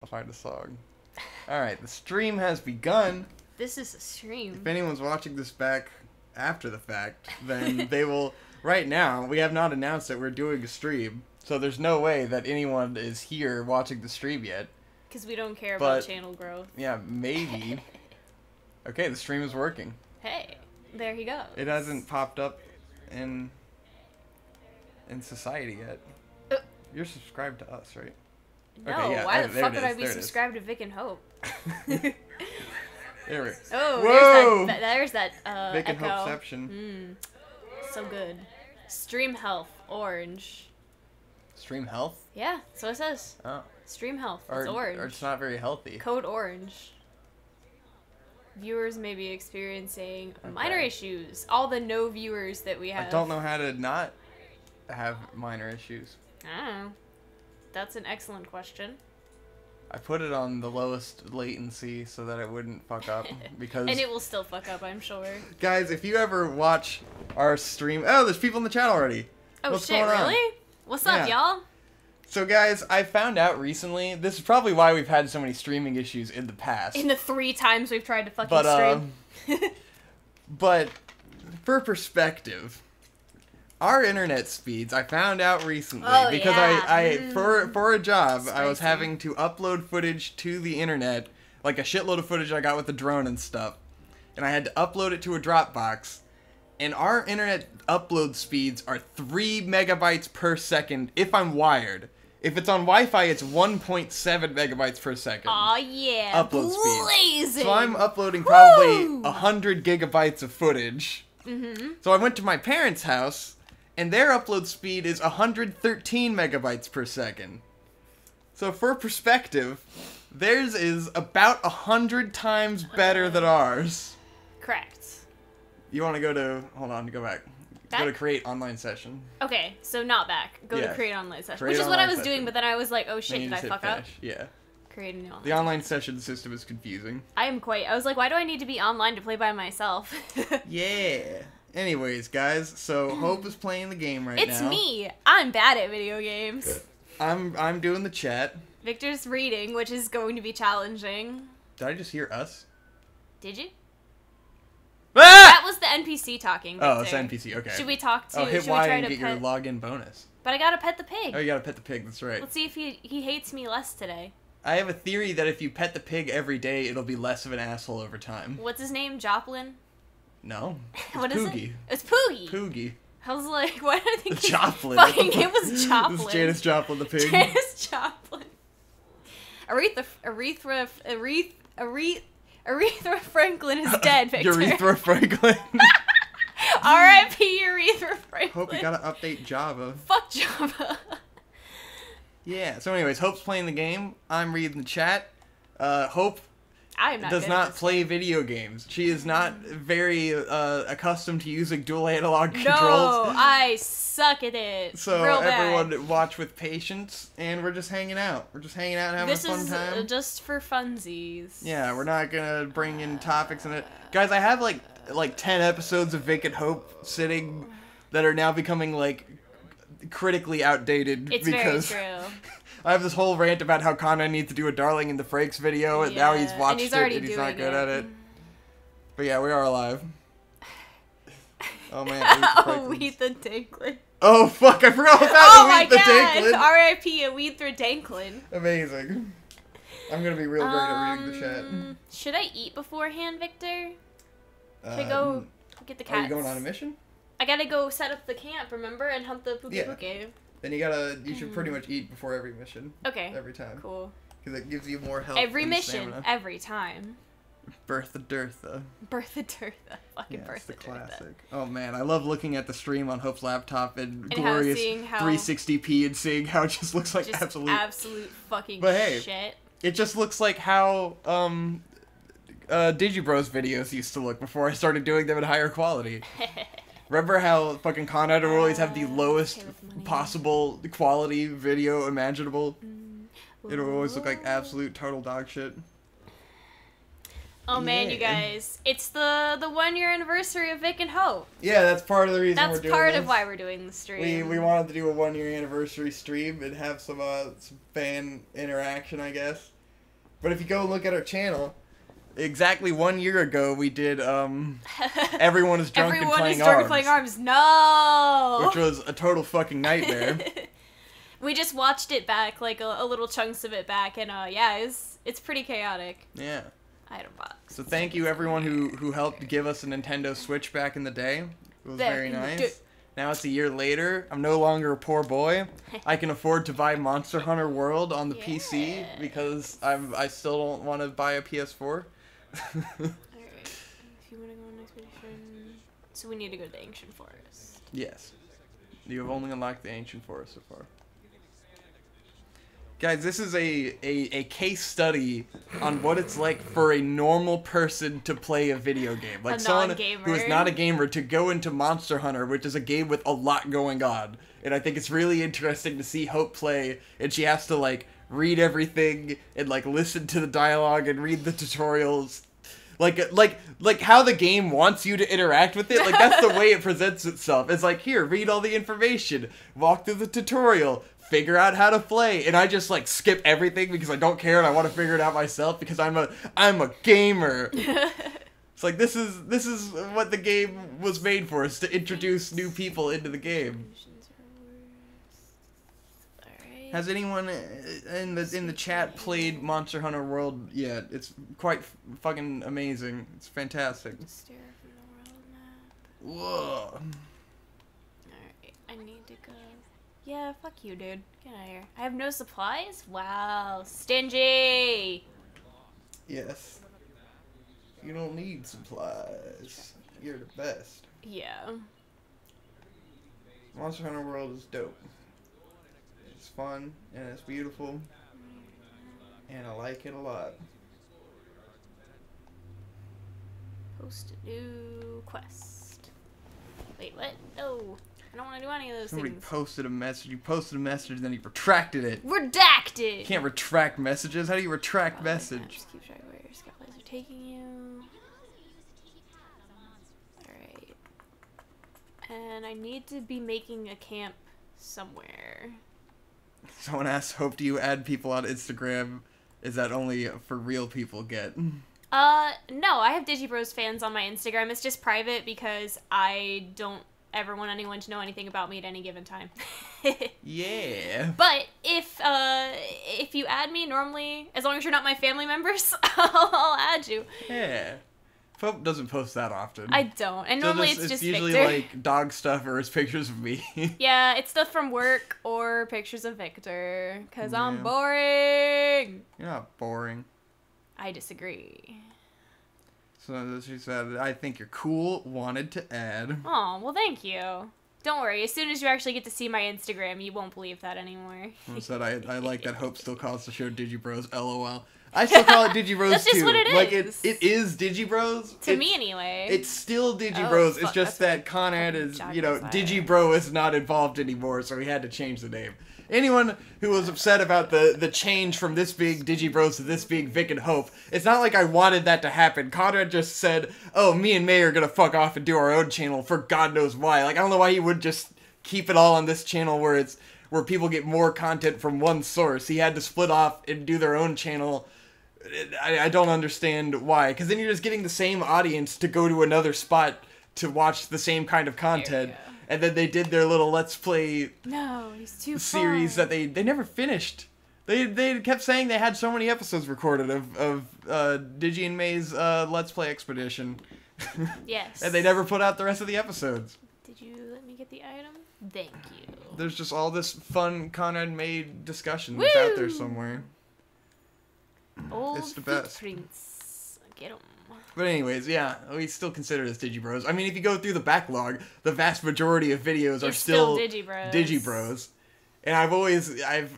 I'll find a song. Alright, the stream has begun. This is a stream. If anyone's watching this back after the fact, then they will... Right now, we have not announced that we're doing a stream, so there's no way that anyone is here watching the stream yet. Because we don't care about channel growth. Yeah, maybe. Okay, the stream is working. Hey, there he goes. It hasn't popped up in society yet. You're subscribed to us, right? No, okay, yeah, why the fuck would I be there subscribed to Vic and Hope? There we go. Oh, whoa! There's that Vic and echo. Hopeception. So good. Stream health, orange. Stream health? Yeah, so it says. Oh. Stream health, it's orange. Or it's not very healthy. Code orange. Viewers may be experiencing minor issues. All the no viewers that we have. I don't know how to not have minor issues. I don't know. That's an excellent question. I put it on the lowest latency so that it wouldn't fuck up because... And it will still fuck up, I'm sure. Guys, if you ever watch our stream... Oh, there's people in the chat already. Oh, What's shit, going on? really? What's up, y'all? So, guys, I found out recently... This is probably why we've had so many streaming issues in the past. In the 3 times we've tried to fucking stream. But, for perspective... Our internet speeds, I found out recently, because for a job, I was having to upload footage to the internet, like a shitload of footage I got with the drone and stuff, and I had to upload it to a Dropbox, and our internet upload speeds are 3 megabytes per second if I'm wired. If it's on Wi-Fi, it's 1.7 megabytes per second. Aw, yeah. Upload speed. Blazing. So I'm uploading probably 100 gigabytes of footage. So I went to my parents' house, and their upload speed is 113 megabytes per second. So for perspective, theirs is about 100 times better than ours. Correct. You want to go to... Hold on, go back. Go to create online session. Okay, so not back. Go to create online session. Create which is what I was session. doing, but then I was like, oh shit, did I fuck up? Yeah. Create a new online The online session system is confusing. I was like, why do I need to be online to play by myself? Yeah. Anyways, guys, so Hope is playing the game right now. It's me. I'm bad at video games. I'm doing the chat. Victor's reading, which is going to be challenging. Did I just hear us? Did you? Ah! That was the NPC talking, Victor. Oh, it's NPC, okay. Should we talk to... hit should Y we try and to get your login bonus. But I gotta pet the pig. Oh, you gotta pet the pig, that's right. Let's see if he hates me less today. I have a theory that if you pet the pig every day, it'll be less of an asshole over time. What's his name? Joplin? No. What is Poogie. it? It's Poogie. Poogie. I was like, why did I think Joplin. Fucking it was Joplin. This is Janice Joplin the pig. Janice Joplin. Aretha Franklin is dead, Victor. Urethra Franklin. R.I.P. Urethra Franklin. Hope you gotta update Java. Fuck Java. Yeah, so anyways, Hope's playing the game. I'm reading the chat. Hope does not play video games. She is not very accustomed to using dual analog controls. No, I suck at it. So real bad. everyone watch with patience, and we're just hanging out. We're just hanging out and having a fun time. This is just for funsies. Yeah, we're not gonna bring in topics in it. Guys, I have like 10 episodes of Vic and Hope sitting that are now becoming like critically outdated. It's because very true. I have this whole rant about how Conrad needs to do a Darling in the Frakes video, and now he's watched it and he's not good at it. But yeah, we are alive. Oh man. Aretha Danklin. Oh fuck, I forgot about Oh my Aretha god! Danklin. R.I.P. Aretha Danklin. Amazing. I'm gonna be real great at reading the chat. Should I eat beforehand, Victor? Should I go get the cats? Are you going on a mission? I gotta go set up the camp, remember? And hunt the Pookie. Then you should pretty much eat before every mission. Okay. Every time. Cool. Because it gives you more health. Every and mission, stamina. every time. Bertha Dirtha. Bertha Dirtha. Fucking Yeah, Bertha it's the Dirtha. classic. Oh man, I love looking at the stream on Hope's laptop and And glorious seeing how 360p and seeing how it just looks like just absolute fucking But hey, shit. It just looks like how Digibros videos used to look before I started doing them at higher quality. Remember how fucking Conrad would always have the lowest possible quality video imaginable? It would always look like absolute total dog shit. Oh man, you guys. It's the 1 year anniversary of Vic and Hope. Yeah, that's part of the reason we're doing this. That's part of why we're doing the stream. We wanted to do a 1 year anniversary stream and have some fan interaction, I guess. But if you go and look at our channel, exactly 1 year ago we did Everyone is Drunk and Playing Arms. No! Which was a total fucking nightmare. We just watched it back, like a little chunks of it back, and yeah, it's pretty chaotic. Yeah. Item box. So thank you everyone who helped give us a Nintendo Switch back in the day. It was very nice. Now it's a year later. I'm no longer a poor boy. I can afford to buy Monster Hunter World on the PC because I still don't want to buy a PS4. Alright. If you want to go on expedition... So we need to go to the Ancient Forest. Yes. You have only unlocked the Ancient Forest so far. Guys, this is a case study on what it's like for a normal person to play a video game. Like someone who is not a gamer to go into Monster Hunter, which is a game with a lot going on. And I think it's really interesting to see Hope play, and she has to, like, read everything and, like, listen to the dialogue and read the tutorials. Like how the game wants you to interact with it. Like, that's the way it presents itself. It's like, here, read all the information, walk through the tutorial, figure out how to play, and I just, like, skip everything because I don't care and I want to figure it out myself because I'm a gamer. It's like, this is what the game was made for, is to introduce new people into the game. Has anyone in the chat played Monster Hunter World yet? It's quite fucking amazing. It's fantastic. Whoa. Alright, I need to go. Yeah, fuck you, dude. Get out of here. I have no supplies? Wow. Stingy! Yes. You don't need supplies. You're the best. Yeah. Monster Hunter World is dope. It's fun, and it's beautiful, and I like it a lot. Post a new quest. Wait, what? No. I don't want to do any of those Somebody things. posted a message. You posted a message, then you retracted it. Redacted! You can't retract messages. How do you retract message? Just keep track of where your scout plays are taking you. Alright. And I need to be making a camp somewhere. Someone asked, Hope, do you add people on Instagram? Is that only for real people get? No, I have Digibros fans on my Instagram. It's just private because I don't ever want anyone to know anything about me at any given time. Yeah. But if you add me normally, as long as you're not my family members, I'll add you. Yeah. Hope doesn't post that often. I don't. And normally it's just usually Victor. Like dog stuff or it's pictures of me. Yeah, it's stuff from work or pictures of Victor. Because I'm boring. You're not boring. I disagree. So she said, I think you're cool, wanted to add. Oh, well, thank you. Don't worry, as soon as you actually get to see my Instagram, you won't believe that anymore. I said I like that Hope still calls the show Digibros, LOL. I still call it Digibros That's just too. what it is. Like, it is Digibros. To me, anyway. It's still Digibros. Oh, it's just that Conrad is, Digibro is not involved anymore, so he had to change the name. Anyone who was upset about the change from this big Digibros to this big Vic and Hope, it's not like I wanted that to happen. Conrad just said, oh, me and May are gonna fuck off and do our own channel for God knows why. Like, I don't know why he would just keep it all on this channel where people get more content from one source. He had to split off and do their own channel. I don't understand why, because then you're just getting the same audience to go to another spot to watch the same kind of content. And then they did their little Let's Play series that they never finished. They kept saying they had so many episodes recorded of Digi and May's Let's Play expedition. Yes. And they never put out the rest of the episodes. Did you let me get the item? Thank you. There's just all this fun Conrad May discussion Woo! that's out there somewhere. Old It's the best. Footprints. Get 'em. But anyways, yeah, we still consider this Digibros. I mean, if you go through the backlog, the vast majority of videos are still Digibros. And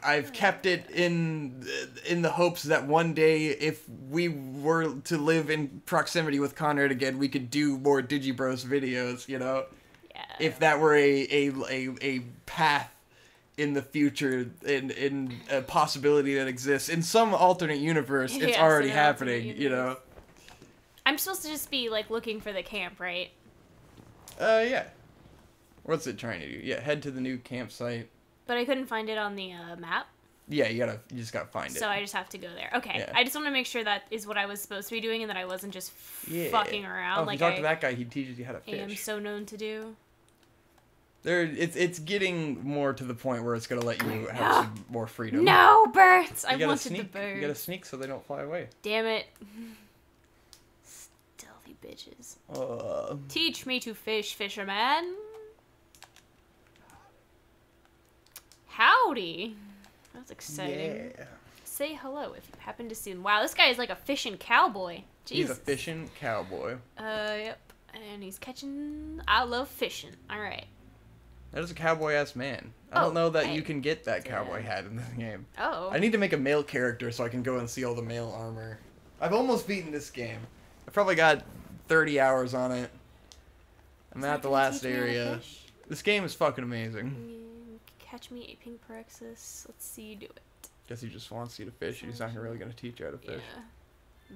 I've kept it in the hopes that one day, if we were to live in proximity with Conrad again, we could do more Digibros videos, you know? Yeah. If that were a path in the future, in a possibility that exists. In some alternate universe, it's already happening, you know? I'm supposed to just be, like, looking for the camp, right? Yeah. What's it trying to do? Yeah, head to the new campsite. But I couldn't find it on the map. Yeah, you just gotta find it. So I just have to go there. Okay. Yeah. I just want to make sure that is what I was supposed to be doing and that I wasn't just Yeah. fucking around. Oh, if you talk to that guy, he teaches you how to fish. I am so known to do. It's getting more to the point where it's gonna let you have some more freedom. No, birds! I wanted sneak. the birds. You gotta sneak so they don't fly away. Damn it. Stealthy bitches. Teach me to fish, fisherman. Howdy. That's exciting. Yeah. Say hello if you happen to see him. Wow, this guy is like a fishing cowboy. Jesus. He's a fishing cowboy. Yep. And he's catching... I love fishing. Alright. That is a cowboy-ass man. I don't know that you can get that cowboy hat in this game. Oh. I need to make a male character so I can go and see all the male armor. I've almost beaten this game. I've probably got 30 hours on it. I'm at the last area. This game is fucking amazing. Catch me a pink Parexis. Let's see you do it. Guess he just wants you to fish. He's not really going to teach you how to fish. Yeah.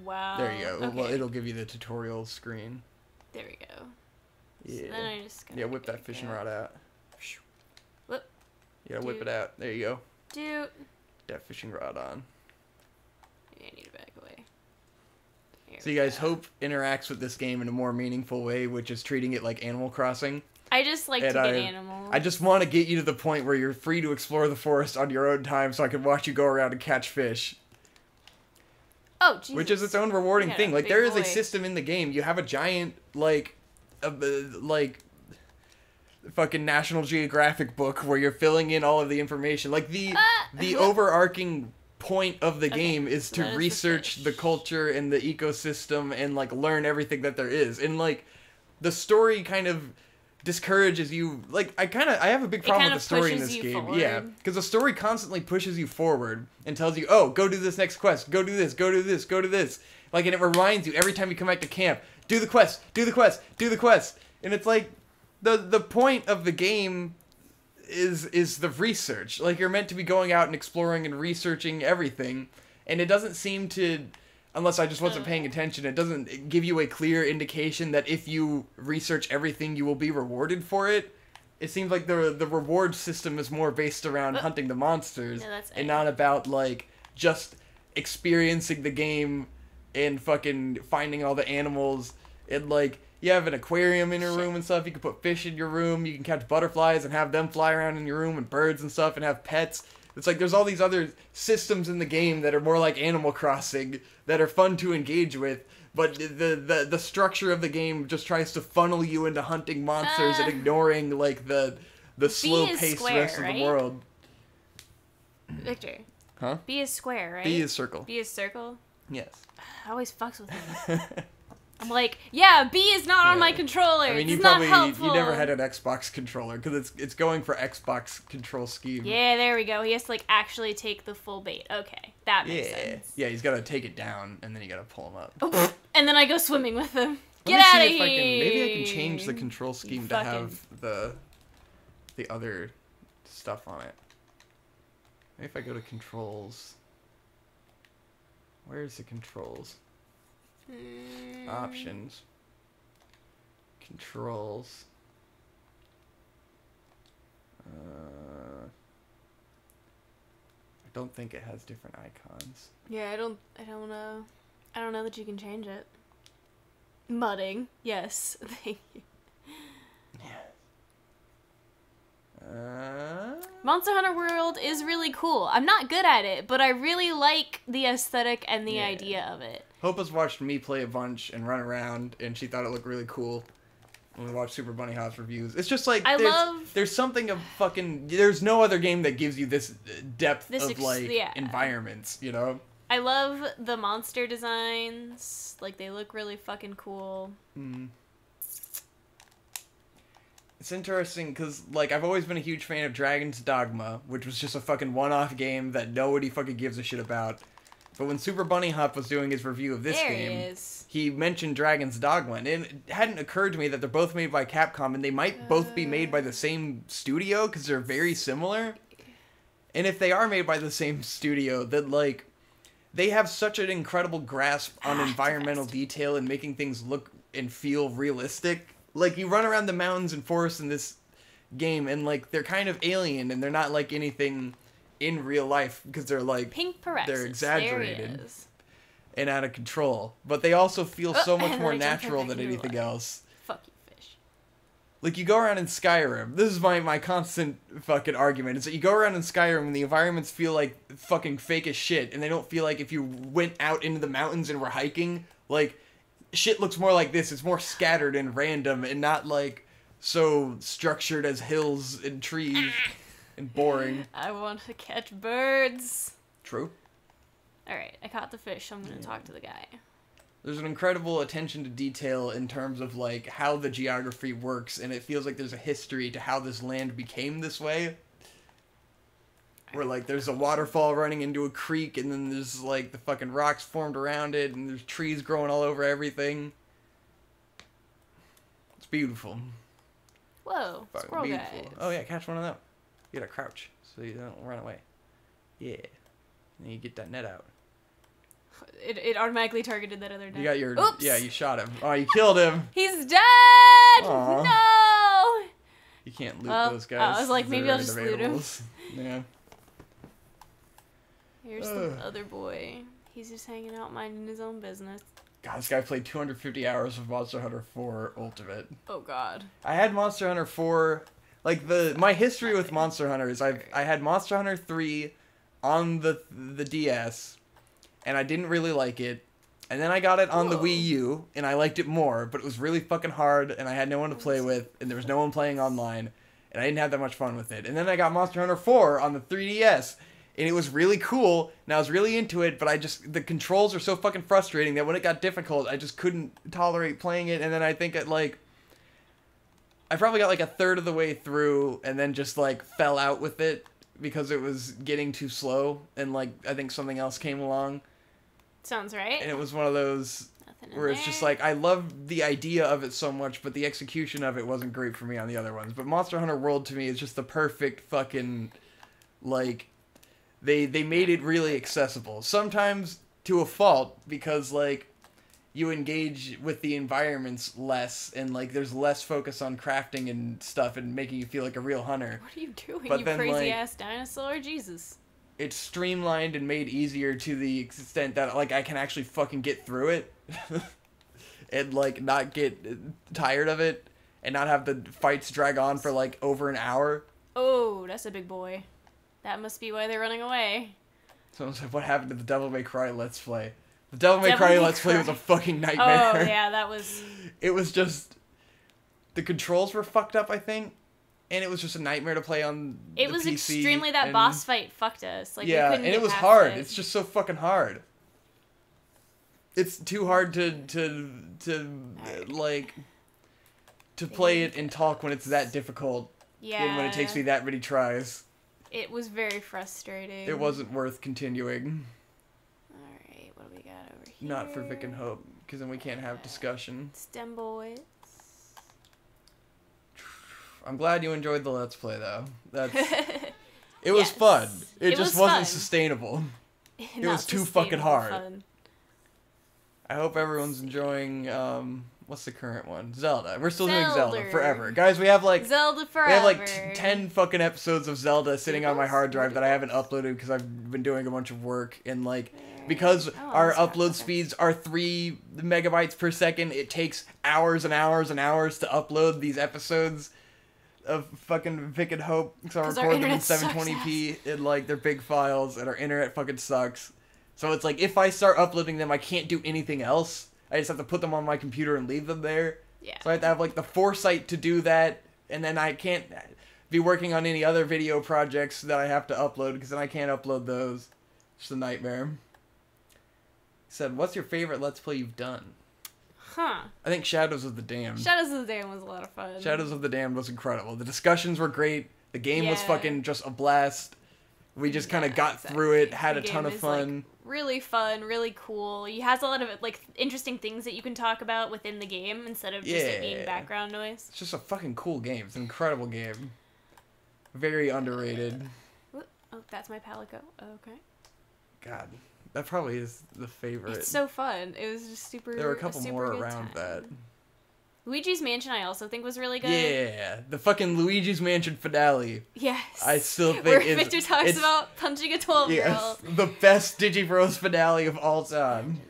Wow. There you go. Okay. Well, it'll give you the tutorial screen. There we go. Yeah. So then I just gotta whip that fishing rod out. Whip. You gotta whip it out. There you go. Dude. That fishing rod on. Yeah, I need to back away. So you guys, Hope interacts with this game in a more meaningful way, which is treating it like Animal Crossing. I just like to get animals. I just want to get you to the point where you're free to explore the forest on your own time so I can watch you go around and catch fish. Oh, Jesus. Which is its own rewarding thing. Like, there is a system in the game. You have a giant, like fucking National Geographic book where you're filling in all of the information. Like, the overarching point of the game is to research the culture and the ecosystem and, like, learn everything that there is. And, like, the story kind of discourages you. Like, I have a big problem with the story in this game. Forward. Yeah, because the story constantly pushes you forward and tells you, oh, go do this next quest, go do this, go do this, go do this. Like, and it reminds you every time you come back to camp, do the quest, do the quest, do the quest. And it's like, the point of the game is the research. Like, you're meant to be going out and exploring and researching everything, and it doesn't seem to, unless I just wasn't paying attention, it doesn't give you a clear indication that if you research everything, you will be rewarded for it. It seems like the reward system is more based around hunting the monsters, and not about, like, just experiencing the game and fucking finding all the animals. And, like, you have an aquarium in your room and stuff. You can put fish in your room. You can catch butterflies and have them fly around in your room, and birds and stuff, and have pets. It's like there's all these other systems in the game that are more like Animal Crossing that are fun to engage with, but the structure of the game just tries to funnel you into hunting monsters and ignoring, like, the slow-paced rest of the world. Victor. Huh? B is square, right? B is circle. B is circle? Yes. I always fucks with him. I'm like, yeah, B is not on my controller. I mean, you never had an Xbox controller because it's going for Xbox control scheme. Yeah, there we go. He has to, like, actually take the full bait. Okay, that makes sense. Yeah, he's got to take it down and then you got to pull him up. Oh, and then I go swimming with him. Get out of here! Maybe I can change the control scheme to have the other stuff on it. Maybe if I go to controls. Where's the controls? Options. Controls. I don't think it has different icons. Yeah, I don't know. I don't know that you can change it. Mudding. Yes. Thank you. Monster Hunter World is really cool. I'm not good at it, but I really like the aesthetic and the idea of it. Hope has watched me play a bunch and run around, and she thought it looked really cool when we watched Super Bunny Hop's reviews. It's just like, there's something of fucking, there's no other game that gives you this depth of, like, environments, you know? I love the monster designs. Like, they look really fucking cool. It's interesting because, like, I've always been a huge fan of Dragon's Dogma, which was just a fucking one-off game that nobody fucking gives a shit about. But when Super Bunny Hop was doing his review of this game, he mentioned Dragon's Dogma, and it hadn't occurred to me that they're both made by Capcom, and they might both be made by the same studio, because they're very similar. And if they are made by the same studio, then, like, they have such an incredible grasp on environmental detail and making things look and feel realistic. Like, you run around the mountains and forests in this game, and, like, they're kind of alien, and they're not like anything in real life because they're like pink Pyrex. they're exaggerated There he is. and out of control, but they also feel so much and more then I jumped right natural back than into anything water. else. Fuck you, fish. Like, you go around in Skyrim, this is my constant fucking argument, is that you go around in Skyrim and the environments feel like fucking fake as shit, and they don't feel like if you went out into the mountains and were hiking, like, shit looks more like this. It's more scattered and random and not, like, so structured as hills and trees and boring. I want to catch birds. True. Alright, I caught the fish, so I'm gonna talk to the guy. There's an incredible attention to detail in terms of, like, how the geography works, and it feels like there's a history to how this land became this way. Where, like, there's a waterfall running into a creek, and then there's, like, the fucking rocks formed around it, and there's trees growing all over everything. It's beautiful. Whoa, Fucking squirrel beautiful. guys. Oh, yeah, catch one of them. You gotta crouch, so you don't run away. Yeah. And you get that net out. It automatically targeted that other guy. You got your... Oops! Yeah, you shot him. Oh, you killed him! He's dead! Aw. No! You can't loot Well, those guys. I was like, maybe They're I'll just loot him. unavailable. Yeah. Here's the other boy. He's just hanging out minding his own business. God, this guy played 250 hours of Monster Hunter 4 Ultimate. Oh god. I had Monster Hunter 4... Like, my history with Monster Hunter is I had Monster Hunter 3 on the DS, and I didn't really like it. And then I got it on the Wii U, and I liked it more, but it was really fucking hard, and I had no one to play with, and there was no one playing online, and I didn't have that much fun with it. And then I got Monster Hunter 4 on the 3DS, and it was really cool, and I was really into it, but the controls are so fucking frustrating that when it got difficult, I just couldn't tolerate playing it, and then I think I probably got like a third of the way through, and then just like fell out with it, because it was getting too slow, and like, I think something else came along. Sounds right. And it was one of those where it's just like, I love the idea of it so much, but the execution of it wasn't great for me on the other ones. But Monster Hunter World to me is just the perfect fucking, like, they made it really accessible. Sometimes to a fault, because like, you engage with the environments less, and like, there's less focus on crafting and stuff and making you feel like a real hunter. What are you doing, But you then, crazy like, ass dinosaur? Jesus. It's streamlined and made easier to the extent that, like, I can actually fucking get through it. And, like, not get tired of it. And not have the fights drag on for, like, over an hour. Oh, that's a big boy. That must be why they're running away. Someone said, what happened to the Devil May Cry Let's Play? The Devil May Cry Let's Play was a fucking nightmare. Oh, yeah, that was... It was just... The controls were fucked up, I think. And it was just a nightmare to play on the It was PC, extremely... That boss fight fucked us. Like, yeah, we couldn't and get it was past hard. it. It's just so fucking hard. It's too hard to play it and talk when it's that difficult. Yeah. And when it takes me that many tries. It was very frustrating. It wasn't worth continuing. Alright, what do we got over here? Not for Vic and Hope, because then we can't have discussion. STEM boys. I'm glad you enjoyed the Let's Play, though. It was Yes. fun. It was just wasn't fun. sustainable. It was too fucking hard. I hope everyone's enjoying, what's the current one? Zelda. We're still doing Zelda forever. Guys, we have like... Zelda forever. We have like 10 fucking episodes of Zelda sitting on my hard drive that I haven't uploaded because I've been doing a bunch of work, and like, because our upload speeds are 3 megabytes per second, it takes hours and hours and hours to upload these episodes of fucking Vic and Hope, so I record them in 720p in like their big files, and our internet fucking sucks. So it's like, if I start uploading them, I can't do anything else. I just have to put them on my computer and leave them there. Yeah. So I have to have like the foresight to do that, and then I can't be working on any other video projects that I have to upload, because then I can't upload those. It's just a nightmare. He said, what's your favorite Let's Play you've done? Huh. I think Shadows of the Damned. Shadows of the Damned was a lot of fun. Shadows of the Damned was incredible. The discussions were great. The game was fucking just a blast. We just kind of got through it, had a ton of fun. Like, really fun, really cool. It has a lot of like interesting things that you can talk about within the game instead of just it being background noise. It's just a fucking cool game. It's an incredible game. Very underrated. Oh, that's my Palico. Okay. God, that probably is the favorite. It's so fun. It was just super. There were a couple super more good around time. that. Luigi's Mansion I also think was really good. Yeah, the fucking Luigi's Mansion finale. Yes. I still think where Victor talks about punching a 12-year-old. Yes, the best Digibros finale of all time.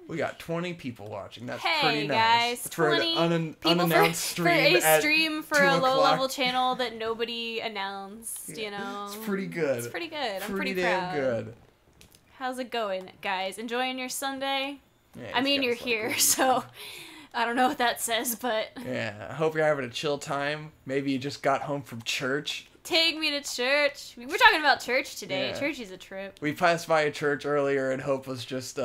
We got 20 people watching. That's pretty nice. Hey guys, for 20 an people unannounced stream for a stream for a low-level o'clock. channel that nobody announced. You know, It's pretty good. It's pretty good. I'm pretty damn proud. good. How's it going, guys? Enjoying your Sunday? Yeah, I mean, you're here, so I don't know what that says, but yeah. I hope you're having a chill time. Maybe you just got home from church. take me to church. We're talking about church today. Yeah. Church is a trip. We passed by a church earlier, and Hope was just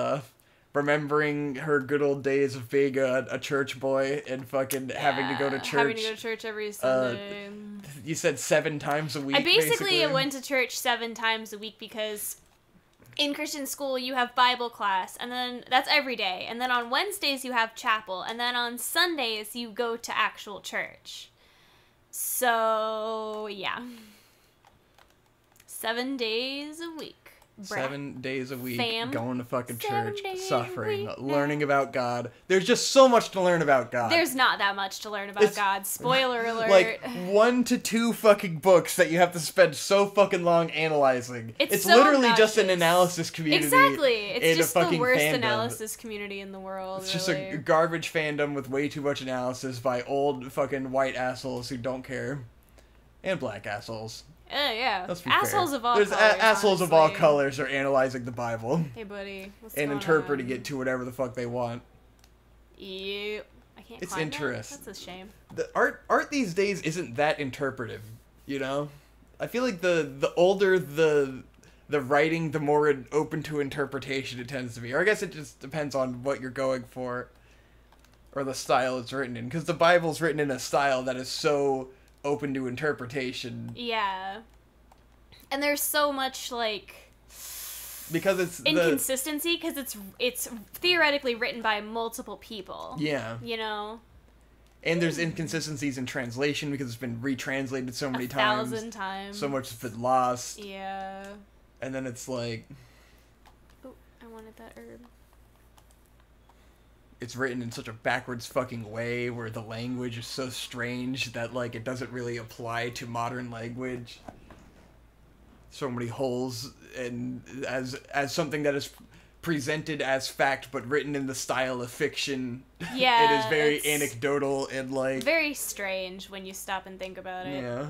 remembering her good old days of being a church boy and fucking having to go to church. Having to go to church every Sunday. You said 7 times a week. I basically went to church 7 times a week because in Christian school you have Bible class, and then that's every day. And then on Wednesdays you have chapel, and then on Sundays you go to actual church. So, yeah. 7 days a week. Bruh. 7 days a week, Fam. going to fucking 7 church, days a suffering, week. learning about God. There's just so much to learn about God. There's not that much to learn about It's- God. Spoiler alert. Like 1 to 2 fucking books that you have to spend so fucking long analyzing. It's so literally just an obnoxious. analysis community. Exactly. It's in just a fucking the worst fandom. analysis community in the world. It's just really. a garbage fandom with way too much analysis by old fucking white assholes who don't care. And black assholes. Yeah. Let's be Assholes fair. of all There's colors. assholes of all honestly. colors are analyzing the Bible Hey, buddy. What's and going interpreting on? it to whatever the fuck they want. Ew. I can't It's climb interest. that? That's a shame. The art these days isn't that interpretive, you know? I feel like the older the writing, the more open to interpretation it tends to be. Or I guess it just depends on what you're going for or the style it's written in, because the Bible's written in a style that is so open to interpretation. Yeah. And there's so much, like, Because it's inconsistency, because it's theoretically written by multiple people. Yeah. You know? And there's inconsistencies in translation because it's been retranslated so many times. 1,000 times. So much has been lost. Yeah. And then it's like, Oh, I wanted that herb. it's written in such a backwards fucking way where the language is so strange that, like, it doesn't really apply to modern language. So many holes, and as something that is presented as fact but written in the style of fiction, Yeah, it is very it's anecdotal and, like, very strange when you stop and think about it. yeah.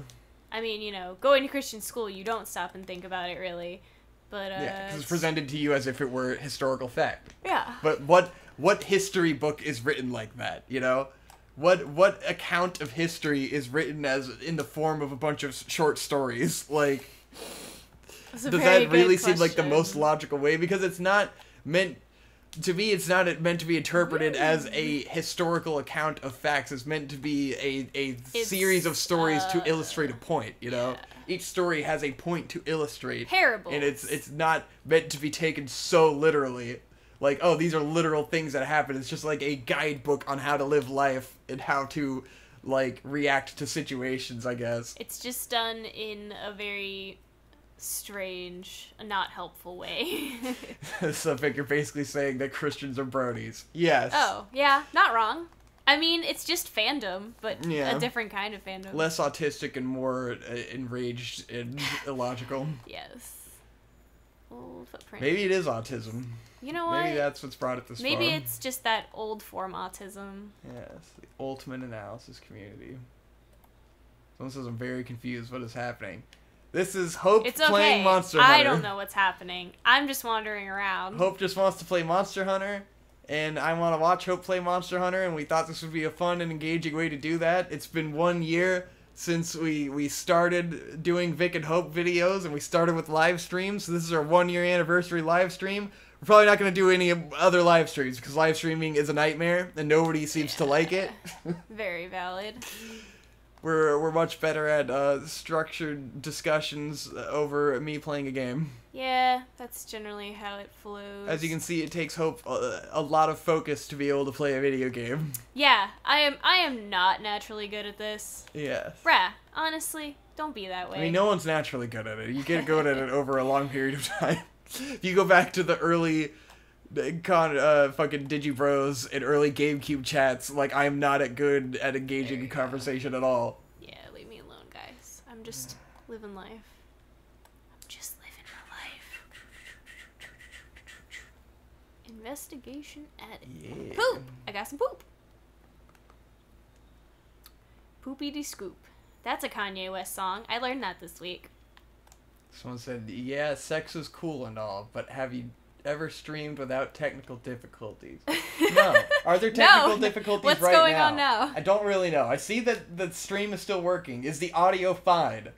I mean, you know, going to Christian school, you don't stop and think about it, really. But, Yeah, because it's presented to you as if it were historical fact. Yeah. But what history book is written like that, you know? What account of history is written as in the form of a bunch of short stories? Like, That's a does very that really good seem like the question. most logical way? Because it's not meant to be. It's not meant to be interpreted as a historical account of facts. It's meant to be a series of stories to illustrate a point. You know, each story has a point to illustrate. Parables. And it's not meant to be taken so literally. Like, oh, these are literal things that happen. It's just like a guidebook on how to live life and how to, like, react to situations, I guess. It's just done in a very strange, not helpful way. So I think you're basically saying that Christians are bronies. Yes. Oh, yeah, not wrong. I mean, it's just fandom, but Yeah. a different kind of fandom. Less autistic and more enraged and illogical. Yes. Old footprint. Maybe it is autism. You know what? Maybe that's what's brought it this far. Maybe it's just that old form autism. Yes, the ultimate analysis community. Someone says I'm very confused. What is happening? This is Hope It's playing okay. Monster Hunter. I don't know what's happening. I'm just wandering around. Hope just wants to play Monster Hunter, and I want to watch Hope play Monster Hunter, and we thought this would be a fun and engaging way to do that. It's been 1 year since we started doing Vic and Hope videos, and we started with live streams, so this is our 1 year anniversary live stream. We're probably not going to do any other live streams, because live streaming is a nightmare, and nobody seems to like it. Very valid. We're much better at structured discussions over me playing a game. Yeah, that's generally how it flows. As you can see, it takes Hope a lot of focus to be able to play a video game. Yeah, I am not naturally good at this. Yes. Bruh, honestly, don't be that way. I mean, no one's naturally good at it. You get good at it over a long period of time. If you go back to the early fucking Digibros and early GameCube chats, like, I am not good at engaging in conversation at all. Yeah, leave me alone, guys. I'm just living life. I'm just living my life. Investigation edit. Yeah. Poop! I got some poop. Poopy de scoop. That's a Kanye West song. I learned that this week. Someone said, yeah, sex is cool and all, but have you ever streamed without technical difficulties? No. Are there technical difficulties What's right now? going on now? I don't really know. I see that the stream is still working. Is the audio fine?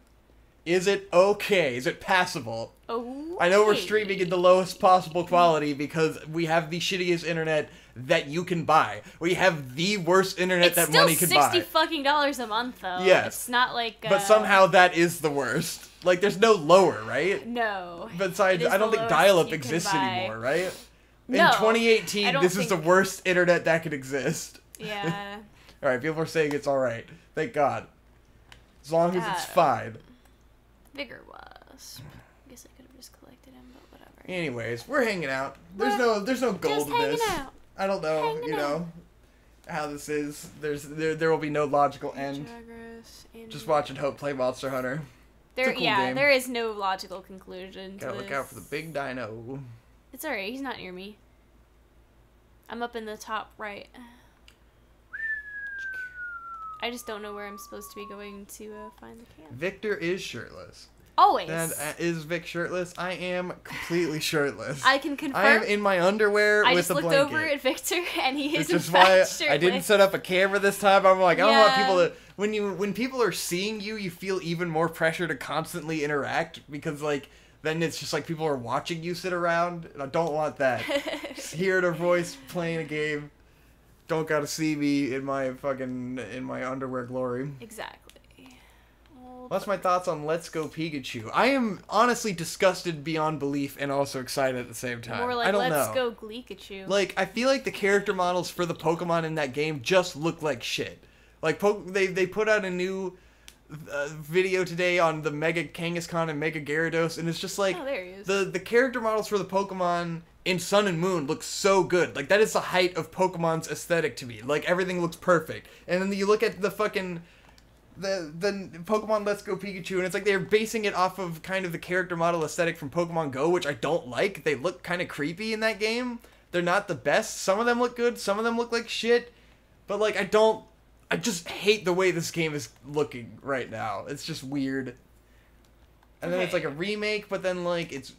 Is it okay? Is it passable? Oh. I know we're streaming in the lowest possible quality because we have the shittiest internet that you can buy. We have the worst internet that money can buy. It's still $60 fucking a month, though. Yes. It's not like... But somehow that is the worst. Like, there's no lower, right? No. Besides, I don't think dial-up exists anymore, right? No, in 2018, this is the worst internet that could exist. Yeah. Alright, people are saying it's alright. Thank God. As long as it's fine. Vigor Wasp. I guess I could have just collected him, but whatever. Anyways, we're hanging out. There's no goal to this. Out. I don't know, how this is. There will be no logical end. Just watch and hope play Monster Hunter. It's a cool game. There is no logical conclusion to Gotta look out for the big dino. It's alright, he's not near me. I'm up in the top right. I just don't know where I'm supposed to be going to find the camp. Victor is shirtless. Always. And is Vic shirtless? I am completely shirtless. I can confirm. I am in my underwear with a blanket. I just looked over at Victor and he is in fact shirtless. I didn't set up a camera this time. I'm like, I don't want people to... When people are seeing you, you feel even more pressure to constantly interact because, like, then it's just like people are watching you sit around. And I don't want that. Just hearing a voice playing a game. Don't gotta see me in my underwear glory. Exactly. That's my thoughts on Let's Go Pikachu. I am honestly disgusted beyond belief and also excited at the same time. More like I don't Let's know. Go Gleekachu. Like, I feel like the character models for the Pokemon in that game just look like shit. Like, they put out a new video today on the Mega Kangaskhan and Mega Gyarados, and it's just like... Oh, there he is. The character models for the Pokemon in Sun and Moon look so good. Like, that is the height of Pokemon's aesthetic to me. Like, everything looks perfect. And then you look at the fucking... The Pokemon Let's Go Pikachu, and it's like they're basing it off of kind of the character model aesthetic from Pokemon Go, which I don't like. They look kind of creepy in that game. They're not the best. Some of them look good, some of them look like shit. But, like, I just hate the way this game is looking right now. It's just weird. And then it's like a remake, but then, like, it's...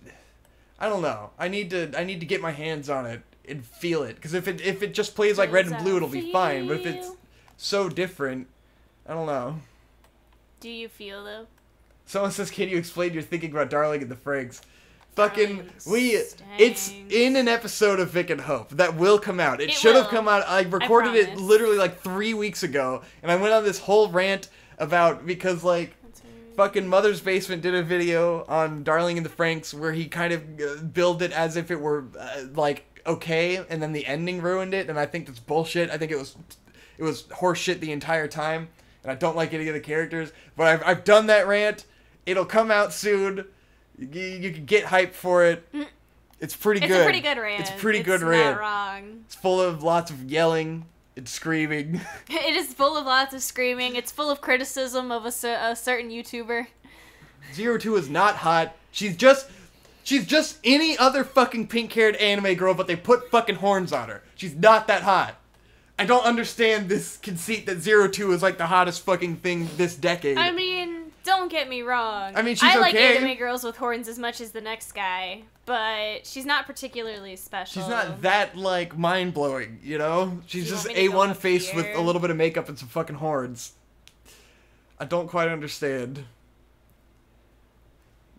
I don't know. I need to get my hands on it and feel it. Because if it just plays like Red and Blue, it'll be fine. But if it's so different... I don't know. Do you feel, though? Someone says, can you explain your thinking about Darling in the Franxx? Fucking, it's in an episode of Vic and Hope that will come out. It should have come out. I recorded it literally like 3 weeks ago, and I went on this whole rant about, because like, fucking Mother's Basement did a video on Darling in the Franxx where he kind of billed it as if it were, like, okay, and then the ending ruined it, and I think that's bullshit. I think it was horseshit the entire time. And I don't like any of the characters, but I've done that rant. It'll come out soon. You can get hyped for it. It's pretty good. It's a pretty good rant. It's a pretty good rant. It's not wrong. It's full of lots of yelling and screaming. It is full of lots of screaming. It's full of criticism of a certain YouTuber. 02 is not hot. She's just any other fucking pink-haired anime girl, but they put fucking horns on her. She's not that hot. I don't understand this conceit that 02 is like the hottest fucking thing this decade. I mean, don't get me wrong. I mean, she's okay. I like anime girls with horns as much as the next guy, but she's not particularly special. She's not that, like, mind-blowing, you know? She's just A1 face with a little bit of makeup and some fucking horns. I don't quite understand.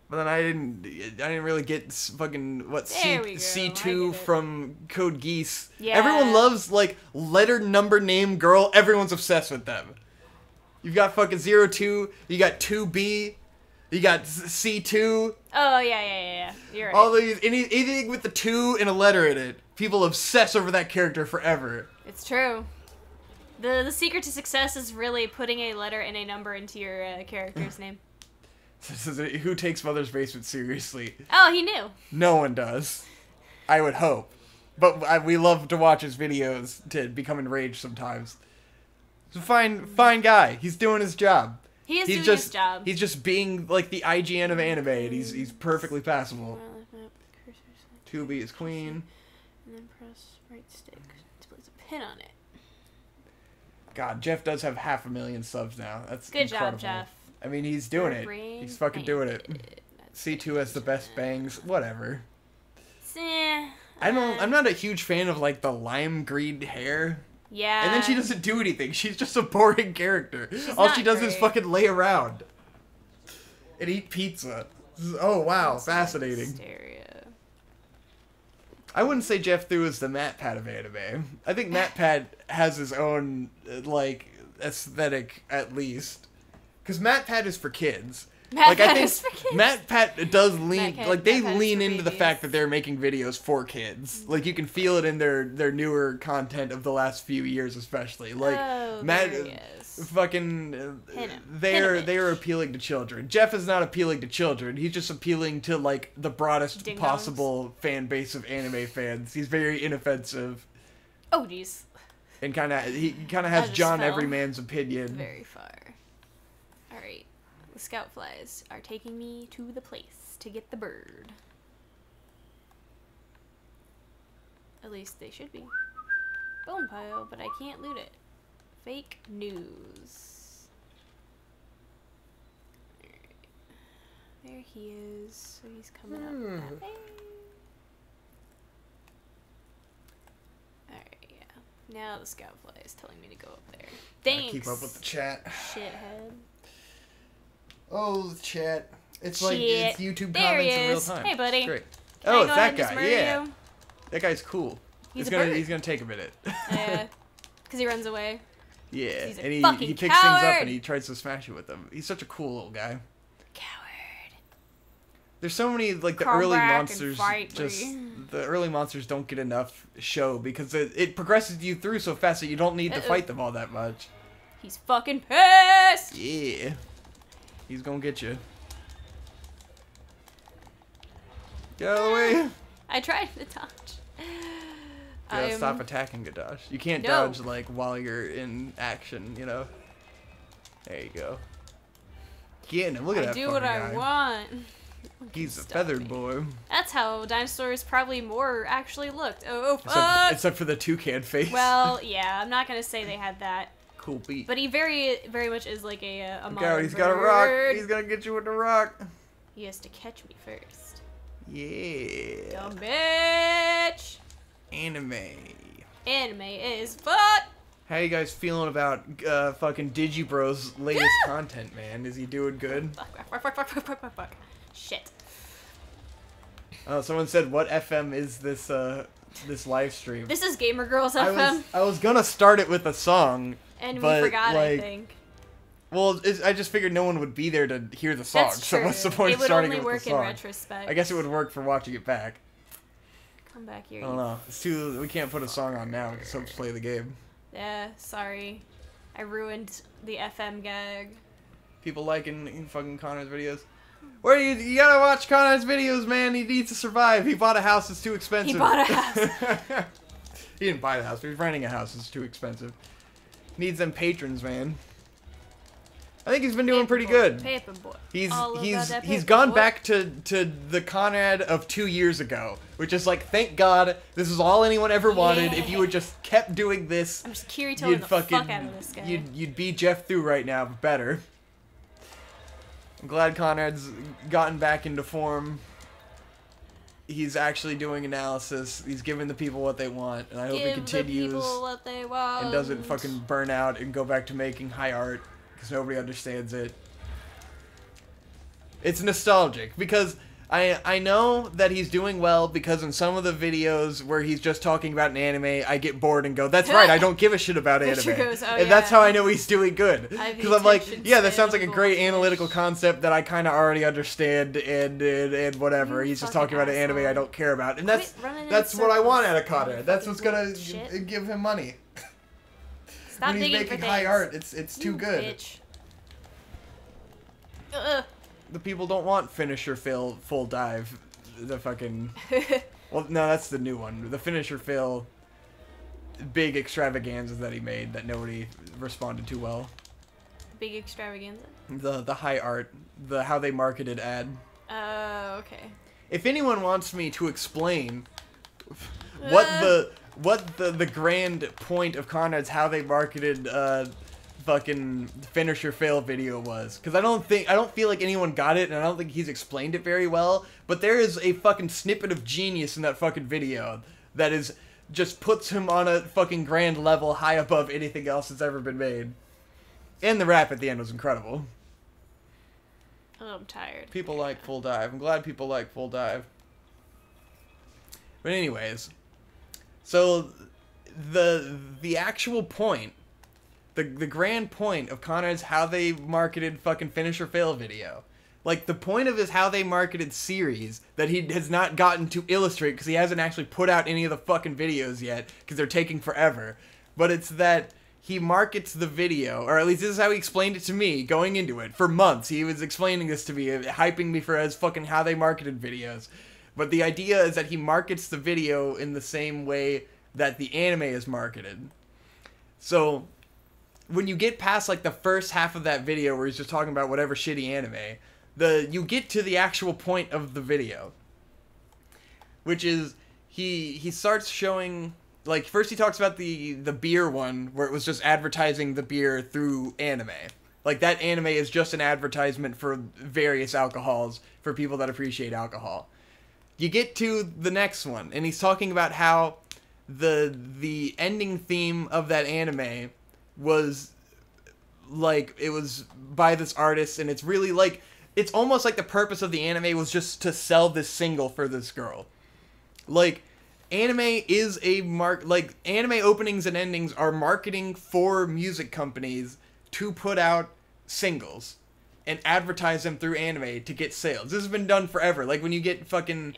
But then I didn't really get fucking C2 from Code Geass. Yeah. Everyone loves like letter number name girl. Everyone's obsessed with them. You've got fucking 02, you got 2B, you got C2. Oh yeah. You're right. All these anything with the 2 and a letter in it. People obsess over that character forever. It's true. The secret to success is really putting a letter and a number into your character's name. Who takes Mother's Basement seriously? Oh, he knew. No one does. I would hope. But we love to watch his videos to become enraged sometimes. He's a fine guy. He's doing his job. He's doing his job. He's just being like the IGN of anime, and he's perfectly passable. Tubi is queen. And then press right stick to place a pin on it. God, Jeff does have 500,000 subs now. That's good incredible. job, Jeff. I mean, he's doing it. He's fucking doing it. C2 has the best bangs. Whatever. I'm not a huge fan of like the lime green hair. Yeah. And then she doesn't do anything. She's just a boring character. She's All not she does great. is fucking lay around and eat pizza. Oh wow, fascinating. Hysteria. I wouldn't say Jeff Thu is the MatPat of anime. I think MatPat has his own like aesthetic at least, because MatPat is for kids. MatPat does lean they lean into the fact that they're making videos for kids. Like you can feel it in their newer content of the last few years, especially. Like they're appealing to children. Jeff is not appealing to children. He's just appealing to like the broadest possible fan base of anime fans. He's very inoffensive. Oh jeez. And he kind of has John Everyman's opinion. Very far. All right. The scout flies are taking me to the place to get the bird. At least they should be. Bone pile, but I can't loot it. Fake news. Alright. There he is. So he's coming up that way. Alright, yeah. Now the scout fly is telling me to go up there. Thanks. Keep up with the chat. Shithead. Oh, the chat. It's like it's YouTube comments in real time. Hey, buddy. Great. Oh, it's that guy. Yeah. You? That guy's cool. He's gonna take a minute. Yeah. Because he runs away. Yeah. He's a and fucking he picks coward. things up and he tries to smash it with them. He's such a cool little guy. Coward. There's so many like the early monsters the early monsters don't get enough show because it progresses you through so fast that you don't need to fight them all that much. He's fucking pissed. Yeah. He's gonna get you. Get out of the way. I tried to dodge. You gotta stop attacking Gadash. You can't dodge like while you're in action, you know. There you go. Getting him. Look at that. I do what I want. He's a feathered boy. That's how dinosaurs probably more actually looked. Oh, fuck. Except for the toucan face. Well, yeah, I'm not gonna say they had that. Cool beat. But he very much is like a modern he's got a rock. He's gonna get you with the rock. He has to catch me first. Yeah. Dumb bitch. Anime is fuck. How you guys feeling about fucking Digibro's latest content, man? Is he doing good? Fuck. Shit. Oh, someone said, "What FM is this this live stream?" This is Gamer Girls FM. I was gonna start it with a song, and but, we forgot. like, I think. Well, I just figured no one would be there to hear the song. That's true. So what's the point of starting it with the song? It would only work in retrospect. I guess it would work for watching it back. Come back here. I don't know. It's too. We can't put a song on now. So let's play the game. Yeah, sorry. I ruined the FM gag. People liking fucking Connor's videos. Where you gotta watch Connor's videos, man. He needs to survive. He bought a house. It's too expensive. He bought a house. He didn't buy the house. He's renting a house. It's too expensive. Needs them patrons, man. I think he's been doing pretty good. Paper boy. He's gone back to the Conrad of 2 years ago, which is like, thank God, this is all anyone ever wanted. If you had just kept doing this, I'm just Kiritoing the fuck out of this guy. You'd be Jeff Thu right now, but better. I'm glad Conrad's gotten back into form. He's actually doing analysis. He's giving the people what they want, and I hope he continues what they want. and doesn't fucking burn out and go back to making high art. Because nobody understands it. It's nostalgic because I know that he's doing well because in some of the videos where he's just talking about an anime, I get bored and go, that's right, I don't give a shit about anime. And that's how I know he's doing good. Because I'm like, yeah, that sounds like a great analytical concept that I kind of already understand and whatever. He's just talking about an anime I don't care about. And that's what I want out of Conrad. That's what's going to give him money. Stop when he's making high art, it's too good. Bitch. The people don't want finisher full dive. The fucking Well, no, that's the new one. The Finish or Fail big extravaganza that he made that nobody responded to well. Big extravaganza? The high art, the how they marketed ad. Oh, okay. If anyone wants me to explain what the grand point of Conrad's how they marketed fucking Finish or Fail video was, because I don't feel like anyone got it, and I don't think he's explained it very well, but there is a fucking snippet of genius in that fucking video that is just puts him on a fucking grand level high above anything else that's ever been made. And the rap at the end was incredible. Oh, I'm tired. People like Full Dive. I'm glad people like Full Dive. But anyways, so the actual point, the grand point of Conrad's how they marketed fucking Finish or Fail video, like the point of his how they marketed series that he has not gotten to illustrate because he hasn't actually put out any of the fucking videos yet because they're taking forever, but it's that he markets the video, or at least this is how he explained it to me going into it. For months, he was explaining this to me, hyping me for his fucking how they marketed videos. But the idea is that he markets the video in the same way that the anime is marketed. So, when you get past, like, the first half of that video where he's just talking about whatever shitty anime, you get to the actual point of the video. Which is, he starts showing... Like, first he talks about the beer one, where it was just advertising the beer through anime. Like, that anime is just an advertisement for various alcohols for people that appreciate alcohol. You get to the next one, and he's talking about how the ending theme of that anime was, like, it was by this artist, and it's really, like, it's almost like the purpose of the anime was just to sell this single for this girl. Like... Anime is anime openings and endings are marketing for music companies to put out singles and advertise them through anime to get sales. This has been done forever. Like, when you get fucking,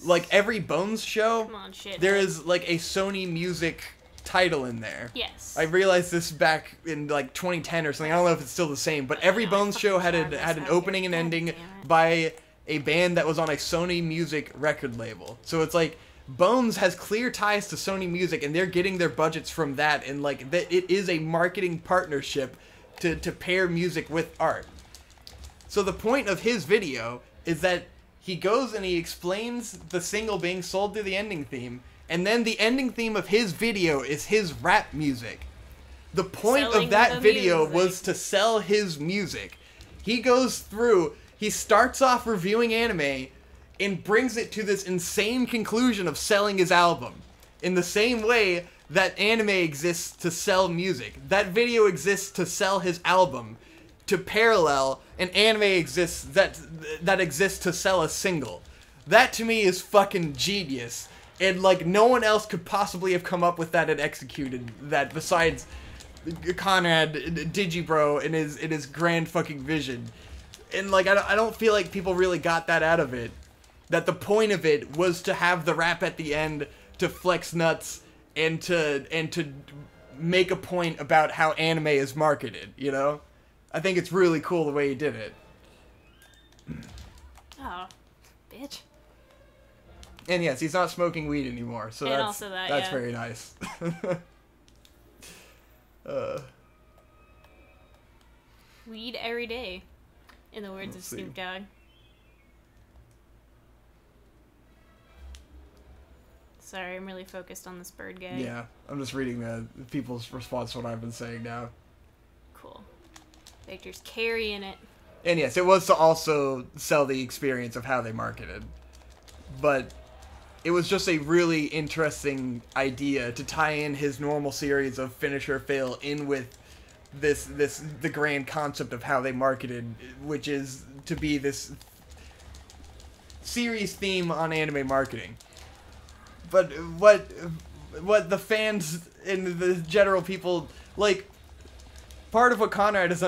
like, every Bones show, come on, shit, there is, like, a Sony Music title in there. Yes. I realized this back in, like, 2010 or something. I don't know if it's still the same, but every Bones show had an opening and ending by a band that was on a Sony Music record label. So it's like... Bones has clear ties to Sony Music, and they're getting their budgets from that, and like it is a marketing partnership to pair music with art. So the point of his video is that he goes and he explains the single being sold through the ending theme, and then the ending theme of his video is his rap music. The point of that video was to sell his music. He goes through, he starts off reviewing anime, and brings it to this insane conclusion of selling his album. In the same way that anime exists to sell music. That video exists to sell his album. To parallel, an anime exists that exists to sell a single. That to me is fucking genius. And like no one else could possibly have come up with that and executed that besides Conrad Digibro in his grand fucking vision. And like I don't feel like people really got that out of it. That the point of it was to have the rap at the end to flex nuts and to make a point about how anime is marketed, you know? I think it's really cool the way he did it. Oh, bitch. And yes, he's not smoking weed anymore, so that's yeah. very nice. Weed every day, in the words of Snoop Dogg. Sorry, I'm really focused on this bird guy. Yeah, I'm just reading the people's response to what I've been saying now. Cool. Victor's carrying it. And yes, it was to also sell the experience of how they marketed. But it was just a really interesting idea to tie in his normal series of Finish or Fail in with the grand concept of how they marketed, which is to be this series theme on anime marketing. But what the fans and the general people, like, part of what Conrad is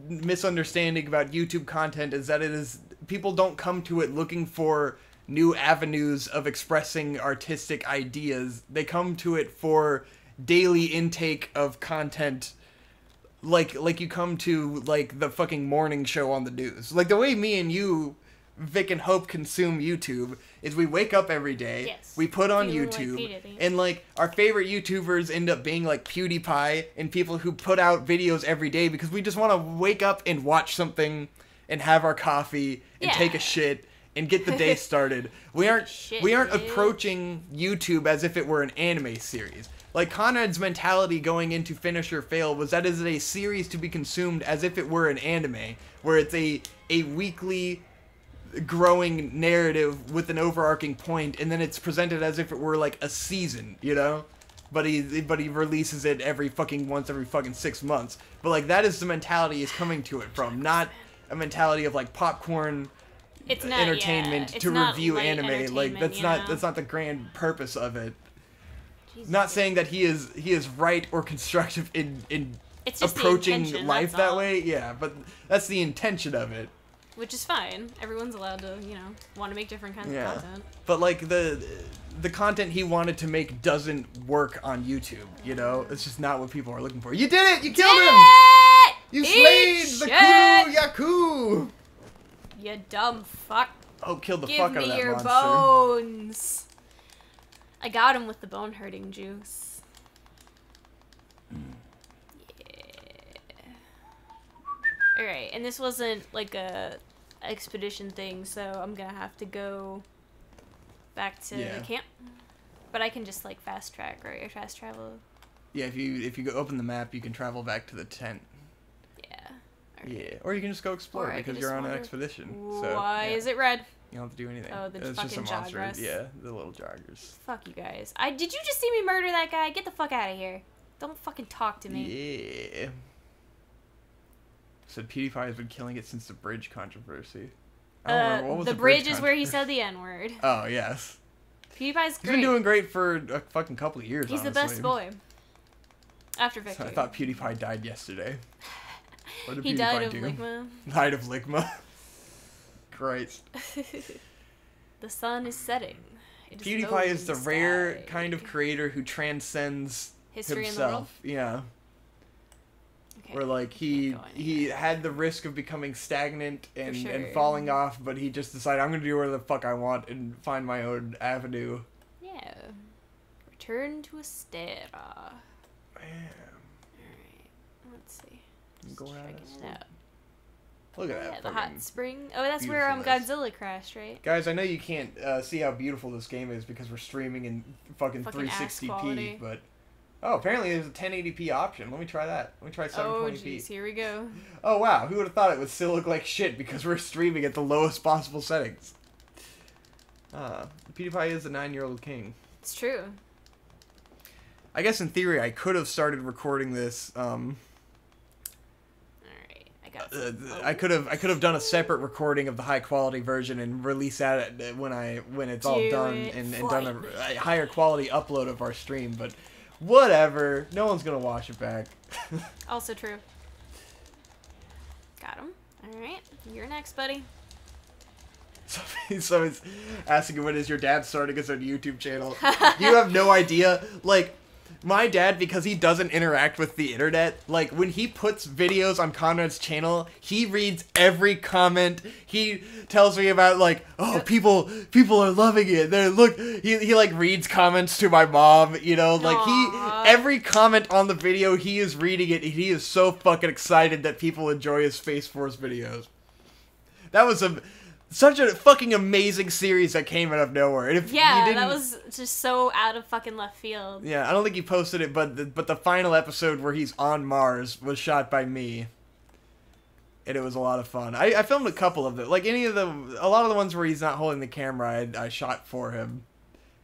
misunderstanding about YouTube content is that people don't come to it looking for new avenues of expressing artistic ideas. They come to it for daily intake of content, like you come to, like, the fucking morning show on the news. Like, the way me and you Vic and Hope consume YouTube is we wake up every day, we put on YouTube, and like our favorite YouTubers end up being like PewDiePie and people who put out videos every day because we just want to wake up and watch something and have our coffee and take a shit and get the day started. We aren't approaching YouTube as if it were an anime series. Like Conrad's mentality going into Finish or Fail was that it is a series to be consumed as if it were an anime, where it's a weekly growing narrative with an overarching point, and then it's presented as if it were like a season, you know? But he releases it once every fucking 6 months. But like that is the mentality he's coming to it from, not a mentality of like popcorn entertainment to review anime. Like that's not the grand purpose of it. Jesus. Not saying that he is right or constructive in approaching life that way. Yeah, but that's the intention of it. Which is fine. Everyone's allowed to, want to make different kinds of content. But like the content he wanted to make doesn't work on YouTube, you know? It's just not what people are looking for. You did it! You killed him! You slayed the Kuru Yaku! You dumb fuck. Oh, killed the fuck out of that monster. Give me your bones. I got him with the bone hurting juice. Alright, and this wasn't like a expedition thing, so I'm gonna have to go back to the camp. But I can just like fast track, right? Or fast travel. Yeah, if you go open the map, you can travel back to the tent. Yeah. Right. Yeah, or you can just go explore because you're on an expedition. Why is it red? You don't have to do anything. Oh, the it's fucking just a monster. joggers. Yeah, the little joggers. Fuck you guys. Did you just see me murder that guy? Get the fuck out of here. Don't fucking talk to me. Yeah. Said PewDiePie has been killing it since the bridge controversy. I don't remember. What was the bridge is where he said the N-word. Oh, yes. PewDiePie's great. He's been doing great for a fucking couple of years, He's the best boy. After Victory. So I thought PewDiePie died yesterday. What did he PewDiePie died of do? Ligma. Died of Ligma. Christ. The sun is setting. PewDiePie is the rare kind of creator who transcends history himself. In the world? Yeah. Where like he had the risk of becoming stagnant and falling off, but he just decided I'm gonna do whatever the fuck I want and find my own avenue. Yeah. Return to Astera. Man. Alright. Let's see. Go checking it out. Look at that. Yeah, the hot spring. Oh, that's where Godzilla crashed, right? Guys, I know you can't see how beautiful this game is because we're streaming in fucking 360p, but apparently there's a 1080p option. Let me try that. Let me try 720p. Oh, jeez, here we go. Oh, wow. Who would have thought it would still look like shit because we're streaming at the lowest possible settings? PewDiePie is the 9-year-old king. It's true. I guess in theory I could have started recording this. I could have done a separate recording of the high quality version and release that when it's all done and done a higher quality upload of our stream, but whatever. No one's gonna watch it back. Also true. Got him. Alright. You're next, buddy. So he's asking when is your dad starting his own YouTube channel. You have no idea. Like, my dad, because he doesn't interact with the internet, like, when he puts videos on Conrad's channel, he reads every comment. He tells me about, like, oh, people are loving it. He like, reads comments to my mom, you know? Like, every comment on the video, he is reading it, and he is so fucking excited that people enjoy his Space Force videos. That was such a fucking amazing series that came out of nowhere. And that was just so out of fucking left field. Yeah, I don't think he posted it, but the final episode where he's on Mars was shot by me. And it was a lot of fun. I filmed a couple of them. Like, a lot of the ones where he's not holding the camera, I shot for him.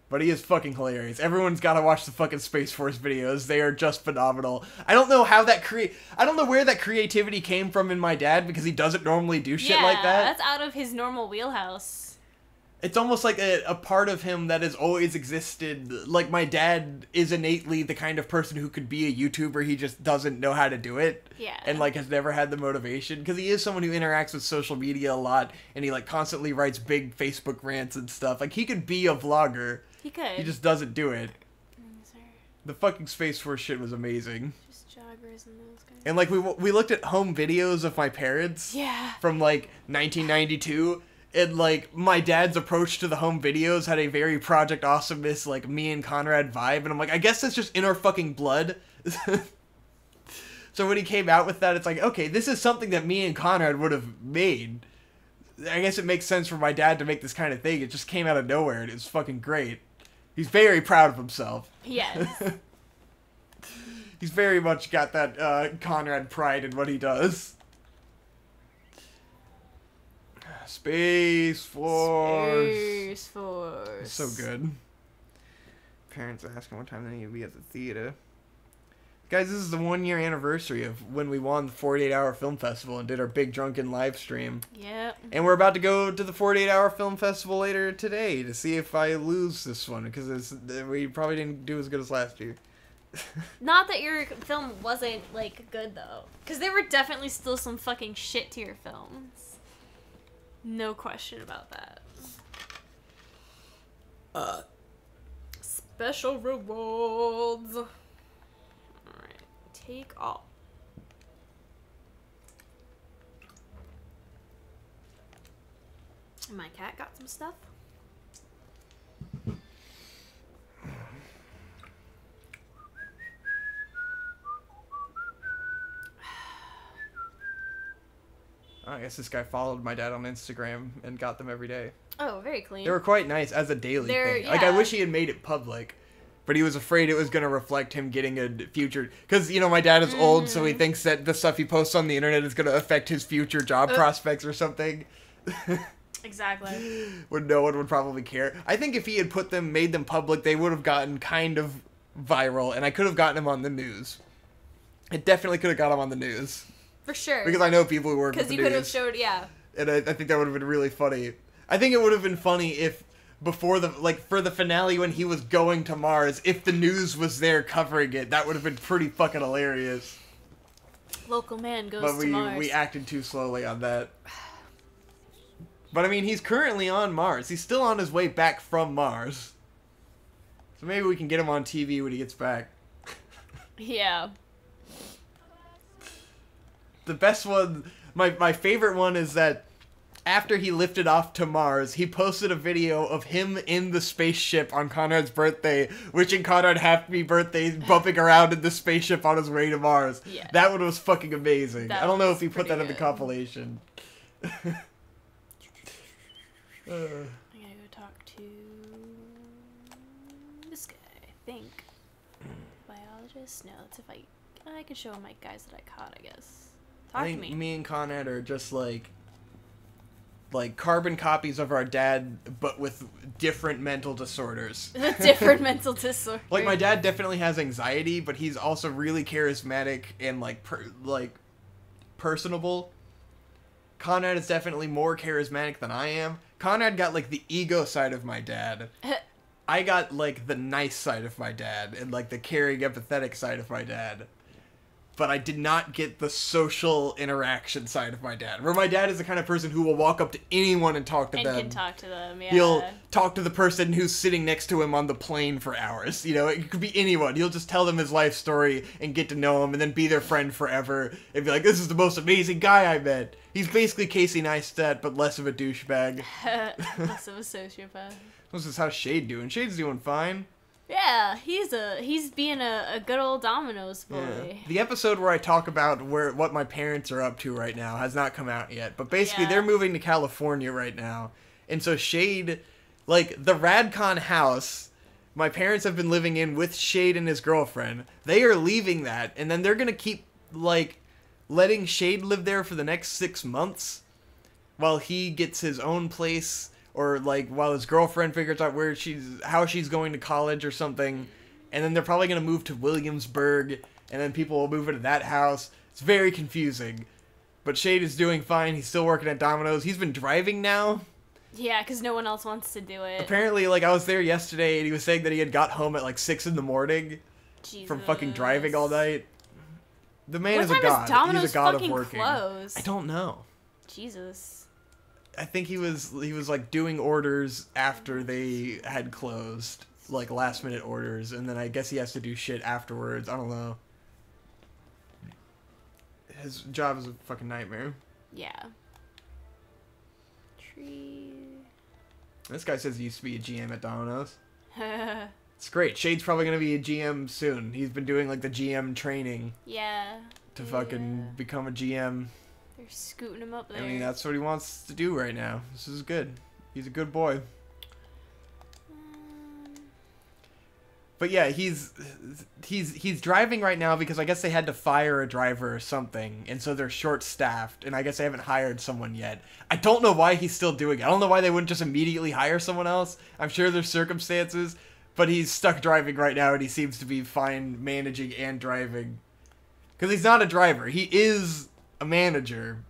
But he is fucking hilarious. Everyone's gotta watch the fucking Space Force videos. They are just phenomenal. I don't know how I don't know where that creativity came from in my dad, because he doesn't normally do shit like that. That's out of his normal wheelhouse. It's almost like a part of him that has always existed. Like, my dad is innately the kind of person who could be a YouTuber, he just doesn't know how to do it. Yeah. And, like, has never had the motivation. Because he is someone who interacts with social media a lot, and he, like, constantly writes big Facebook rants and stuff. Like, he could be a vlogger. He could. He just doesn't do it. The fucking Space Force shit was amazing. Just joggers and those guys. And, like, we looked at home videos of my parents. Yeah. From, like, 1992. And, like, my dad's approach to the home videos had a very Project Awesomeness, like, me and Conrad vibe. And I'm like, I guess that's just in our fucking blood. So when he came out with that, it's like, okay, this is something that me and Conrad would have made. I guess it makes sense for my dad to make this kind of thing. It just came out of nowhere, and it's fucking great. He's very proud of himself. Yes. He's very much got that Conrad pride in what he does. Space Force. Space Force. So good. Parents asking what time they need to be at the theater. Guys, this is the 1-year anniversary of when we won the 48-hour film festival and did our big drunken live stream. Yep. And we're about to go to the 48-hour film festival later today to see if I lose this one, because we probably didn't do as good as last year. Not that your film wasn't, like, good, though. Because there were definitely still some fucking shit-tier films. No question about that. Special rewards. Alright. Take all. My cat got some stuff. I guess this guy followed my dad on Instagram and got them every day. Oh, very clean. They were quite nice as a daily thing. Like, I wish he had made it public, but he was afraid it was going to reflect him getting a future... Because, you know, my dad is old, so he thinks that the stuff he posts on the internet is going to affect his future job prospects or something. Exactly. When no one would probably care. I think if he had made them public, they would have gotten kind of viral, and I could have gotten him on the news. It definitely could have got him on the news. For sure. Because I know people who work with the news. Because you could have showed, yeah. And I think that would have been really funny. I think it would have been funny if before the, like, for the finale when he was going to Mars, if the news was there covering it, that would have been pretty fucking hilarious. Local man goes to Mars. But we acted too slowly on that. But I mean, he's currently on Mars. He's still on his way back from Mars. So maybe we can get him on TV when he gets back. Yeah. The best one, my favorite one is that after he lifted off to Mars, he posted a video of him in the spaceship on Conrad's birthday, wishing Conrad happy birthday, bumping around in the spaceship on his way to Mars. Yeah. That one was fucking amazing. I don't know if he put that in the compilation. I gotta go talk to this guy, I think. Biologist? No, that's if I could show him my guys that I caught, I guess. Talk to me. Me and Conrad are just like carbon copies of our dad, but with different mental disorders. With different mental disorders. Like, my dad definitely has anxiety, but he's also really charismatic and personable. Conrad is definitely more charismatic than I am. Conrad got, like, the ego side of my dad. I got, like, the nice side of my dad and, like, the caring, empathetic side of my dad. But I did not get the social interaction side of my dad. Where my dad is the kind of person who will walk up to anyone and talk to them. And can talk to them, yeah. He'll talk to the person who's sitting next to him on the plane for hours. You know, it could be anyone. He'll just tell them his life story and get to know him and then be their friend forever. And be like, this is the most amazing guy I met. He's basically Casey Neistat, but less of a douchebag. Less of a sociopath. This is how Shade doing. Shade's doing fine. Yeah, he's being a good old Domino's boy. Yeah. The episode where I talk about what my parents are up to right now has not come out yet. But basically, they're moving to California right now. And so Shade, like, the Radcon house my parents have been living in with Shade and his girlfriend, they are leaving that. And then they're going to keep, like, letting Shade live there for the next 6 months while he gets his own place. Or, like, while his girlfriend figures out how she's going to college or something. And then they're probably going to move to Williamsburg. And then people will move into that house. It's very confusing. But Shade is doing fine. He's still working at Domino's. He's been driving now. Yeah, because no one else wants to do it. Apparently, like, I was there yesterday and he was saying that he had got home at, like, 6 in the morning. Jesus. From fucking driving all night. The man is a god. What time is Domino's He's a god fucking of working. closed? I don't know. Jesus. I think he was like doing orders after they had closed, like last minute orders, and then I guess he has to do shit afterwards. I don't know. His job is a fucking nightmare. Yeah. This guy says he used to be a GM at Domino's. It's great. Shade's probably going to be a GM soon. He's been doing, like, the GM training. Yeah. To fucking become a GM. They're scooting him up there. I mean, that's what he wants to do right now. This is good. He's a good boy. But yeah, he's driving right now because I guess they had to fire a driver or something, and so they're short-staffed, and I guess they haven't hired someone yet. I don't know why he's still doing it. I don't know why they wouldn't just immediately hire someone else. I'm sure there's circumstances, but he's stuck driving right now, and he seems to be fine managing and driving. Because he's not a driver. He is a manager.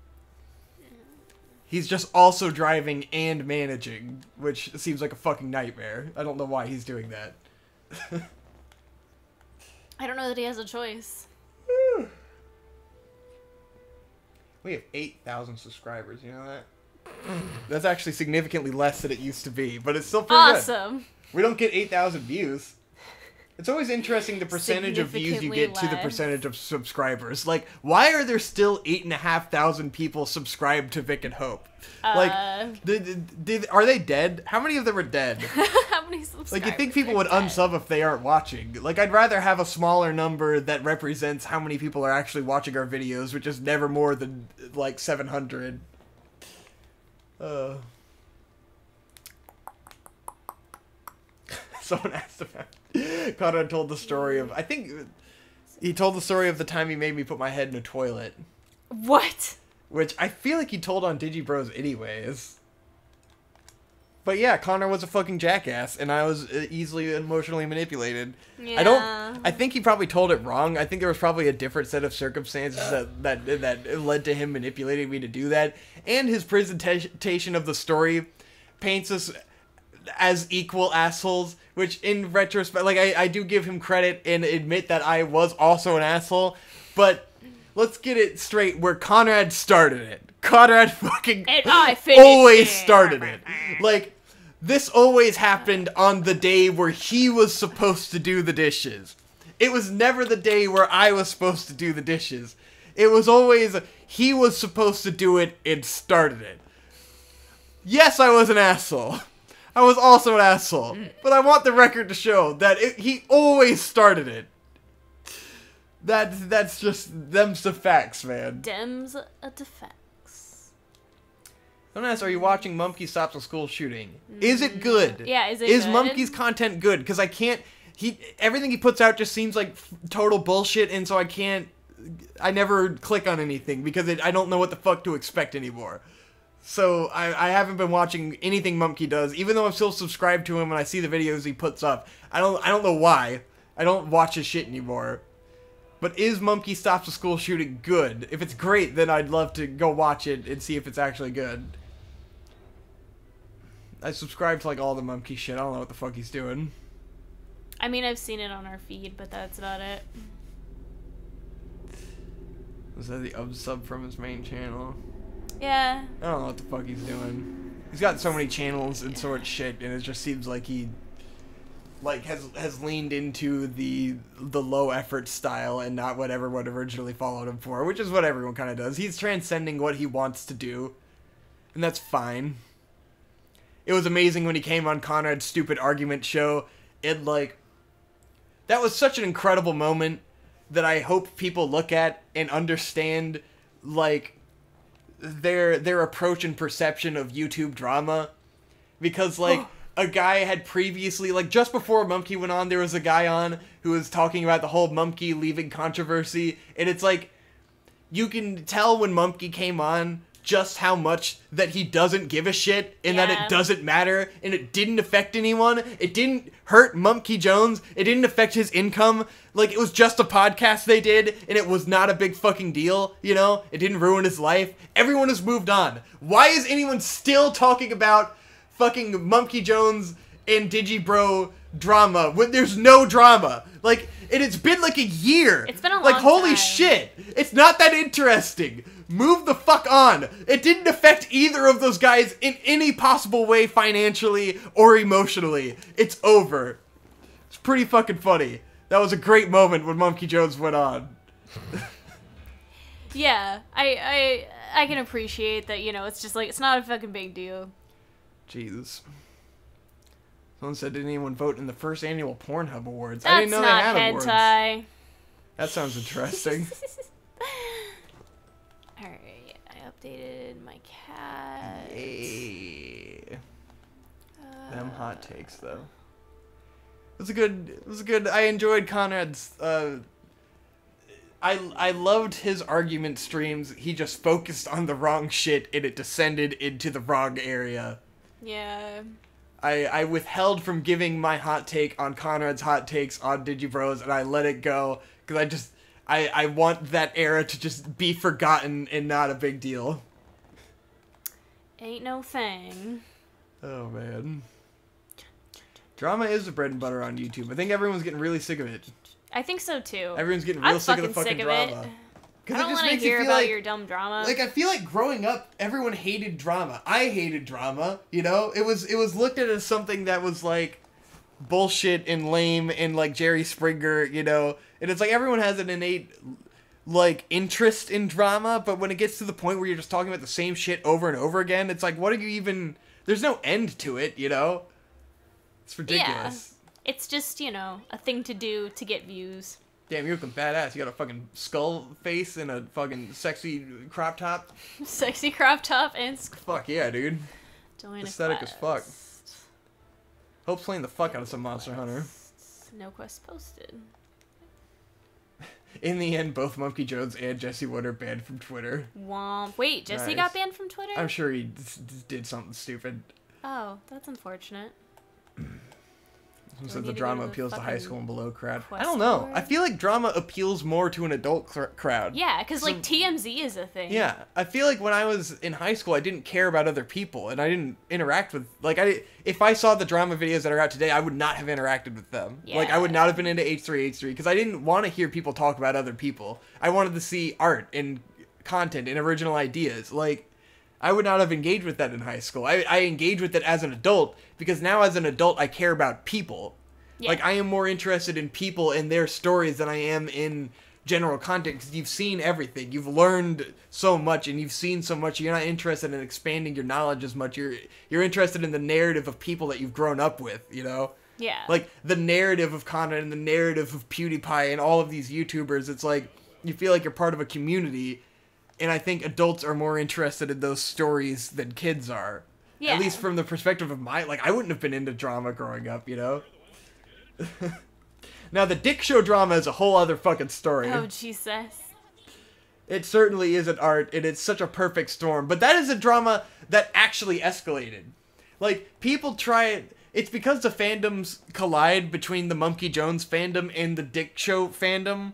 He's just also driving and managing, which seems like a fucking nightmare. I don't know why he's doing that. I don't know that he has a choice. We have 8,000 subscribers, you know that? That's actually significantly less than it used to be, but it's still pretty awesome. Good. We don't get 8,000 views. It's always interesting the percentage of views you get to the percentage of subscribers. Like, why are there still 8,500 people subscribed to Vic and Hope? Like, are they dead? How many of them are dead? How many subscribers? Like, you think people would unsub if they aren't watching. Like, I'd rather have a smaller number that represents how many people are actually watching our videos, which is never more than, like, 700. Someone asked about Conrad told the story of, I think he told the story of the time he made me put my head in a toilet. What? Which I feel like he told on DigiBros anyways. But yeah, Connor was a fucking jackass, and I was easily emotionally manipulated. Yeah. I think he probably told it wrong. I think there was probably a different set of circumstances that led to him manipulating me to do that. And his presentation of the story paints us as equal assholes, which in retrospect, like, I do give him credit and admit that I was also an asshole, but let's get it straight where Conrad started it. Conrad fucking always started it. Like, this always happened on the day where he was supposed to do the dishes. It was never the day where I was supposed to do the dishes. It was always he was supposed to do it and started it. Yes, I was an asshole. I was also an asshole, but I want the record to show that he always started it. That's just them's the facts, man. Dems are the facts. Don't ask, are you watching Mumkey Stops a School Shooting? Is it good? Yeah, is it Is good? Mumkey's content good? Because I can't, everything he puts out just seems like total bullshit, and so I never click on anything because I don't know what the fuck to expect anymore. So I haven't been watching anything Mumkey does, even though I'm still subscribed to him and I see the videos he puts up. I don't know why. I don't watch his shit anymore. But is Mumkey Stops a School Shooting good? If it's great, then I'd love to go watch it and see if it's actually good. I subscribe to, like, all the Mumkey shit. I don't know what the fuck he's doing. I mean, I've seen it on our feed, but that's about it. Was that the unsub from his main channel? Yeah. I don't know what the fuck he's doing. He's got so many channels and so much shit, and it just seems like he, like, has leaned into the low effort style and not what everyone originally followed him for, which is what everyone kind of does. He's transcending what he wants to do, and that's fine. It was amazing when he came on Conrad's stupid argument show. It, like, that was such an incredible moment that I hope people look at and understand, like, their approach and perception of YouTube drama. Because, like, a guy had previously, like, just before Mumkey went on, there was a guy on who was talking about the whole Mumkey leaving controversy, and it's like, you can tell when Mumkey came on just how much that he doesn't give a shit, and that it doesn't matter, and it didn't affect anyone. It didn't hurt Mumkey Jones. It didn't affect his income. Like, it was just a podcast they did, and it was not a big fucking deal, you know? It didn't ruin his life. Everyone has moved on. Why is anyone still talking about fucking Mumkey Jones and DigiBro drama when there's no drama? Like, and it's been like a year. It's been a long time. Like, holy time. shit. It's not that interesting. Move the fuck on. It didn't affect either of those guys in any possible way financially or emotionally. It's over. It's pretty fucking funny. That was a great moment when Mumkey Jones went on. Yeah, I can appreciate that, it's just like, it's not a fucking big deal. Jesus. Someone said, didn't anyone vote in the first annual Pornhub Awards? That's I didn't know they had awards. hentai. That sounds interesting. Alright, I updated my cat. Yay. Them hot takes, though. It was a good, I enjoyed Conrad's, I loved his argument streams. He just focused on the wrong shit and it descended into the wrong area. Yeah. I withheld from giving my hot take on Conrad's hot takes on Digibros, and I let it go because I want that era to just be forgotten and not a big deal. Ain't no thing. Oh, man. Drama is the bread and butter on YouTube. I think everyone's getting really sick of it. I think so, too. Everyone's getting real sick of the fucking drama. I don't want to hear about your dumb drama. Like, I feel like growing up, everyone hated drama. I hated drama, you know? It was looked at as something that was, like, bullshit and lame and, like, Jerry Springer, you know? And it's like everyone has an innate, like, interest in drama, but when it gets to the point where you're just talking about the same shit over and over again, it's like, what are you even... There's no end to it, you know? It's ridiculous. Yeah. It's just, a thing to do to get views. Damn, you're looking badass. You got a fucking skull face and a fucking sexy crop top. Sexy crop top and... Fuck yeah, dude. Join aesthetic as fuck. Hope's playing the fuck out of some Monster Hunter. No quest posted. In the end, both Monkey Jones and Jesse Wood are banned from Twitter. Womp. Wait, Jesse got banned from Twitter? I'm sure he did something stupid. Oh, that's unfortunate. So the drama appeals to high school and below crowd. I don't know. I feel like drama appeals more to an adult crowd. Yeah, because like TMZ is a thing. Yeah, I feel like when I was in high school, I didn't care about other people, and I didn't interact with if I saw the drama videos that are out today, I would not have interacted with them. Yeah. Like I would not have been into H3H3 because I didn't want to hear people talk about other people. I wanted to see art and content and original ideas. Like I would not have engaged with that in high school. I engage with it as an adult because now as an adult I care about people. Yeah. Like I am more interested in people and their stories than I am in general content because you've seen everything. You've learned so much and you've seen so much. You're not interested in expanding your knowledge as much. You're interested in the narrative of people that you've grown up with, you know? Yeah. Like the narrative of content and the narrative of PewDiePie and all of these YouTubers. It's like you feel like you're part of a community. And I think adults are more interested in those stories than kids are. Yeah. At least from the perspective of I wouldn't have been into drama growing up, you know? Now, the Dick Show drama is a whole other fucking story. Oh, Jesus. It certainly is an art, and it's such a perfect storm. But that is a drama that actually escalated. Like, people try it... It's because the fandoms collide between the Monkey Jones fandom and the Dick Show fandom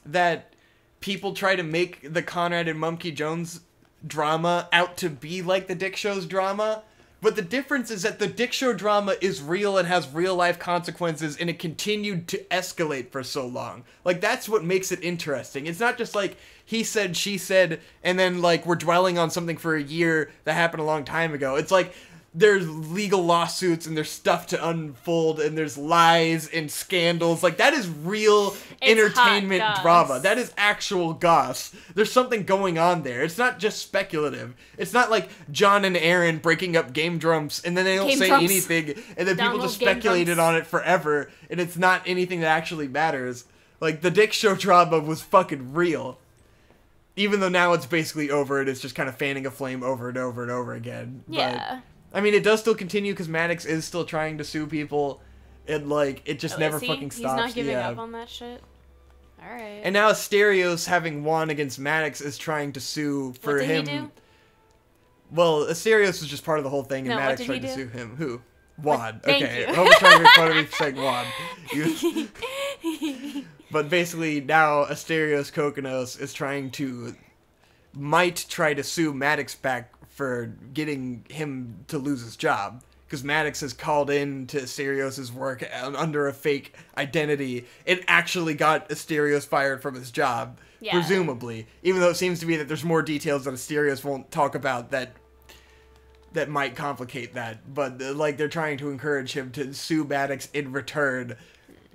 that... people try to make the Conrad and Monkey Jones drama out to be like the Dick Show's drama. But the difference is that the Dick Show drama is real and has real life consequences and it continued to escalate for so long. Like, that's what makes it interesting. It's not just like, he said, she said, and then, like, we're dwelling on something for a year that happened a long time ago. It's like... there's legal lawsuits and there's stuff to unfold and there's lies and scandals. Like, that is real entertainment drama. That is actual goss. There's something going on there. It's not just speculative. It's not like John and Aaron breaking up Game Drumps and then they don't say anything and then people just speculated on it forever and it's not anything that actually matters. Like, the Dick Show drama was fucking real. Even though now it's basically over and it's just kind of fanning a flame over and over and over again. Yeah. But, I mean, it does still continue because Maddox is still trying to sue people, and like it just never fucking stops. He's not giving up on that shit. All right. And now Asterios, having won against Maddox, is trying to sue for him. What did he do? Well, Asterios was just part of the whole thing, and Maddox tried to sue him. Who? Juan. Okay, I was trying to make fun of me for saying Juan. But basically, now Asterios Kokonos is might try to sue Maddox back for getting him to lose his job. Because Maddox has called in to Asterios' work under a fake identity and actually got Asterios fired from his job, presumably. Even though it seems to be that there's more details that Asterios won't talk about that might complicate that. But, like, they're trying to encourage him to sue Maddox in return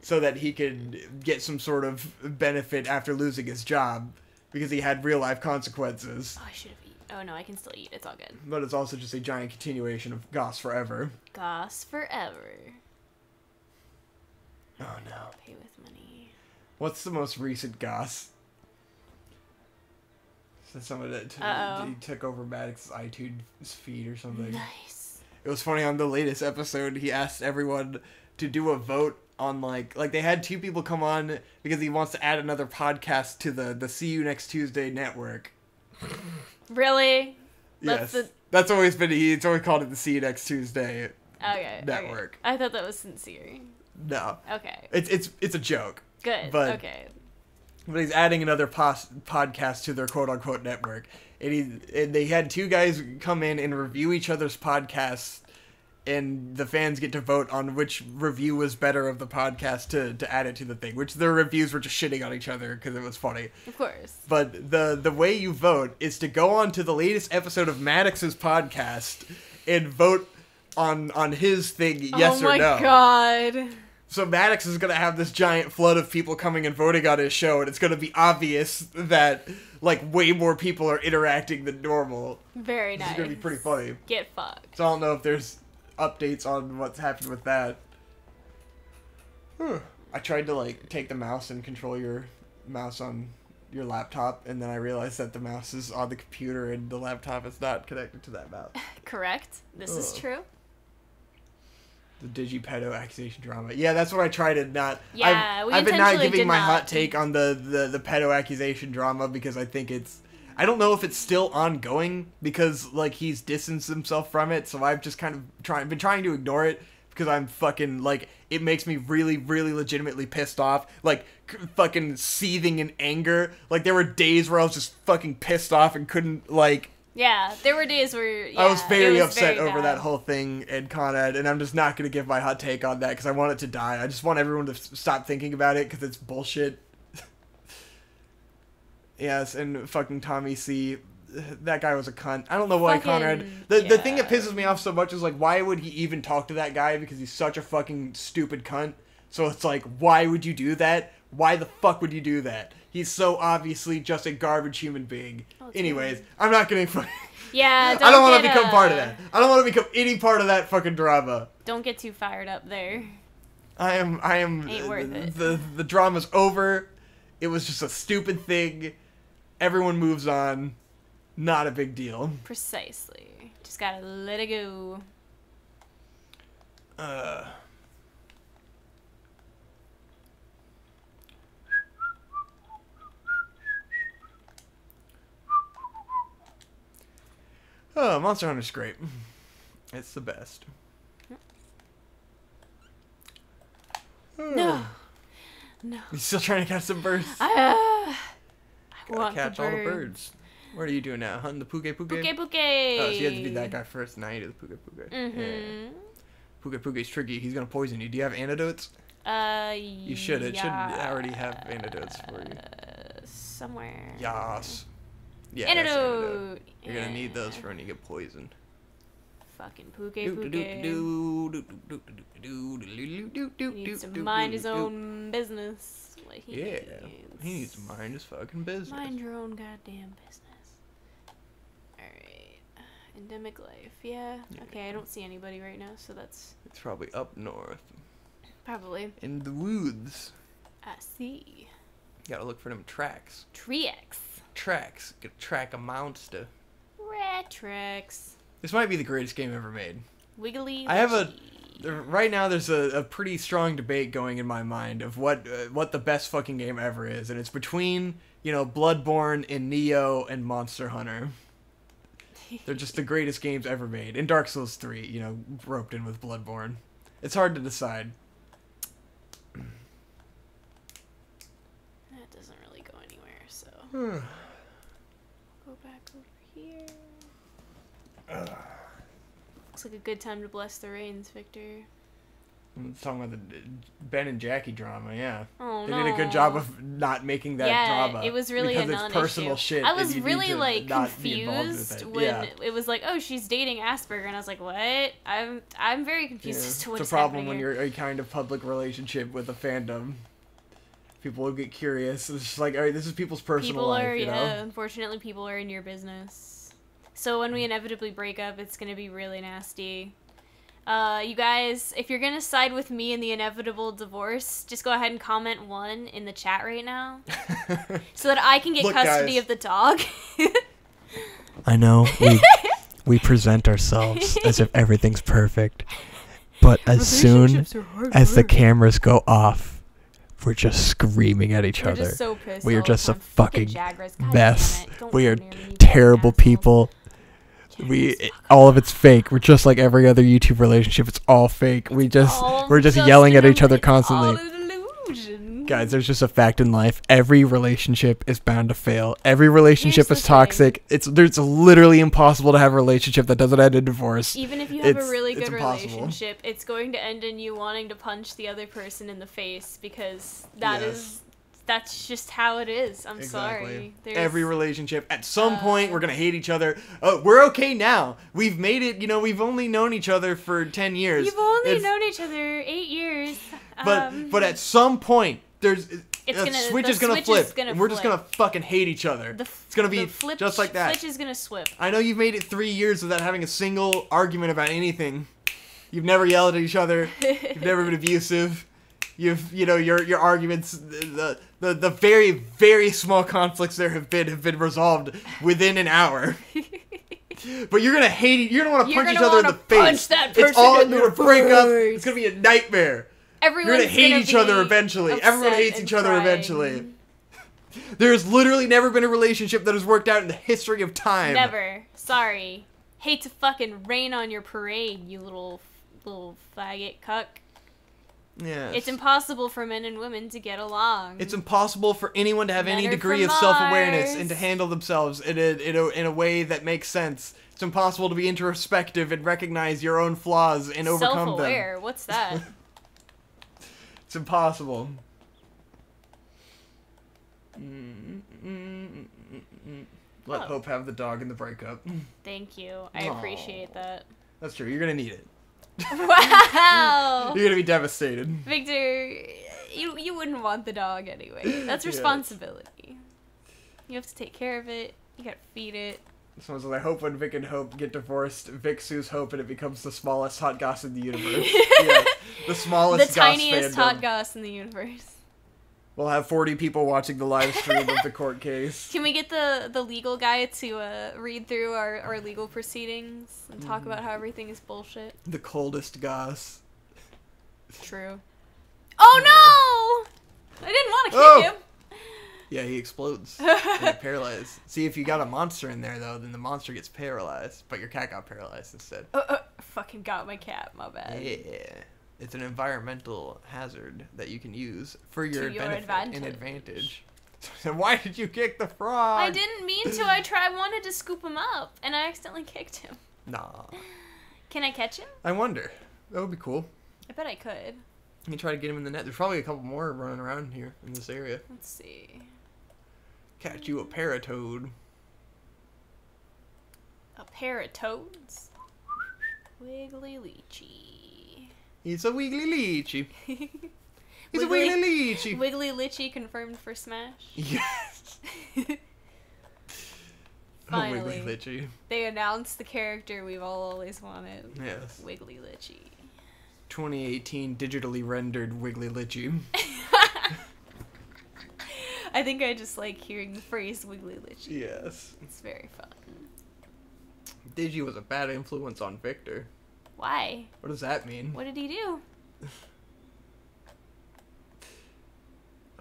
so that he could get some sort of benefit after losing his job. because he had real life consequences. Oh, I should have eaten. Oh no, I can still eat. It's all good. But it's also just a giant continuation of Goss Forever. Goss Forever. Oh no. Pay with money. What's the most recent Goss? So someone that he took over Maddox's iTunes feed or something. Nice. It was funny, on the latest episode, he asked everyone to do a vote on, like they had 2 people come on because he wants to add another podcast to the See You Next Tuesday network. Really? Yes. That's always been, it's always called it the See You Next Tuesday network. Okay. I thought that was sincere. No. Okay. It's a joke. Good. But, okay. But he's adding another podcast to their quote-unquote network. And they had 2 guys come in and review each other's podcasts, and the fans get to vote on which review was better of the podcast to add it to the thing, which their reviews were just shitting on each other because it was funny. Of course. But the way you vote is to go on to the latest episode of Maddox's podcast and vote on his thing, yes or no. Oh my god. So Maddox is going to have this giant flood of people coming and voting on his show, and it's going to be obvious that, like, way more people are interacting than normal. Very nice. It's going to be pretty funny. Get fucked. So I don't know if there's updates on what's happened with that. I tried to, like, take the mouse and control your mouse on your laptop, and then I realized that the mouse is on the computer and the laptop is not connected to that mouse. Correct. This is true. The Digipedo accusation drama. Yeah, that's what I try to not... Yeah, I've been not giving my hot take on the pedo accusation drama because I think it's... I don't know if it's still ongoing because, like, he's distanced himself from it, so I've just kind of been trying to ignore it because I'm fucking, like, it makes me really, really legitimately pissed off. Like, fucking seething in anger. Like, there were days where I was just fucking pissed off and couldn't, like... Yeah, there were days where I was very upset over that whole thing and Con Ed, and I'm just not going to give my hot take on that because I want it to die. I just want everyone to stop thinking about it because it's bullshit. Yes, and fucking Tommy C. That guy was a cunt. I don't know why Conrad... The thing that pisses me off so much is, like, why would he even talk to that guy because he's such a fucking stupid cunt? So it's like, why would you do that? Why the fuck would you do that? He's so obviously just a garbage human being. Anyways, weird. I'm not gonna fucking... Yeah, I don't want to become part of that. I don't want to become any part of that fucking drama. Don't get too fired up there. I am... Ain't worth it. The drama's over. It was just a stupid thing. Everyone moves on. Not a big deal. Precisely. Just gotta let it go. Oh, Monster Hunter's great. It's the best. No. No. You still trying to catch some birds? I want catch all the birds. What are you doing now? Hunting the Puke Puke? Puke Puke! Oh, so you have to do that guy first, now you do the Puke Puke. Mm-hmm. Yeah. Puke Puke's tricky. He's gonna poison you. Do you have antidotes? You should. It should already have antidotes for you. Somewhere. Yas. Yeah, Antidote! You're gonna need those for when you get poisoned. Fucking Puke Puke. He needs to mind his own business. Like he needs to mind his fucking business. Mind your own goddamn business. Alright. Endemic life. Yeah. Okay, I don't see anybody right now, so that's... It's probably up north. Probably. In the woods. I see. Gotta look for them tracks. Tracks. Get a track a monster. Rat tracks. This might be the greatest game ever made. Wiggly. I have right now there's a pretty strong debate going in my mind of what the best fucking game ever is, and it's between, you know, Bloodborne and Nioh and Monster Hunter. They're just the greatest games ever made. And Dark Souls 3, you know, roped in with Bloodborne. It's hard to decide. That doesn't really go anywhere, so... Go back over here. Looks like a good time to bless the rains, Victor. I'm talking about the Ben and Jackie drama, yeah. Oh, they did a good job of not making that drama. Yeah, it was really a non-issue. It's personal shit. I was really, like, confused when it was like, oh, she's dating Asperger, and I was like, what? I'm very confused as to what it's a problem when you're a kind of public relationship with a fandom. People will get curious. It's just like, all right, this is people's personal life, you know? Unfortunately, people are in your business. So when we inevitably break up, it's going to be really nasty. You guys, if you're going to side with me in the inevitable divorce, just go ahead and comment 1 in the chat right now. So that I can get custody of the dog. I know we present ourselves as if everything's perfect. But as soon as the cameras go off, we're just screaming at each other. Just so pissed. We are just a fucking mess. We are terrible people. All of it's fake. We're just like every other YouTube relationship. It's all fake. We're just yelling at each other constantly. Guys, there's just a fact in life. Every relationship is bound to fail. Every relationship is toxic. It's literally impossible to have a relationship that doesn't end in divorce. Even if you have a really good relationship, it's going to end in you wanting to punch the other person in the face because that's just how it is. I'm sorry. Every relationship, at some point, we're going to hate each other. Oh, we're okay now. We've made it, we've only known each other for 10 years. You've only known each other 8 years. But at some point, switch is gonna flip, and we're just gonna fucking hate each other. It's gonna be just like that. Switch is gonna swip. I know you've made it 3 years without having a single argument about anything. You've never yelled at each other. You've never been abusive. Your arguments, the very, very small conflicts there have been resolved within an hour. But you're gonna hate it. You're gonna want to punch each other in the face. Punch that person it's all in gonna break up. It's gonna be a nightmare. Everyone's You're gonna hate each other eventually. Everyone hates each other eventually. There's literally never been a relationship that has worked out in the history of time. Never. Sorry. Hate to fucking rain on your parade, you little faggot cuck. Yes. It's impossible for men and women to get along. It's impossible for anyone to have any degree of self-awareness and to handle themselves in a way that makes sense. It's impossible to be introspective and recognize your own flaws and overcome them. Self-aware? What's that? It's impossible. Let Hope have the dog in the breakup. Thank you. I appreciate that. That's true. You're gonna need it. Wow! You're gonna be devastated. Victor, you wouldn't want the dog anyway. That's responsibility. You have to take care of it. You gotta feed it. Someone says, I hope when Vic and Hope get divorced, Vic sues Hope and it becomes the smallest hot goss in the universe. Yes, the smallest the tiniest hot goss in the universe. We'll have 40 people watching the live stream of the court case. Can we get the legal guy to read through our legal proceedings and talk about how everything is bullshit? The coldest goss. True. Oh no! I didn't want to kick him. Yeah, he explodes. And paralyzed. See, if you got a monster in there, though, then the monster gets paralyzed. But your cat got paralyzed instead. Fucking got my cat, my bad. Yeah. It's an environmental hazard that you can use for your benefit and advantage. So why did you kick the frog? I didn't mean to. I wanted to scoop him up, and I accidentally kicked him. Nah. Can I catch him? I wonder. That would be cool. I bet I could. You can try to get him in the net. There's probably a couple more running around here in this area. Let's see. Catch you a paratoad. A pair of toads? Wiggly Leechy. He's a wiggly leechy. He's a wiggly leechy. Wiggly Leechy confirmed for Smash. Yes. Finally, Wiggly Leechy. They announced the character we've all always wanted. Yes. Wiggly Leechy. 2018 digitally rendered Wiggly Leechy. I think I just like hearing the phrase Wiggly Leechy. Yes. It's very fun. Digi was a bad influence on Victor. Why? What does that mean? What did he do?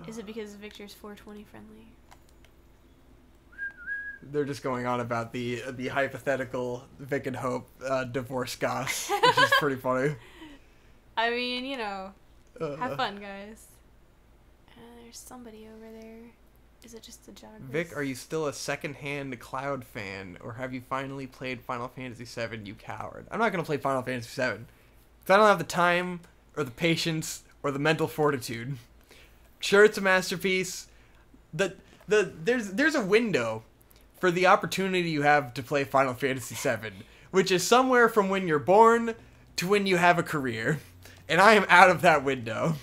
Is it because Victor's 420 friendly? They're just going on about the hypothetical Vic and Hope divorce goss, which is pretty funny. I mean, you know, have fun, guys. There's somebody over there. Is it just a jog? Vic, are you still a second-hand Cloud fan, or have you finally played Final Fantasy VII, you coward? I'm not going to play Final Fantasy VII, because I don't have the time, or the patience, or the mental fortitude. Sure, it's a masterpiece. There's a window for the opportunity you have to play Final Fantasy VII, which is somewhere from when you're born to when you have a career. And I am out of that window.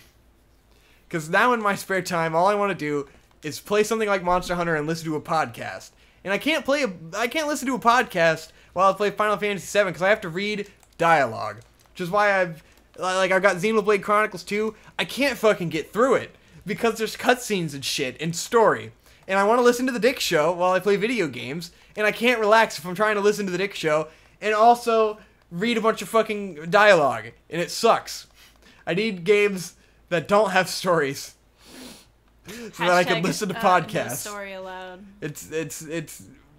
Because now in my spare time, all I want to do is play something like Monster Hunter and listen to a podcast. And I can't listen to a podcast while I play Final Fantasy VII because I have to read dialogue. Which is why I've got Xenoblade Chronicles 2. I can't fucking get through it because there's cutscenes and shit and story. And I want to listen to the Dick Show while I play video games. And I can't relax if I'm trying to listen to the Dick Show and also read a bunch of fucking dialogue. And it sucks. I need games that don't have stories. So that I can listen to podcasts. No story allowed. It's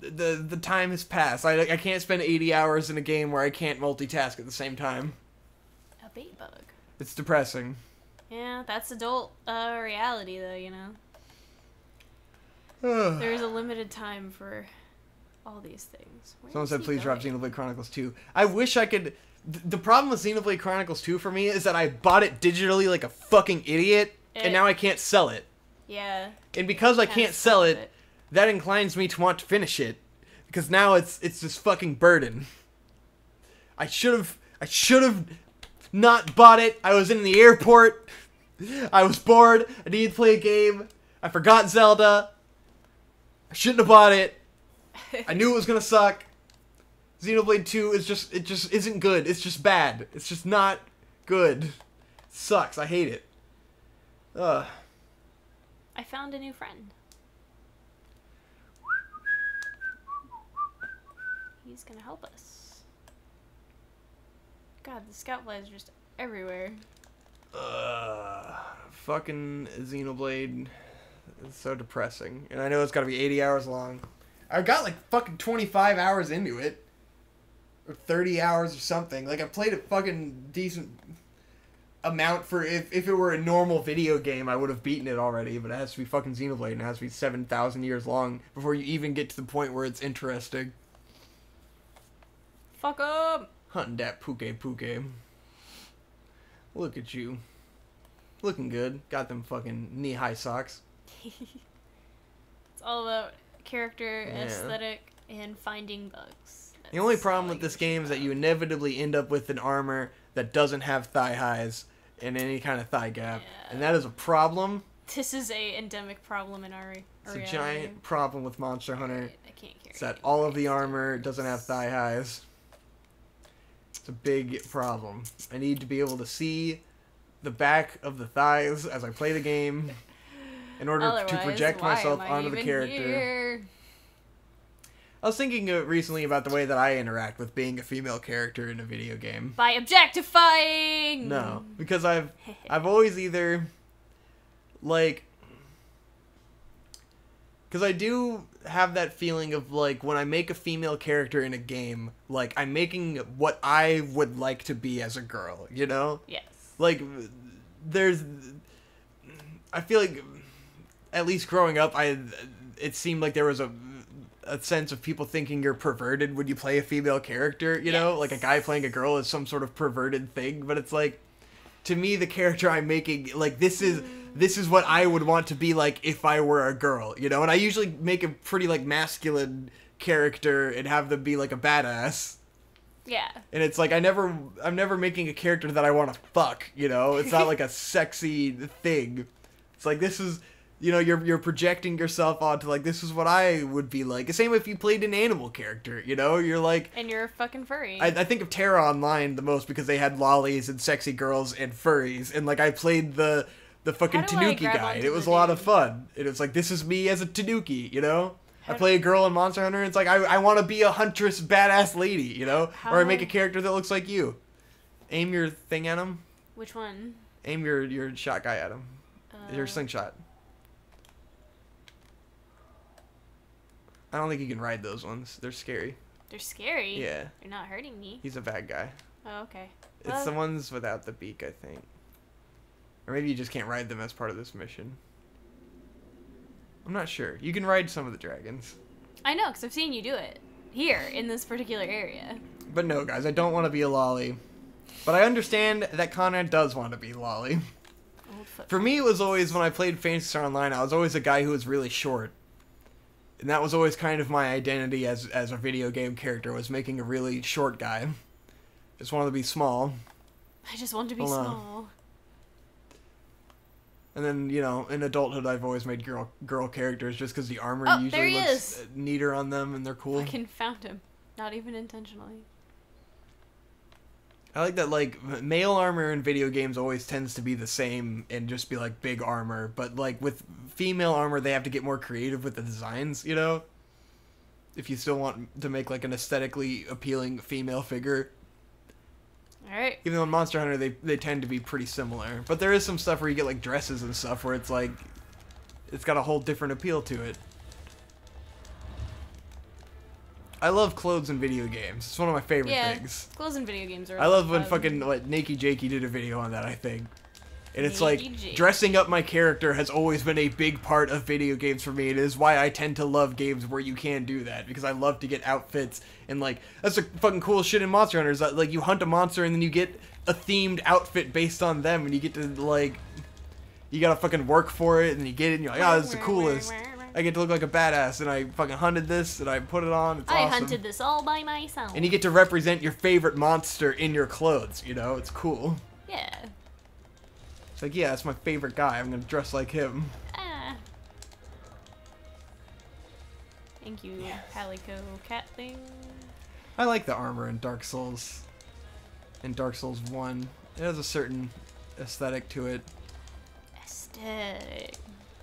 the time has passed. I can't spend 80 hours in a game where I can't multitask at the same time. A bait bug. It's depressing. Yeah, that's adult reality though, you know. There's a limited time for all these things. Someone said please drop Xenoblade Chronicles 2. I wish I could. The problem with Xenoblade Chronicles 2 for me is that I bought it digitally like a fucking idiot, and now I can't sell it. Yeah. And because I can't sell it, that inclines me to want to finish it. Because now it's this fucking burden. I should have not bought it. I was in the airport. I was bored. I needed to play a game. I forgot Zelda. I shouldn't have bought it. I knew it was gonna suck. Xenoblade 2 is just isn't good. It's just bad. It's just not good. It sucks. I hate it. Ugh. I found a new friend. He's gonna help us. God, the scout flies are just everywhere. Fucking Xenoblade is so depressing. And I know it's gotta be 80 hours long. I got like fucking 25 hours into it. Or 30 hours or something. Like, I played a fucking decent amount for if it were a normal video game, I would have beaten it already, but it has to be fucking Xenoblade and it has to be 7,000 years long before you even get to the point where it's interesting. Fuck up! Hunting that Puke. Look at you. Looking good. Got them fucking knee-high socks. It's all about character, aesthetic, and finding bugs. That's the only problem with this game is that you inevitably end up with an armor that doesn't have thigh highs and any kind of thigh gap. Yeah. And that is a problem. This is a endemic problem in our It's a giant problem with Monster Hunter. I can't carry it's that all of the armor doesn't have thigh highs. It's a big problem. I need to be able to see the back of the thighs as I play the game in order to project myself onto the character. Here? I was thinking recently about the way that I interact with being a female character in a video game. By objectifying! No, because I've always either, like, because I do have that feeling of, like, when I make a female character in a game, like, I'm making what I would like to be as a girl, you know? Yes. Like, I feel like, at least growing up, it seemed like there was a sense of people thinking you're perverted when you play a female character, you know? Like, a guy playing a girl is some sort of perverted thing, but it's like, to me, the character I'm making, like, this is what I would want to be like if I were a girl, you know? And I usually make a pretty, like, masculine character and have them be, like, a badass. Yeah. And it's like, I'm never making a character that I want to fuck, you know? It's not like a sexy thing. It's like, this is, you know, you're projecting yourself onto, like, this is what I would be like. The same if you played an animal character, you know? You're like... And you're a fucking furry. I think of Terra Online the most because they had lollies and sexy girls and furries. And, like, I played the fucking Tanuki guy. And it was a lot of fun. It was like, this is me as a Tanuki, you know? I play a girl in Monster Hunter, and it's like, I want to be a huntress badass lady, you know? Or I make a character that looks like you. Aim your thing at him. Which one? Aim your shot guy at him. Your slingshot. I don't think you can ride those ones. They're scary. They're scary? Yeah. They're not hurting me. He's a bad guy. Oh, okay. It's the ones without the beak, I think. Or maybe you just can't ride them as part of this mission. I'm not sure. You can ride some of the dragons. I know, because I've seen you do it. Here, in this particular area. But no, guys, I don't want to be a lolly. But I understand that Conrad does want to be lolly. For me, it was always, when I played Phantasy Star Online, I was always a guy who was really short. And that was always kind of my identity as a video game character, was making a really short guy. Just wanted to be small. I just wanted to be small. And then, you know, in adulthood, I've always made girl characters just because the armor usually looks neater on them and they're cool. Fucking found him. Not even intentionally. I like that, like, male armor in video games always tends to be the same and just be, like, big armor. But, like, with female armor, they have to get more creative with the designs, you know? If you still want to make, like, an aesthetically appealing female figure. Alright. Even though in Monster Hunter, they tend to be pretty similar. But there is some stuff where you get, like, dresses and stuff where it's, like, it's got a whole different appeal to it. I love clothes in video games. It's one of my favorite things. Clothes in video games are I love when fucking, like, Nakey Jakey did a video on that, I think. And it's like, Jakey. dressing up my character has always been a big part of video games for me. It is why I tend to love games where you can do that. Because I love to get outfits. And, like, that's the fucking cool shit in Monster Hunter. Is that, like, you hunt a monster and then you get a themed outfit based on them. And you get to, like, you gotta fucking work for it. And you get it and you're like, oh, this is the coolest. I get to look like a badass, and I fucking hunted this, and I put it on. It's awesome. I hunted this all by myself. And you get to represent your favorite monster in your clothes, you know? It's cool. Yeah. It's like, yeah, that's my favorite guy. I'm gonna dress like him. Ah. Thank you, Calico Cat thing. I like the armor in Dark Souls. In Dark Souls 1. It has a certain aesthetic to it. Aesthetic.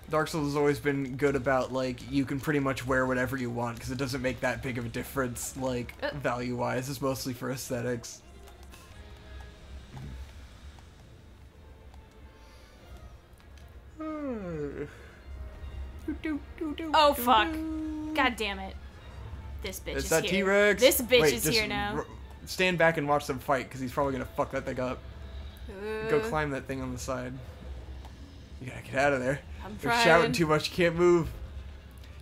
Dark Souls has always been good about, like, you can pretty much wear whatever you want, because it doesn't make that big of a difference, like, value-wise. It's mostly for aesthetics. Oh, fuck. God damn it. This bitch is that here. T-Rex? This bitch Wait, is here now. Stand back and watch them fight, because he's probably gonna fuck that thing up. Go climb that thing on the side. You gotta get out of there. They're shouting too much, you can't move.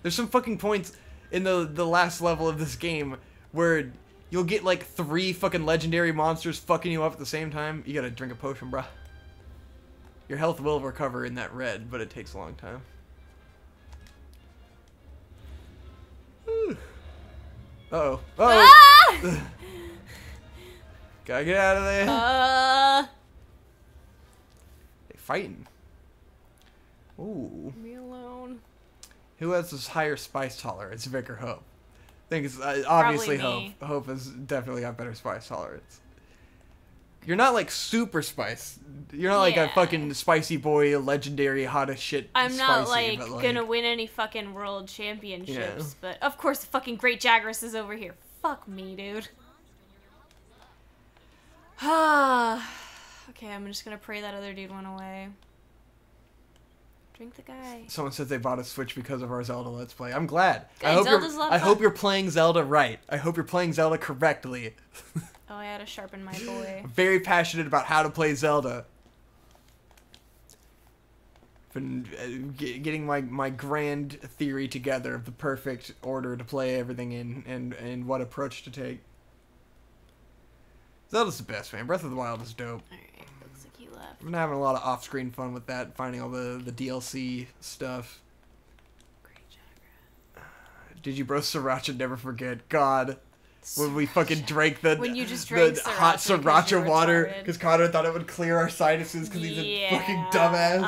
There's some fucking points in the last level of this game where you'll get like 3 fucking legendary monsters fucking you up at the same time. You gotta drink a potion, bruh. Your health will recover in that red, but it takes a long time. Uh-oh. Uh-oh. Ah! Gotta get out of there. They fighting. Ooh. Leave me alone. Who has this higher spice tolerance, Vic or Hope? I think it's obviously Hope. Hope has definitely got better spice tolerance. You're not like super spice. You're not like a fucking spicy boy, legendary, hot as shit. I'm not spicy, like gonna win any fucking world championships, but of course the fucking Great Jagras is over here. Fuck me, dude. Okay, I'm just gonna pray that other dude went away. Drink the guy. Someone says they bought a Switch because of our Zelda Let's Play. I'm glad. Good, I hope you're playing Zelda right. I hope you're playing Zelda correctly. Oh, I had to sharpen my boy. I'm very passionate about how to play Zelda. Been getting my grand theory together of the perfect order to play everything in and what approach to take. Zelda's the best, man. Breath of the Wild is dope. Alright, looks like he left. I've been having a lot of off-screen fun with that, finding all the DLC stuff. Great Jagra. Did you bro Sriracha never forget? God. When we fucking drank when you just drank the hot sriracha water because Connor thought it would clear our sinuses because he's a fucking dumbass.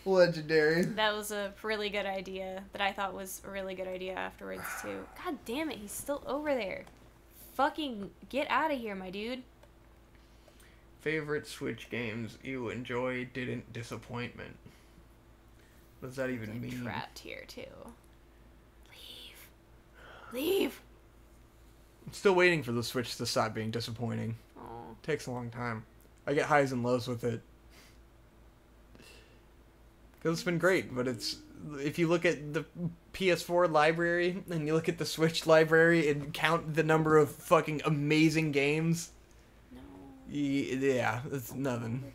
Legendary. That was a really good idea that I thought was a really good idea afterwards too. God damn it, he's still over there. Fucking get out of here, my dude. Favorite Switch games you enjoy didn't disappointment. What does that even mean? Trapped here too. Leave. I'm still waiting for the Switch to stop being disappointing. Oh. Takes a long time. I get highs and lows with it. Because it's been great, but it's... If you look at the PS4 library, and you look at the Switch library, and count the number of fucking amazing games... No. Yeah, it's nothing.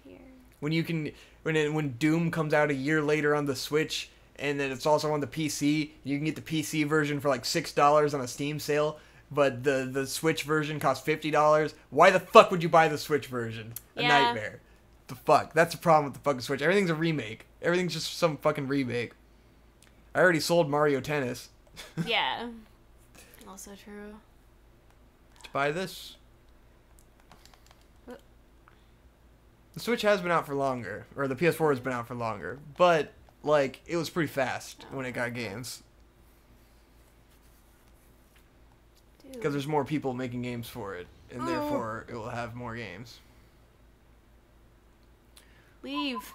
When you can... When Doom comes out a year later on the Switch... And then it's also on the PC. You can get the PC version for like $6 on a Steam sale. But the Switch version costs $50. Why the fuck would you buy the Switch version? A nightmare. The fuck? That's the problem with the fucking Switch. Everything's a remake. Everything's just some fucking remake. I already sold Mario Tennis. Yeah. Also true. To buy this. The Switch has been out for longer, or the PS4 has been out for longer, but like it was pretty fast when it got games. Because there's more people making games for it, and therefore it will have more games. Leave.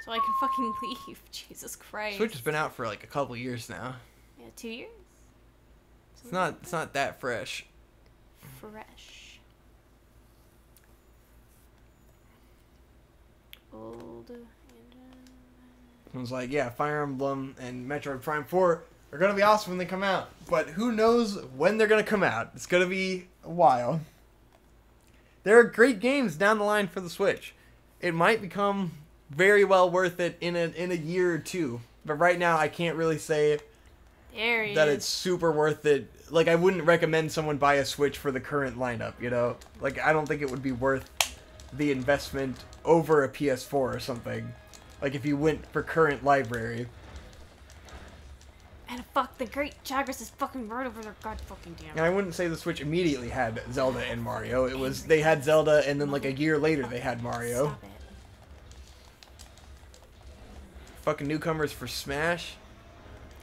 So I can fucking leave. Jesus Christ. Switch has been out for like a couple years now. Yeah, 2 years? It's not that fresh. Fresh. Old. It was like, yeah, Fire Emblem and Metroid Prime 4 are going to be awesome when they come out. But who knows when they're going to come out. It's going to be a while. There are great games down the line for the Switch. It might become very well worth it in a year or two. But right now, I can't really say that it's super worth it. Like, I wouldn't recommend someone buy a Switch for the current lineup, you know? Like, I don't think it would be worth the investment over a PS4 or something. Like, if you went for current library. And fuck, the great Jagras is fucking right over there. God fucking damn. And I wouldn't say the Switch immediately had Zelda and Mario. It was, they had Zelda, and then like a year later they had Mario. Stop it. Fucking newcomers for Smash.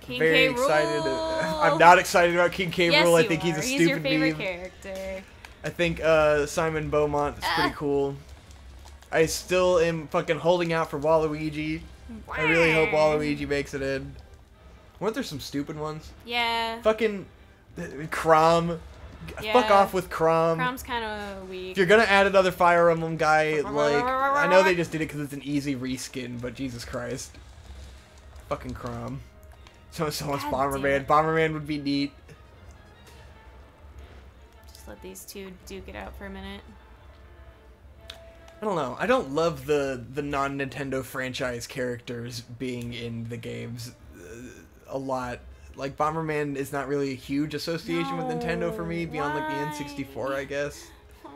King Very K. excited. Rool. I'm not excited about King K. Yes, Rool. I you think he's a are. stupid He's your favorite meme. character. I think Simon Beaumont is pretty cool. I still am fucking holding out for Waluigi. Wow. I really hope Waluigi makes it in. Weren't there some stupid ones? Yeah. Fucking Chrom. Yeah. Fuck off with Chrom. Chrom's kind of weak. If you're gonna add another Fire Emblem guy, like, I know they just did it because it's an easy reskin, but Jesus Christ. Fucking Chrom. So wants Bomberman. Bomberman would be neat. Just let these two duke it out for a minute. I don't know. I don't love the non-Nintendo franchise characters being in the games a lot. Like, Bomberman is not really a huge association with Nintendo for me, beyond like the N64, I guess. Why?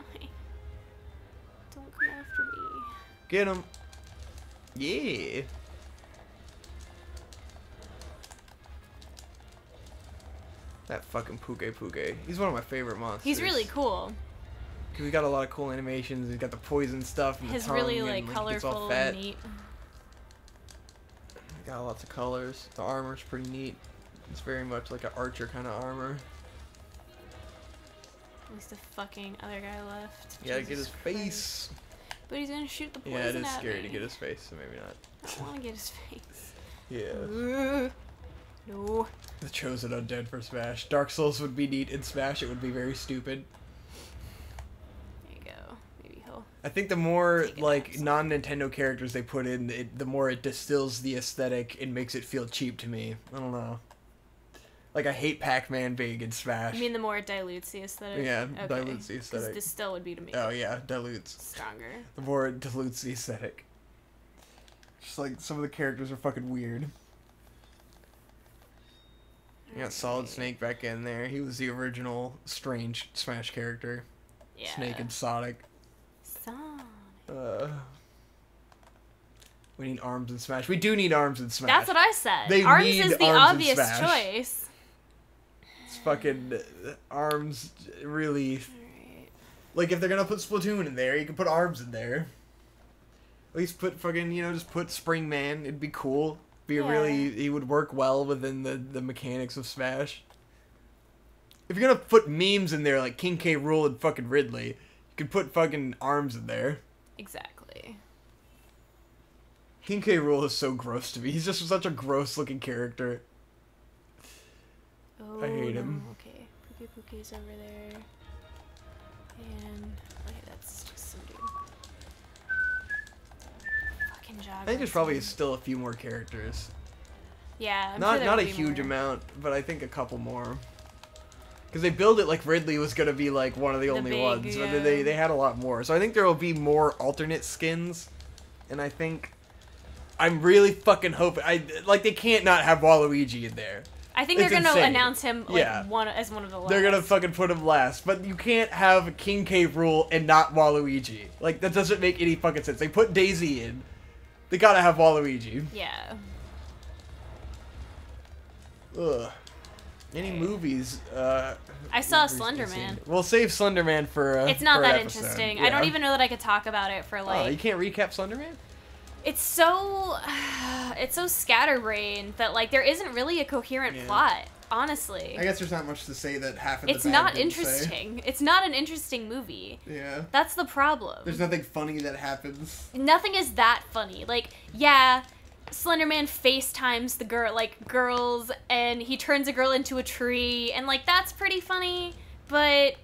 Don't come after me. Get him. Yeah. That fucking Puke. He's one of my favorite monsters. He's really cool. Cause he's got a lot of cool animations. He's got the poison stuff and His the tongue, really and, like he gets all colorful fat. and neat. Got lots of colors. The armor's pretty neat. It's very much like an archer kind of armor. At least the fucking other guy left. You gotta get his Jesus face. Christ. But he's gonna shoot the poison Yeah, it is at scary me. to get his face, so maybe not. I don't wanna get his face. Yeah. No. The Chosen Undead for Smash. Dark Souls would be neat in Smash. It would be very stupid. There you go. Maybe he'll. I think the more like non-Nintendo characters they put in, the more it distills the aesthetic and makes it feel cheap to me. I don't know. Like, I hate Pac-Man being in Smash. You mean the more it dilutes the aesthetic? Yeah, okay. dilutes the aesthetic. Because distill would be to me. Oh yeah, dilutes. Stronger. The more it dilutes the aesthetic. Just like some of the characters are fucking weird. You got Solid Snake back in there. He was the original strange Smash character. Yeah. Snake and Sonic. Sonic. We need arms in Smash. We do need arms in Smash. That's what I said. They arms need is the arms in obvious Smash. choice. It's fucking arms really. Alright. Like, if they're gonna put Splatoon in there, you can put arms in there. At least put fucking, just put Spring Man. It'd be cool. He would work well within the mechanics of Smash. If you're gonna put memes in there like King K. Rool and fucking Ridley, you could put fucking arms in there. Exactly. King K. Rool is so gross to me. He's just such a gross looking character. Oh, I hate him. Okay, Puke's over there. And okay, that's just some dude. Fucking Jagras. I think there's probably still a few more characters. Yeah, I'm Not sure a there'll be huge more. amount, but I think a couple more. Because they build it like Ridley was gonna be like one of the only big, ones, but yeah. they had a lot more. So I think there will be more alternate skins, and I think I'm really fucking hoping they can't not have Waluigi in there. I think It's they're gonna insane. announce him like Yeah. as one of the last. They're gonna fucking put him last, but you can't have King K. Rool and not Waluigi. Like, that doesn't make any fucking sense. They put Daisy in, they gotta have Waluigi. Yeah. Ugh. Any movies? I saw Slender Man. We'll save Slender Man for. It's not for that episode. interesting. Yeah. I don't even know that I could talk about it for like. Oh, you can't recap Slender Man? It's so scatterbrained that like there isn't really a coherent plot. Honestly, I guess there's not much to say that happened. It's not interesting. It's not an interesting movie. Yeah. That's the problem. There's nothing funny that happens. Nothing is that funny. Like, yeah, Slender Man FaceTimes the girls, and he turns a girl into a tree, and like that's pretty funny, but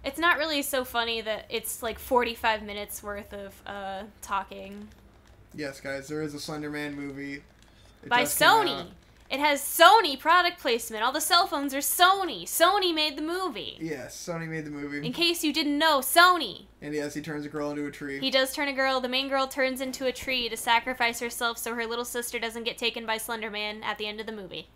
it's not really so funny that it's like 45 minutes worth of talking. Yes, guys, there is a Slender Man movie. By Sony. It has Sony product placement. All the cell phones are Sony. Sony made the movie. Yes, Sony made the movie. In case you didn't know, Sony. And yes, he turns a girl into a tree. He does turn a girl. The main girl turns into a tree to sacrifice herself so her little sister doesn't get taken by Slender Man at the end of the movie.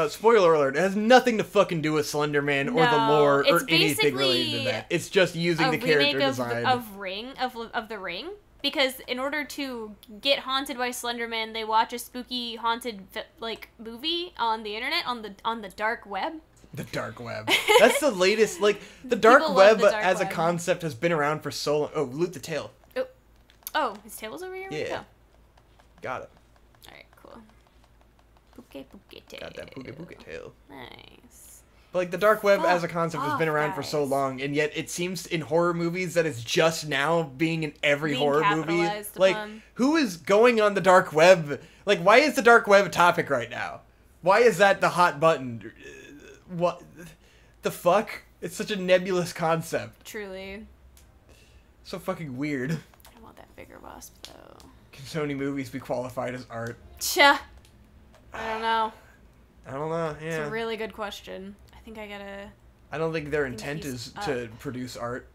Spoiler alert, it has nothing to fucking do with Slender Man or the lore or anything related to that. It's just using the character design. Of the Ring. Because in order to get haunted by Slender Man, they watch a spooky haunted movie on the internet, on the dark web. The dark web. That's the latest. Like the dark web as a concept has been around for so long. Oh, loot the tail. Oh, his tail was over here. Yeah. Got it. All right, cool. Puke tail. Got that puke tail. Nice. But like the dark web as a concept has been around for so long, and yet it seems in horror movies that it's just now being in every horror movie. Like, who is going on the dark web? Like, why is the dark web a topic right now? Why is that the hot button? What the fuck? It's such a nebulous concept. Truly. So fucking weird. I want that bigger wasp though. Can Sony movies be qualified as art? Tcha. I don't know. I don't know. Yeah. It's a really good question. I don't think their intent is to produce art.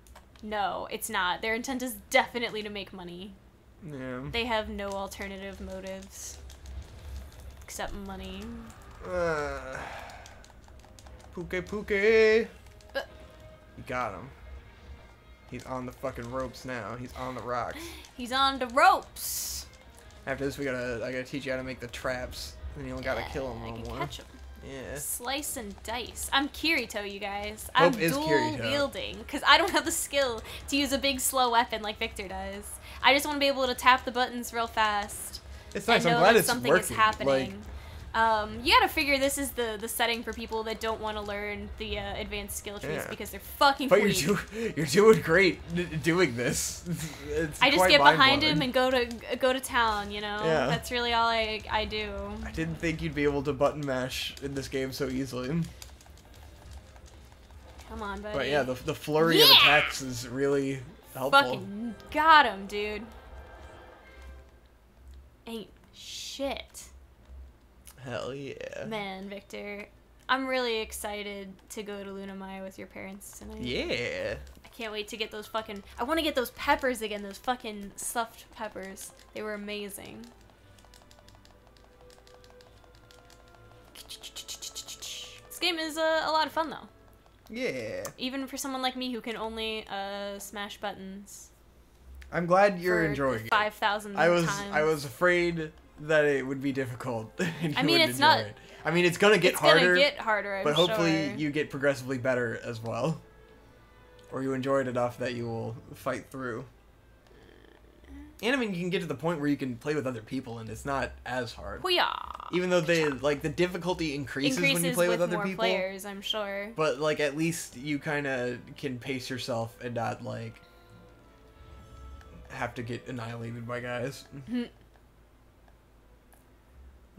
No, it's not. Their intent is definitely to make money. Yeah. They have no alternative motives. Except money. Puke. You got him. He's on the fucking ropes now. He's on the rocks. He's on the ropes. After this, I gotta teach you how to make the traps. And you don't gotta kill him no more. Catch him. Yeah. Slice and dice. I'm Kirito, you guys. Hope I'm is dual Kirito. wielding because I don't have the skill to use a big slow weapon like Victor does. I just want to be able to tap the buttons real fast. It's nice. And I'm glad that it's something working. is happening. You gotta figure this is the setting for people that don't want to learn the advanced skill trees because they're fucking. But you're doing great doing this. I just get behind him and go to town. You know, that's really all I do. I didn't think you'd be able to button mash in this game so easily. Come on, buddy. But yeah, the flurry of attacks is really helpful. Fucking got him, dude. Ain't shit. Hell yeah. Man, Victor, I'm really excited to go to Luna Maya with your parents tonight. Yeah. I can't wait to get those fucking... I want to get those peppers again, those fucking stuffed peppers. They were amazing. This game is a lot of fun, though. Yeah. Even for someone like me who can only smash buttons. I'm glad you're enjoying it. 5,000 times. I was afraid that it would be difficult. And I mean, it's not. I mean, it's gonna get harder. It's gonna get harder, but hopefully you get progressively better as well, or you enjoy it enough that you will fight through. And I mean, you can get to the point where you can play with other people, and it's not as hard. Even though the difficulty increases when you play with other people. Players, I'm sure. But like, at least you kind of can pace yourself and not like have to get annihilated by guys.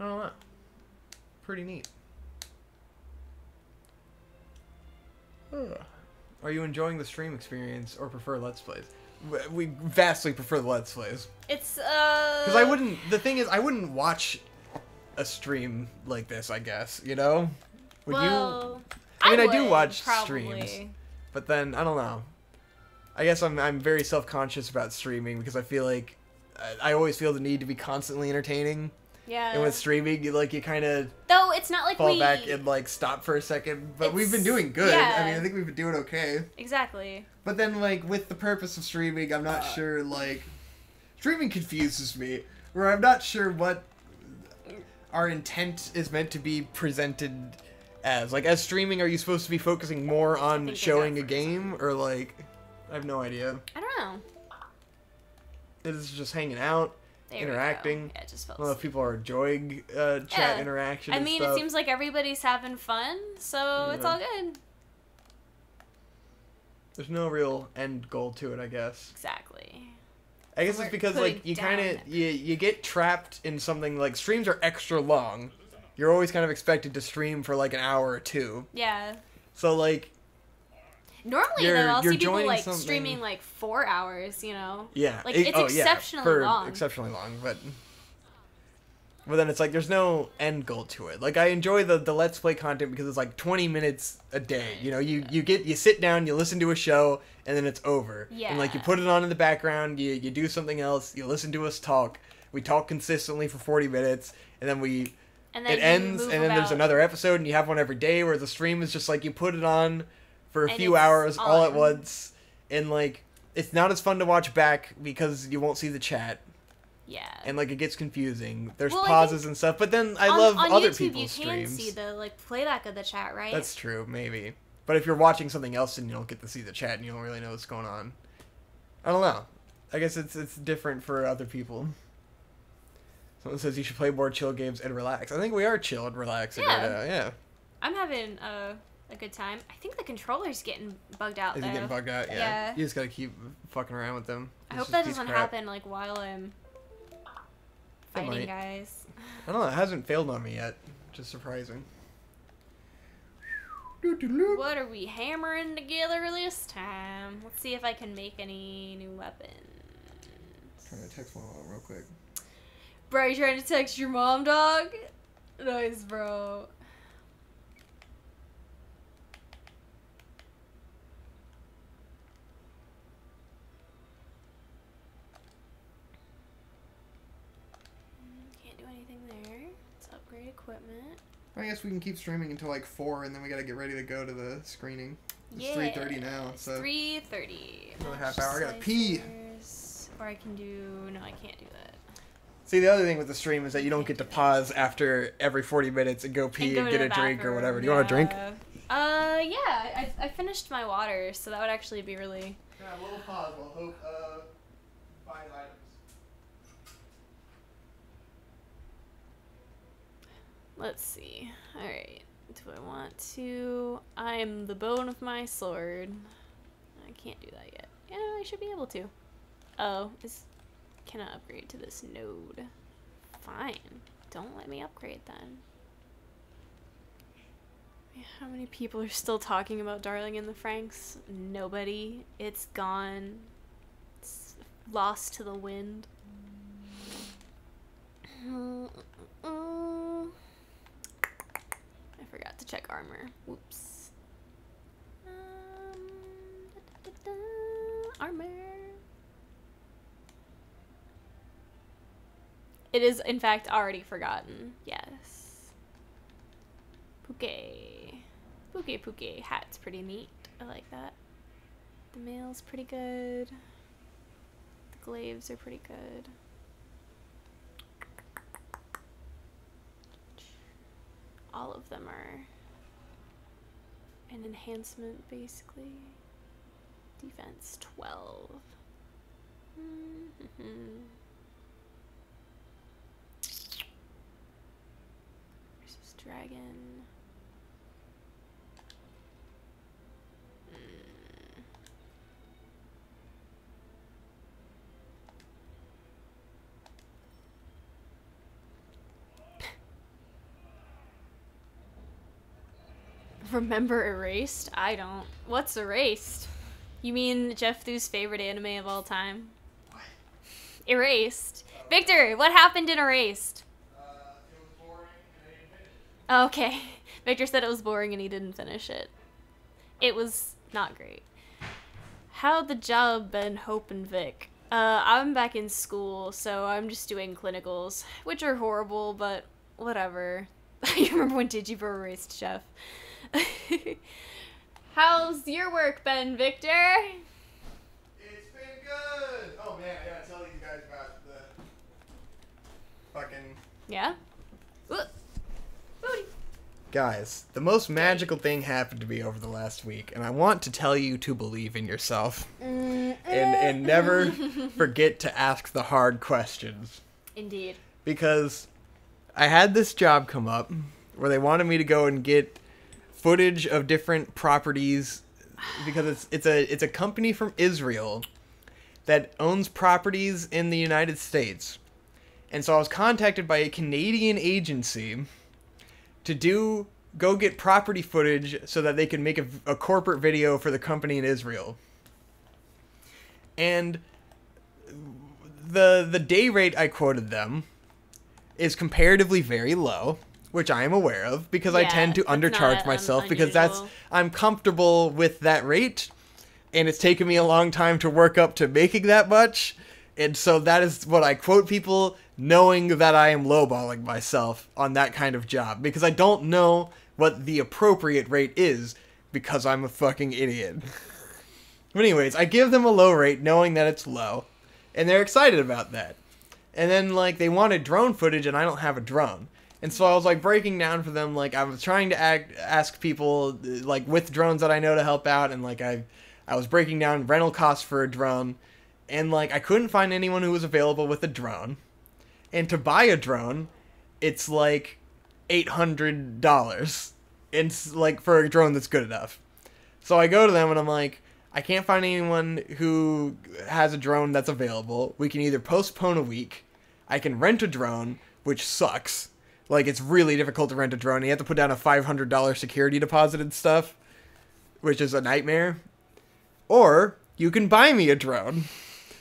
I don't know. Pretty neat. Are you enjoying the stream experience or prefer Let's Plays? We vastly prefer the Let's Plays. It's, because I wouldn't... The thing is, I wouldn't watch a stream like this, I guess, you know? Would you? I mean, I do watch streams. But then, I don't know. I guess I'm very self-conscious about streaming because I feel like... I always feel the need to be constantly entertaining. Yeah. And with streaming, you kind of... Though it's not like fall back and, stop for a second. But we've been doing good. Yeah. I mean, I think we've been doing okay. Exactly. But then, with the purpose of streaming, I'm not sure, Streaming confuses me. Where I'm not sure what our intent is meant to be presented as? Like, as streaming, are you supposed to be focusing more on showing a game, or like, I have no idea. I don't know. It is just hanging out, interacting. Yeah, it just felt. Well, if people are enjoying chat interaction. I mean, stuff. It seems like everybody's having fun, so it's all good. There's no real end goal to it, I guess. Exactly. I guess it's because like you kind of you get trapped in something. Like, streams are extra long. You're always kind of expected to stream for like an hour or two. Yeah. So like. Normally, though, I'll see people like streaming like 4 hours. You know. Yeah. Like it's exceptionally long. Exceptionally long, but then it's like there's no end goal to it. Like, I enjoy the Let's Play content because it's like 20 minutes a day. You know, you sit down, you listen to a show, and then it's over. Yeah. And like you put it on in the background, you do something else, you listen to us talk. We talk consistently for 40 minutes, and then it ends, and then there's another episode, and you have one every day. Where the stream is just like you put it on for a few hours all at once, and like it's not as fun to watch back because you won't see the chat. Yeah. And like it gets confusing. There's pauses and stuff, but then I love other people's streams. On YouTube, you can see the like playback of the chat, right? That's true, maybe. But if you're watching something else and you don't get to see the chat and you don't really know what's going on, I don't know. I guess it's different for other people. Someone says you should play more chill games and relax. I think we are chill and relaxing right now. Yeah. I'm having a good time. I think the controller's getting bugged out. Is it getting bugged out? Yeah. You just gotta keep fucking around with them. I hope that doesn't happen like while I'm fighting guys. I don't know. It hasn't failed on me yet. Which is surprising. What are we hammering together this time? Let's see if I can make any new weapons. Trying to text my mom real quick. Bro, you trying to text your mom, dog? Nice, bro. Can't do anything there. Let's upgrade equipment. I guess we can keep streaming until like 4, and then we gotta get ready to go to the screening. It's 3:30 now, so. 3:30. Another half hour. I gotta pee. Or I can do. No, I can't do that. See, the other thing with the stream is that you don't get to pause after every 40 minutes and go pee and get a drink or whatever. Do you want a drink? Yeah. I finished my water, so that would actually be really. Yeah, a little pause. We'll hope find items. Let's see. Alright. Do I want to... I'm the bone of my sword. I can't do that yet. Yeah, I should be able to. Oh, can I upgrade to this node? Fine. Don't let me upgrade then. How many people are still talking about Darling in the Franxx? Nobody. It's gone. It's lost to the wind. I forgot to check armor. Whoops. Armor. It is, in fact, already forgotten. Yes. Puke. Puke. Hat's pretty neat. I like that. The mail's pretty good. The glaives are pretty good. All of them are an enhancement, basically. Defense 12. Versus dragon. Remember Erased? I don't. What's Erased? You mean Jeff Thu's favorite anime of all time? What? Erased. Victor, what happened in Erased? It was boring and I didn't finish it. Okay. Victor said it was boring and he didn't finish it. It was not great. How'd the job been, Hope and Vic? I'm back in school, so I'm just doing clinicals, which are horrible, but whatever. You remember when Digibro erased Jeff? How's your work been, Victor? It's been good. Oh man, I gotta tell you guys about the fucking. Yeah. Ooh. Booty. Guys, the most magical thing happened to me over the last week, and I want to tell you to believe in yourself. And never forget to ask the hard questions. Indeed. Because I had this job come up where they wanted me to go and get footage of different properties, because it's a company from Israel that owns properties in the United States. And so I was contacted by a Canadian agency to go get property footage so that they could make a corporate video for the company in Israel. And the day rate I quoted them is comparatively very low, which I am aware of, because I tend to undercharge myself, because I'm comfortable with that rate, and it's taken me a long time to work up to making that much. And so that is what I quote people, knowing that I am lowballing myself on that kind of job, because I don't know what the appropriate rate is, because I'm a fucking idiot. But anyways, I give them a low rate knowing that it's low, and they're excited about that. And then, like, they wanted drone footage, and I don't have a drone. And so I was, like, breaking down for them, like, I was trying to ask people, like, with drones that I know to help out, and, like, I was breaking down rental costs for a drone, and, like, I couldn't find anyone who was available with a drone. And to buy a drone, it's, like, $800. It's, like, for a drone that's good enough. So I go to them, and I'm like, I can't find anyone who has a drone that's available. We can either postpone a week, I can rent a drone, which sucks. Like, it's really difficult to rent a drone. You have to put down a $500 security deposit and stuff, which is a nightmare. Or you can buy me a drone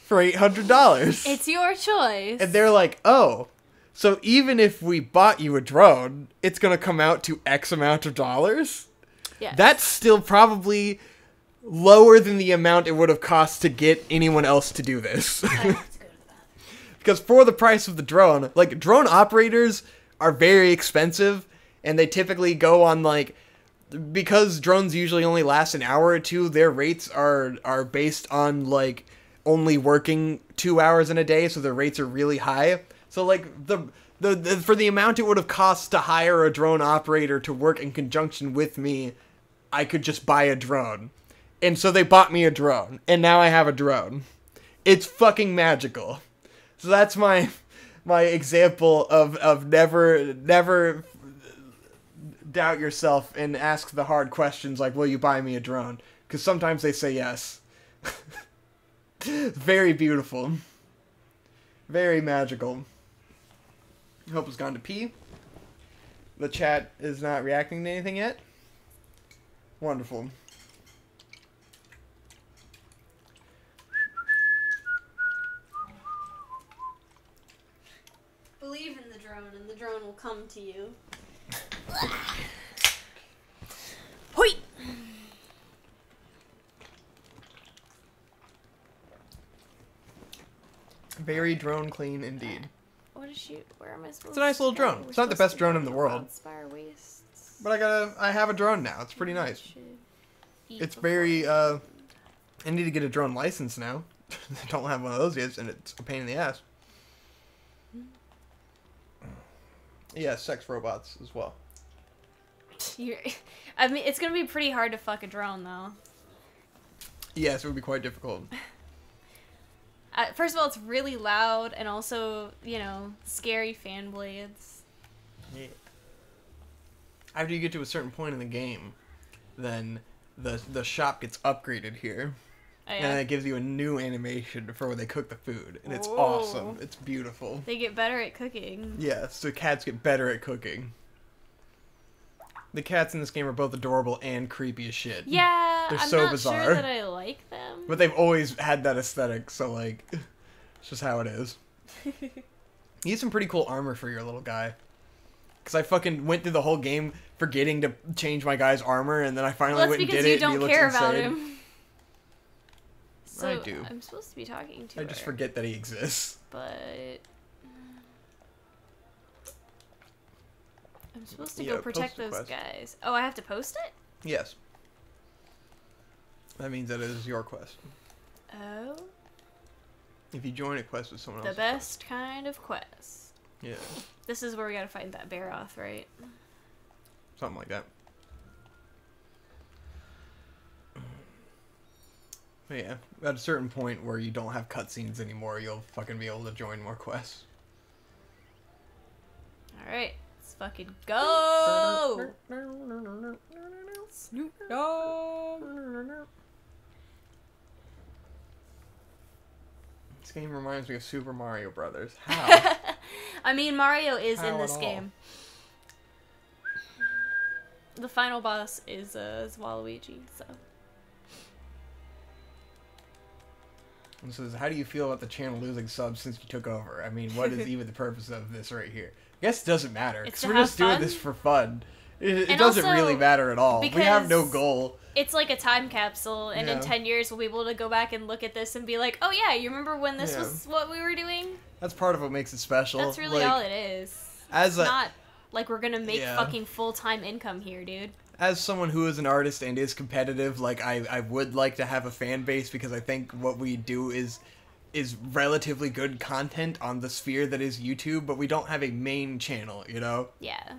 for $800. It's your choice. And they're like, oh, so even if we bought you a drone, it's going to come out to X amount of dollars? Yes. That's still probably lower than the amount it would have cost to get anyone else to do this. Because for the price of the drone, like, drone operators are very expensive, and they typically go on, like, because drones usually only last an hour or two, their rates are based on, like, only working 2 hours in a day, so their rates are really high. So, like, the for the amount it would have cost to hire a drone operator to work in conjunction with me, I could just buy a drone. And so they bought me a drone, and now I have a drone. It's fucking magical. So that's my example of never doubt yourself and ask the hard questions like, will you buy me a drone? Because sometimes they say yes. Very beautiful. Very magical. Hope has gone to pee. The chat is not reacting to anything yet. Wonderful. Believe in the drone, and the drone will come to you. Hoi! Very drone clean indeed. What is she? Where am I supposed to? It's a nice little drone. It's not the best drone in the world. But I have a drone now. It's pretty nice. It's very, I need to get a drone license now. I don't have one of those yet, and it's a pain in the ass. Yeah, sex robots as well. I mean, it's gonna be pretty hard to fuck a drone, though. Yes, it would be quite difficult. First of all, it's really loud, and also, you know, scary fan blades. Yeah. After you get to a certain point in the game, then the shop gets upgraded here. Oh, yeah? And it gives you a new animation for where they cook the food. And it's awesome. It's beautiful. They get better at cooking. Yes, the cats get better at cooking. The cats in this game are both adorable and creepy as shit. Yeah, they're I'm so not bizarre. sure that I like them. But they've always had that aesthetic, so, like, it's just how it is. You need some pretty cool armor for your little guy. Because I fucking went through the whole game forgetting to change my guy's armor, and then I finally went and did it, and he looks insane. That's because you don't care about him. So, I do. I'm supposed to be talking to her. I just forget that he exists. But I'm supposed to go protect those guys. Oh, I have to post it? Yes. That means that it is your quest. Oh. If you join a quest with someone else. The best kind of quest. Yeah. This is where we gotta find that bear off, right? Something like that. But yeah, at a certain point where you don't have cutscenes anymore, you'll fucking be able to join more quests. Alright, let's fucking go! Snoop Dogg! This game reminds me of Super Mario Brothers. How? I mean, Mario is in How this at all? game. The final boss is Waluigi, so. And says, how do you feel about the channel losing subs since you took over? I mean, what is even the purpose of this right here? I guess it doesn't matter, because we're just doing this for fun. It doesn't really matter at all. We have no goal. It's like a time capsule, and in 10 years we'll be able to go back and look at this and be like, oh yeah, you remember when this was what we were doing? That's part of what makes it special. That's really all it is. It's not like we're gonna make fucking full-time income here, dude. As someone who is an artist and is competitive, like, I would like to have a fan base, because I think what we do is relatively good content on the sphere that is YouTube, but we don't have a main channel, you know? Yeah.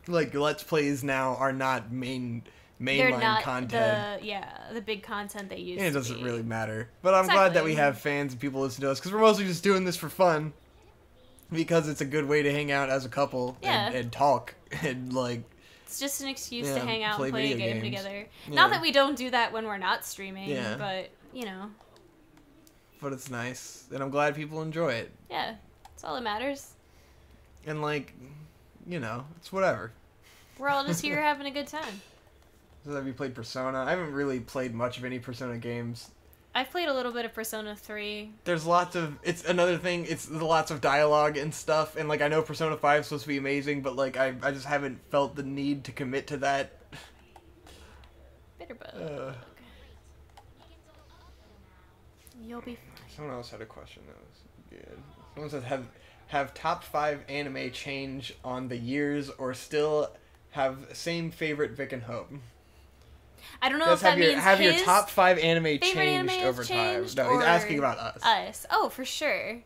Like, Let's Plays now are not mainline content. The big content they use. It doesn't really matter. But I'm glad that we have fans and people listen to us, because we're mostly just doing this for fun. Because it's a good way to hang out as a couple and talk and, like... It's just an excuse to hang out and play a game together. Yeah. Not that we don't do that when we're not streaming, but, you know. But it's nice, and I'm glad people enjoy it. Yeah, that's all that matters. And, like, you know, it's whatever. We're all just here having a good time. So have you played Persona? I haven't really played much of any Persona games. I've played a little bit of Persona 3. There's lots of... It's another thing, it's lots of dialogue and stuff, and, like, I know Persona 5 is supposed to be amazing, but, like, I just haven't felt the need to commit to that. Bitterbug. You'll be fine. Someone else had a question that was good. Someone says, have top 5 anime change on the years, or still have same favorite Vic and Hope? I don't know if that means have your top 5 anime changed over time. No, he's asking about us. Us. Oh, for sure.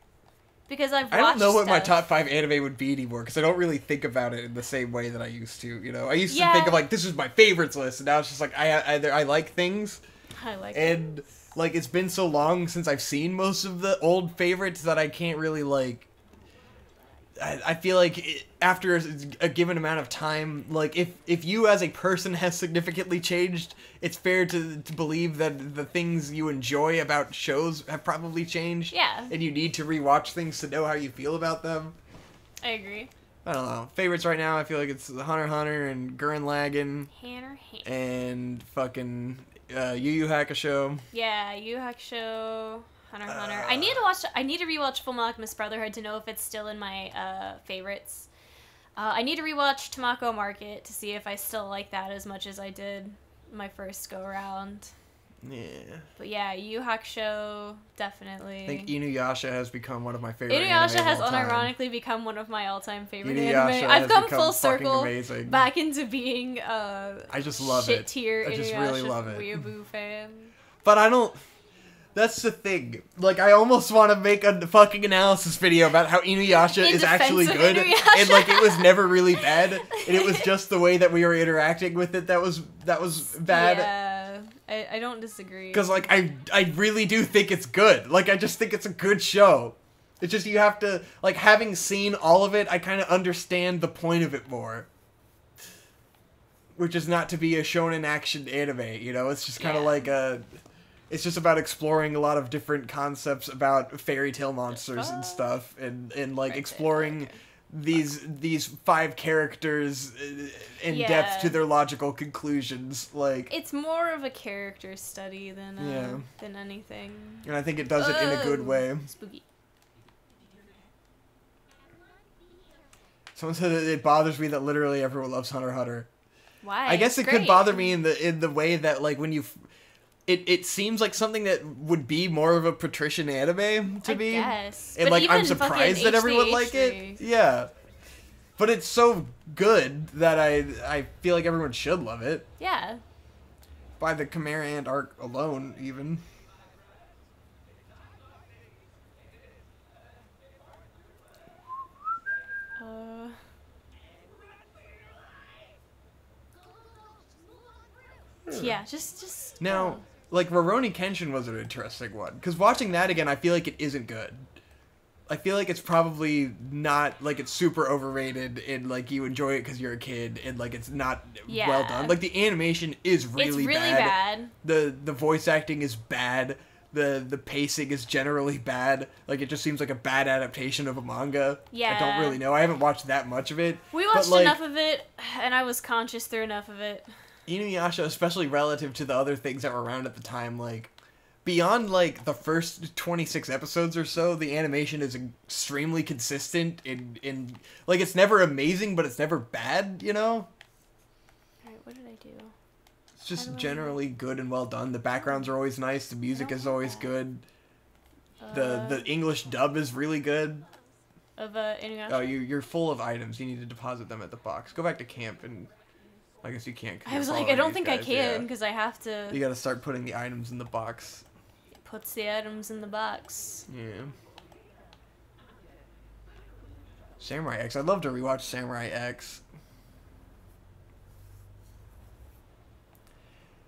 Because I've watched I don't know what stuff. my top 5 anime would be anymore, because I don't really think about it in the same way that I used to, you know? I used to think of, like, this is my favorites list, and now it's just like, I like things. I like and, things. Like, it's been so long since I've seen most of the old favorites that I can't really, like... I feel like after a given amount of time, like, if you as a person has significantly changed, it's fair to believe that the things you enjoy about shows have probably changed. Yeah. And you need to rewatch things to know how you feel about them. I agree. I don't know. Favorites right now, I feel like it's Hunter x Hunter and Gurren Lagann. And fucking Yu Yu Hakusho. Yeah, Yu Yu Hakusho. Hunter x Hunter. I need to rewatch Full Alchemist Brotherhood to know if it's still in my favorites. I need to rewatch Tamako Market to see if I still like that as much as I did my first go around. Yeah. But yeah, Yu Yu Hakusho, definitely. I think Inuyasha has become one of my favorite Inuyasha has unironically become one of my all-time favorite anime. I've come full circle back into being I just love shit tier I just Inuyasha really love it. weeaboo fan. But I don't... That's the thing. Like, I almost want to make a fucking analysis video about how Inuyasha is actually good. And, like, it was never really bad. And it was just the way that we were interacting with it that was bad. Yeah, I don't disagree. Because, like, I really do think it's good. Like, I just think it's a good show. It's just you have to... Like, having seen all of it, I kind of understand the point of it more. Which is not to be a shonen action anime, you know? It's just kind of like a... It's just about exploring a lot of different concepts about fairy tale monsters and stuff, and like exploring these 5 characters in depth to their logical conclusions. Like, it's more of a character study than anything. And I think it does it in a good way. Spooky. Someone said it bothers me that literally everyone loves Hunter x Hunter. Why? I guess it could bother me in the way that, like, when you... It seems like something that would be more of a patrician anime to me. Yes. And, like, I'm surprised that everyone like it. Yeah. But it's so good that I feel like everyone should love it. Yeah. By the Chimera Ant arc alone, even. Yeah, just now, like Rurouni Kenshin was an interesting one because watching that again, I feel like it isn't good. I feel like it's probably not like it's super overrated and like you enjoy it because you're a kid and like it's not well done. Like the animation is really bad. The voice acting is bad. The pacing is generally bad. Like it just seems like a bad adaptation of a manga. Yeah. I don't really know. I haven't watched that much of it. We watched enough of it, and I was conscious through enough of it. Inuyasha, especially relative to the other things that were around at the time, like beyond like the first 26 episodes or so, the animation is extremely consistent in like it's never amazing, but it's never bad, you know? Alright, what did I do? It's just generally good and well done. The backgrounds are always nice, the music is always good. The English dub is really good. Of Inuyasha? Oh, you're full of items. You need to deposit them at the box. Go back to camp and I guess you can't. I was like, I don't think I can because I have to. You gotta start putting the items in the box. Puts the items in the box. Yeah. Samurai X. I'd love to rewatch Samurai X.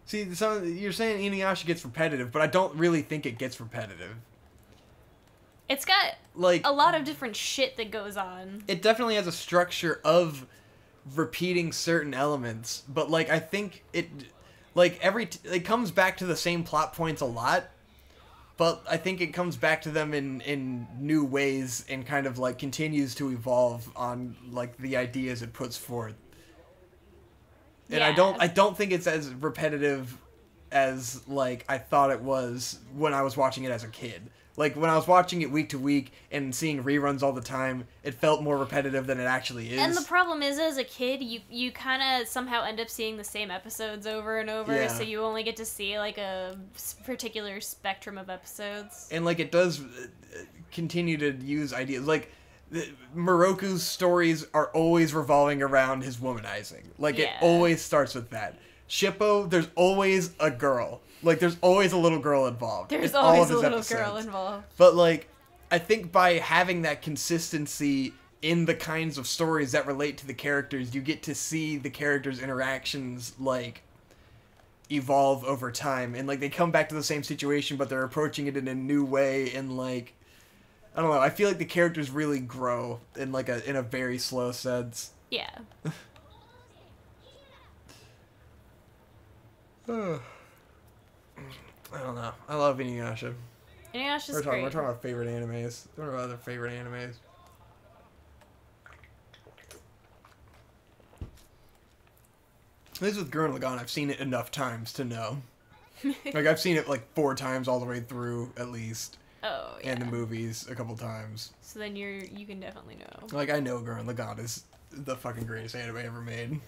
See, so you're saying Inuyasha gets repetitive, but I don't really think it gets repetitive. It's got like a lot of different shit that goes on. It definitely has a structure of repeating certain elements, but like I think it like it comes back to the same plot points a lot, but I think it comes back to them in new ways and kind of like continues to evolve on like the ideas it puts forth. And yeah. I don't think it's as repetitive as like I thought it was when I was watching it as a kid. Like, when I was watching it week to week and seeing reruns all the time, it felt more repetitive than it actually is. And the problem is, as a kid, you kind of somehow end up seeing the same episodes over and over, yeah. So you only get to see, like, a particular spectrum of episodes. And, like, it does continue to use ideas. Like, Moroku's stories are always revolving around his womanizing. Like, yeah. It always starts with that. Shippo, there's always a girl. Like, there's always a little girl involved. There's always a little girl involved. But, like, I think by having that consistency in the kinds of stories that relate to the characters, you get to see the characters' interactions, like, evolve over time. And, like, they come back to the same situation, but they're approaching it in a new way. And, like, I don't know. I feel like the characters really grow in, like, in a very slow sense. Yeah. I don't know. I love Inuyasha. Inuyasha's great. We're talking about favorite animes. What are other favorite animes? At least with Gurren Lagann, I've seen it enough times to know. Like, I've seen it like 4 times all the way through, at least. Oh, yeah. And the movies a couple times. So then you can definitely know. Like, I know Gurren Lagann is the fucking greatest anime ever made.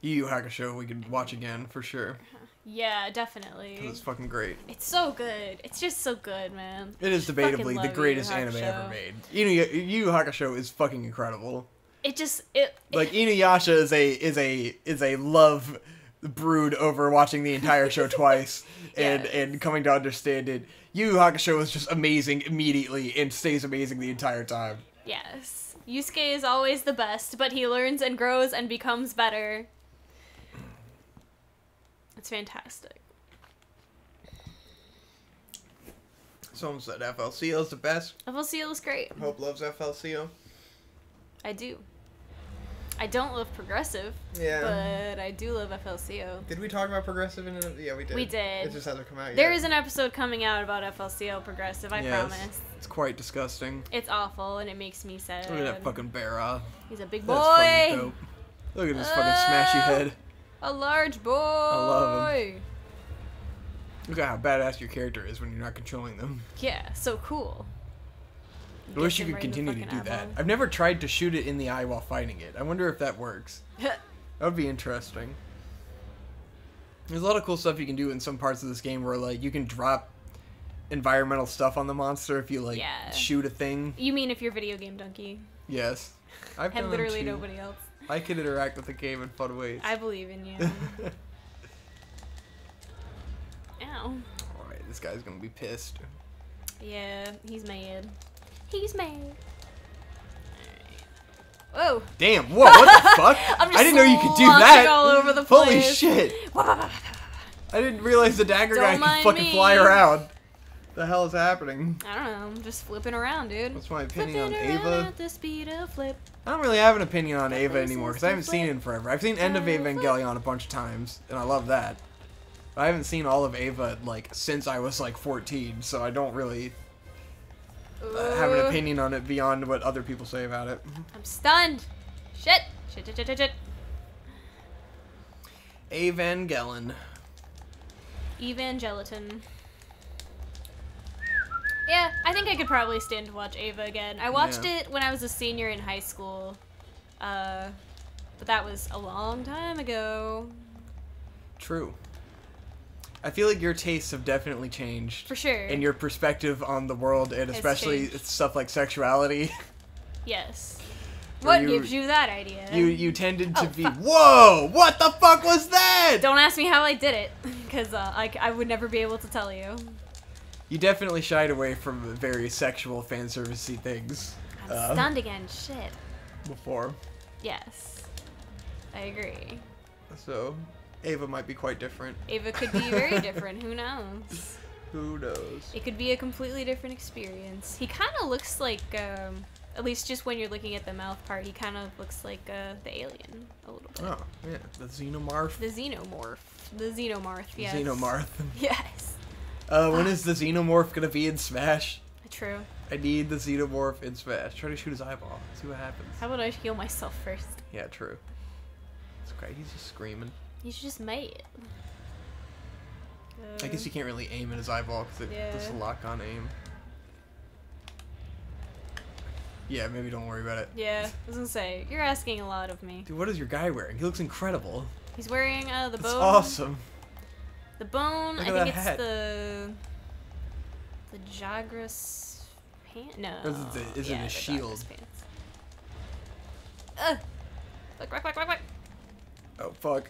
Yu Yu Hakusho we could watch again, for sure. Yeah, definitely. It's fucking great. It's so good. It's just so good, man. It is debatably the greatest anime ever made. Yu Yu Hakusho is fucking incredible. Like, Inuyasha is a love brood over watching the entire show twice and coming to understand it. Yu Yu Hakusho is just amazing immediately and stays amazing the entire time. Yes. Yusuke is always the best, but he learns and grows and becomes better. It's fantastic. Someone said FLCL is the best. FLCL is great. Hope loves FLCL. I do. I don't love Progressive. Yeah. But I do love FLCL. Did we talk about Progressive in it? Yeah, we did. We did. It just hasn't come out yet. There is an episode coming out about FLCL Progressive, I promise. It's quite disgusting. It's awful, and it makes me sad. Look at that fucking bear. He's a big boy. That's fucking dope. Look at his fucking smashy head. A large boy. I love him. Look at how badass your character is when you're not controlling them. Yeah, so cool. I wish you could continue to do that. I've never tried to shoot it in the eye while fighting it. I wonder if that works. That would be interesting. There's a lot of cool stuff you can do in some parts of this game where, like, you can drop environmental stuff on the monster if you, like, shoot a thing. You mean if you're Video Game Donkey? Yes. I've and literally nobody else. I can interact with the game in fun ways. I believe in you. Ow. Alright, this guy's gonna be pissed. Yeah, he's mad. He's mad. Alright. Whoa. Damn, whoa, what the fuck? I didn't know you could do that. All over the place. Holy shit. I didn't realize the dagger guy could fucking fly around. The hell is happening? I don't know. I'm just flipping around, dude. What's my opinion on Ava? At the speed of flip. I don't really have an opinion on Ava anymore because I haven't seen it in forever. I've seen End of Evangelion a bunch of times, and I love that. But I haven't seen all of Ava like since I was like 14, so I don't really have an opinion on it beyond what other people say about it. I'm stunned. Shit. Shit. Evangelion. Evangeliton. Yeah, I think I could probably stand to watch Ava again. I watched it when I was a senior in high school. But that was a long time ago. True. I feel like your tastes have definitely changed. For sure. And your perspective on the world, and especially stuff like sexuality. Yes. What gives you that idea? You tended to be, whoa, what the fuck was that? Don't ask me how I did it, because I would never be able to tell you. You definitely shied away from very sexual fan servicey things. I'm stunned again, shit. Before. Yes. I agree. So, Ava might be quite different. Ava could be very different, who knows? Who knows? It could be a completely different experience. He kind of looks like, at least just when you're looking at the mouth part, he kind of looks like the alien a little bit. Oh, yeah, the xenomorph. The xenomorph. The xenomorph, yes. Xenomorph. Yes. When is the xenomorph gonna be in Smash? True. I need the xenomorph in Smash. Try to shoot his eyeball. See what happens. How about I heal myself first? Yeah, true. It's okay. He's just screaming. You should just mate. I guess you can't really aim at his eyeball because it's a lock-on aim. Yeah, maybe don't worry about it. Yeah, I was gonna say, you're asking a lot of me. Dude, what is your guy wearing? He looks incredible. He's wearing the bone. That's awesome. The bone, Look I at think that it's hat. the Jagras pants. No. Or is it a shield? Fuck. Oh, fuck.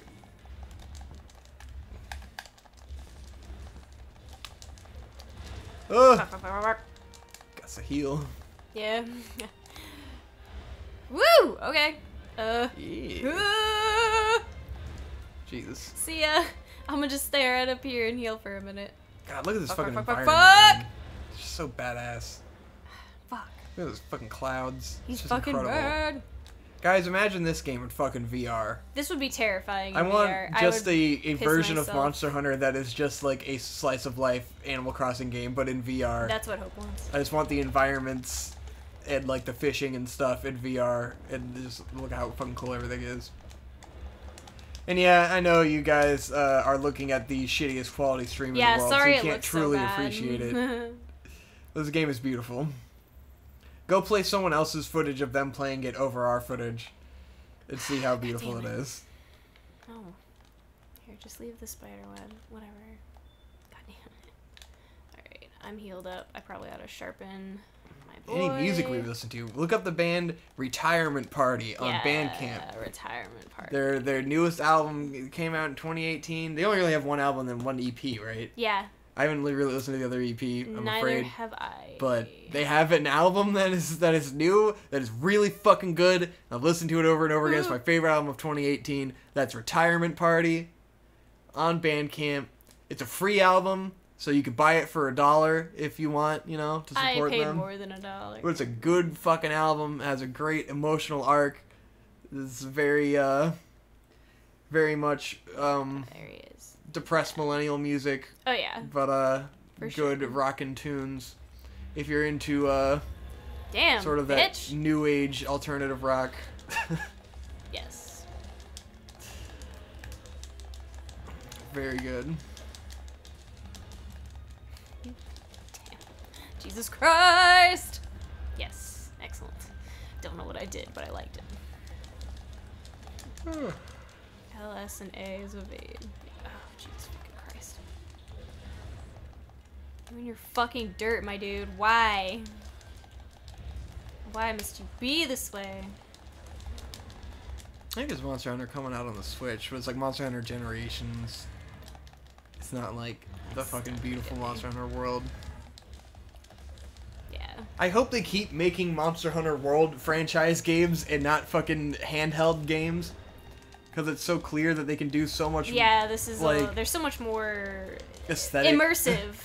Ugh. Got to heal. Yeah. Woo! Okay. Yeah. Jesus. See ya. I'm gonna just stay right up here and heal for a minute. God, look at this fucking environment. Fuck! It's just so badass. Fuck. Look at those fucking clouds. He's It's just fucking incredible. bad. Guys, imagine this game in fucking VR. This would be terrifying in I want VR. just a version myself. of Monster Hunter that is just like a slice of life Animal Crossing game, but in VR. That's what Hope wants. I just want the environments and like the fishing and stuff in VR, and just look at how fucking cool everything is. And yeah, I know you guys are looking at the shittiest quality stream in the world, sorry, so you can't truly so bad. appreciate it. This game is beautiful. Go play someone else's footage of them playing it over our footage, and see how beautiful it is. Oh. Here, just leave the spider web. Whatever. God damn it. Alright, I'm healed up. I probably ought to sharpen my boy. Any music we listen to, look up the band Retirement Party on Bandcamp. Retirement Party. Their newest album came out in 2018. They only really have one album and one EP, right? Yeah. I haven't really listened to the other EP, I'm afraid. Neither have I. But they have an album that is new, that is really fucking good. I've listened to it over and over again. It's my favorite album of 2018. That's Retirement Party on Bandcamp. It's a free album, so you can buy it for $1 if you want, you know, to support them. I paid more than $1. But it's a good fucking album. It has a great emotional arc. It's very, very much, There he is. depressed millennial music. Oh, yeah. But, For good sure. rockin' tunes. If you're into, Damn, sort of bitch. that new age alternative rock. Yes. Very good. Damn. Jesus Christ! Yes. Excellent. Don't know what I did, but I liked it. LS and A is evade. Oh, Jesus fucking Christ. You and your fucking dirt, my dude. Why? Why must you be this way? I think it's Monster Hunter coming out on the Switch, but it's like Monster Hunter Generations. It's not like the fucking beautiful Monster Hunter world. Yeah. I hope they keep making Monster Hunter World franchise games and not fucking handheld games. Because it's so clear that they can do so much. Yeah, this is like there's so much more aesthetic, immersive,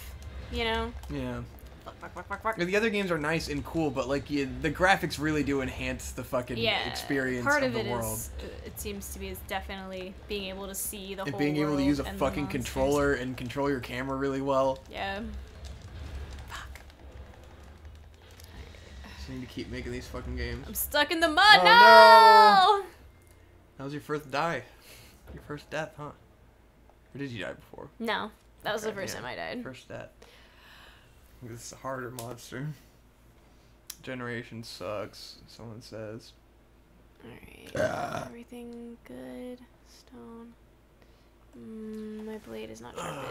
you know. Yeah. The other games are nice and cool, but like the graphics really do enhance the fucking experience part of the it world. It seems to be is definitely being able to see the whole being able to use a fucking the controller and control your camera really well. Yeah. Just need to keep making these fucking games. I'm stuck in the mud. Oh, no! That was your first die. Your first death, huh? Or did you die before? No. That was the first time I died. First death. This is a harder monster. Generation sucks, someone says. Alright. Everything good. Stone. My blade is not sharpened.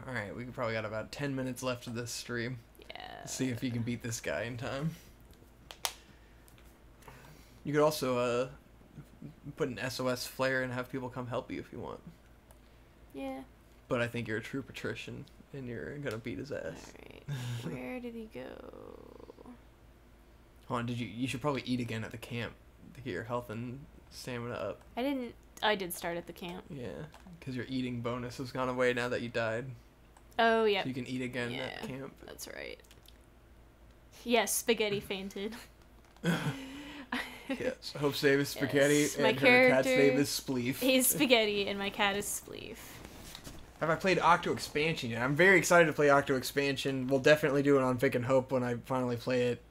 Alright, we probably got about 10 minutes left of this stream. Yeah. Let's see if you can beat this guy in time. You could also put an SOS flare and have people come help you if you want. Yeah. But I think you're a true patrician and you're gonna beat his ass. Alright. Where did he go? Hold on, you should probably eat again at the camp to get your health and stamina up. I did start at the camp. Yeah, because your eating bonus has gone away now that you died. Oh, yeah. So you can eat again at camp. That's right. Yes, spaghetti fainted. Yes, Hope's name is Spaghetti, yes, and her cat's name is Spleef. He's Spaghetti, and my cat is Spleef. Have I played Octo Expansion yet? I'm very excited to play Octo Expansion. We'll definitely do it on Vic and Hope when I finally play it.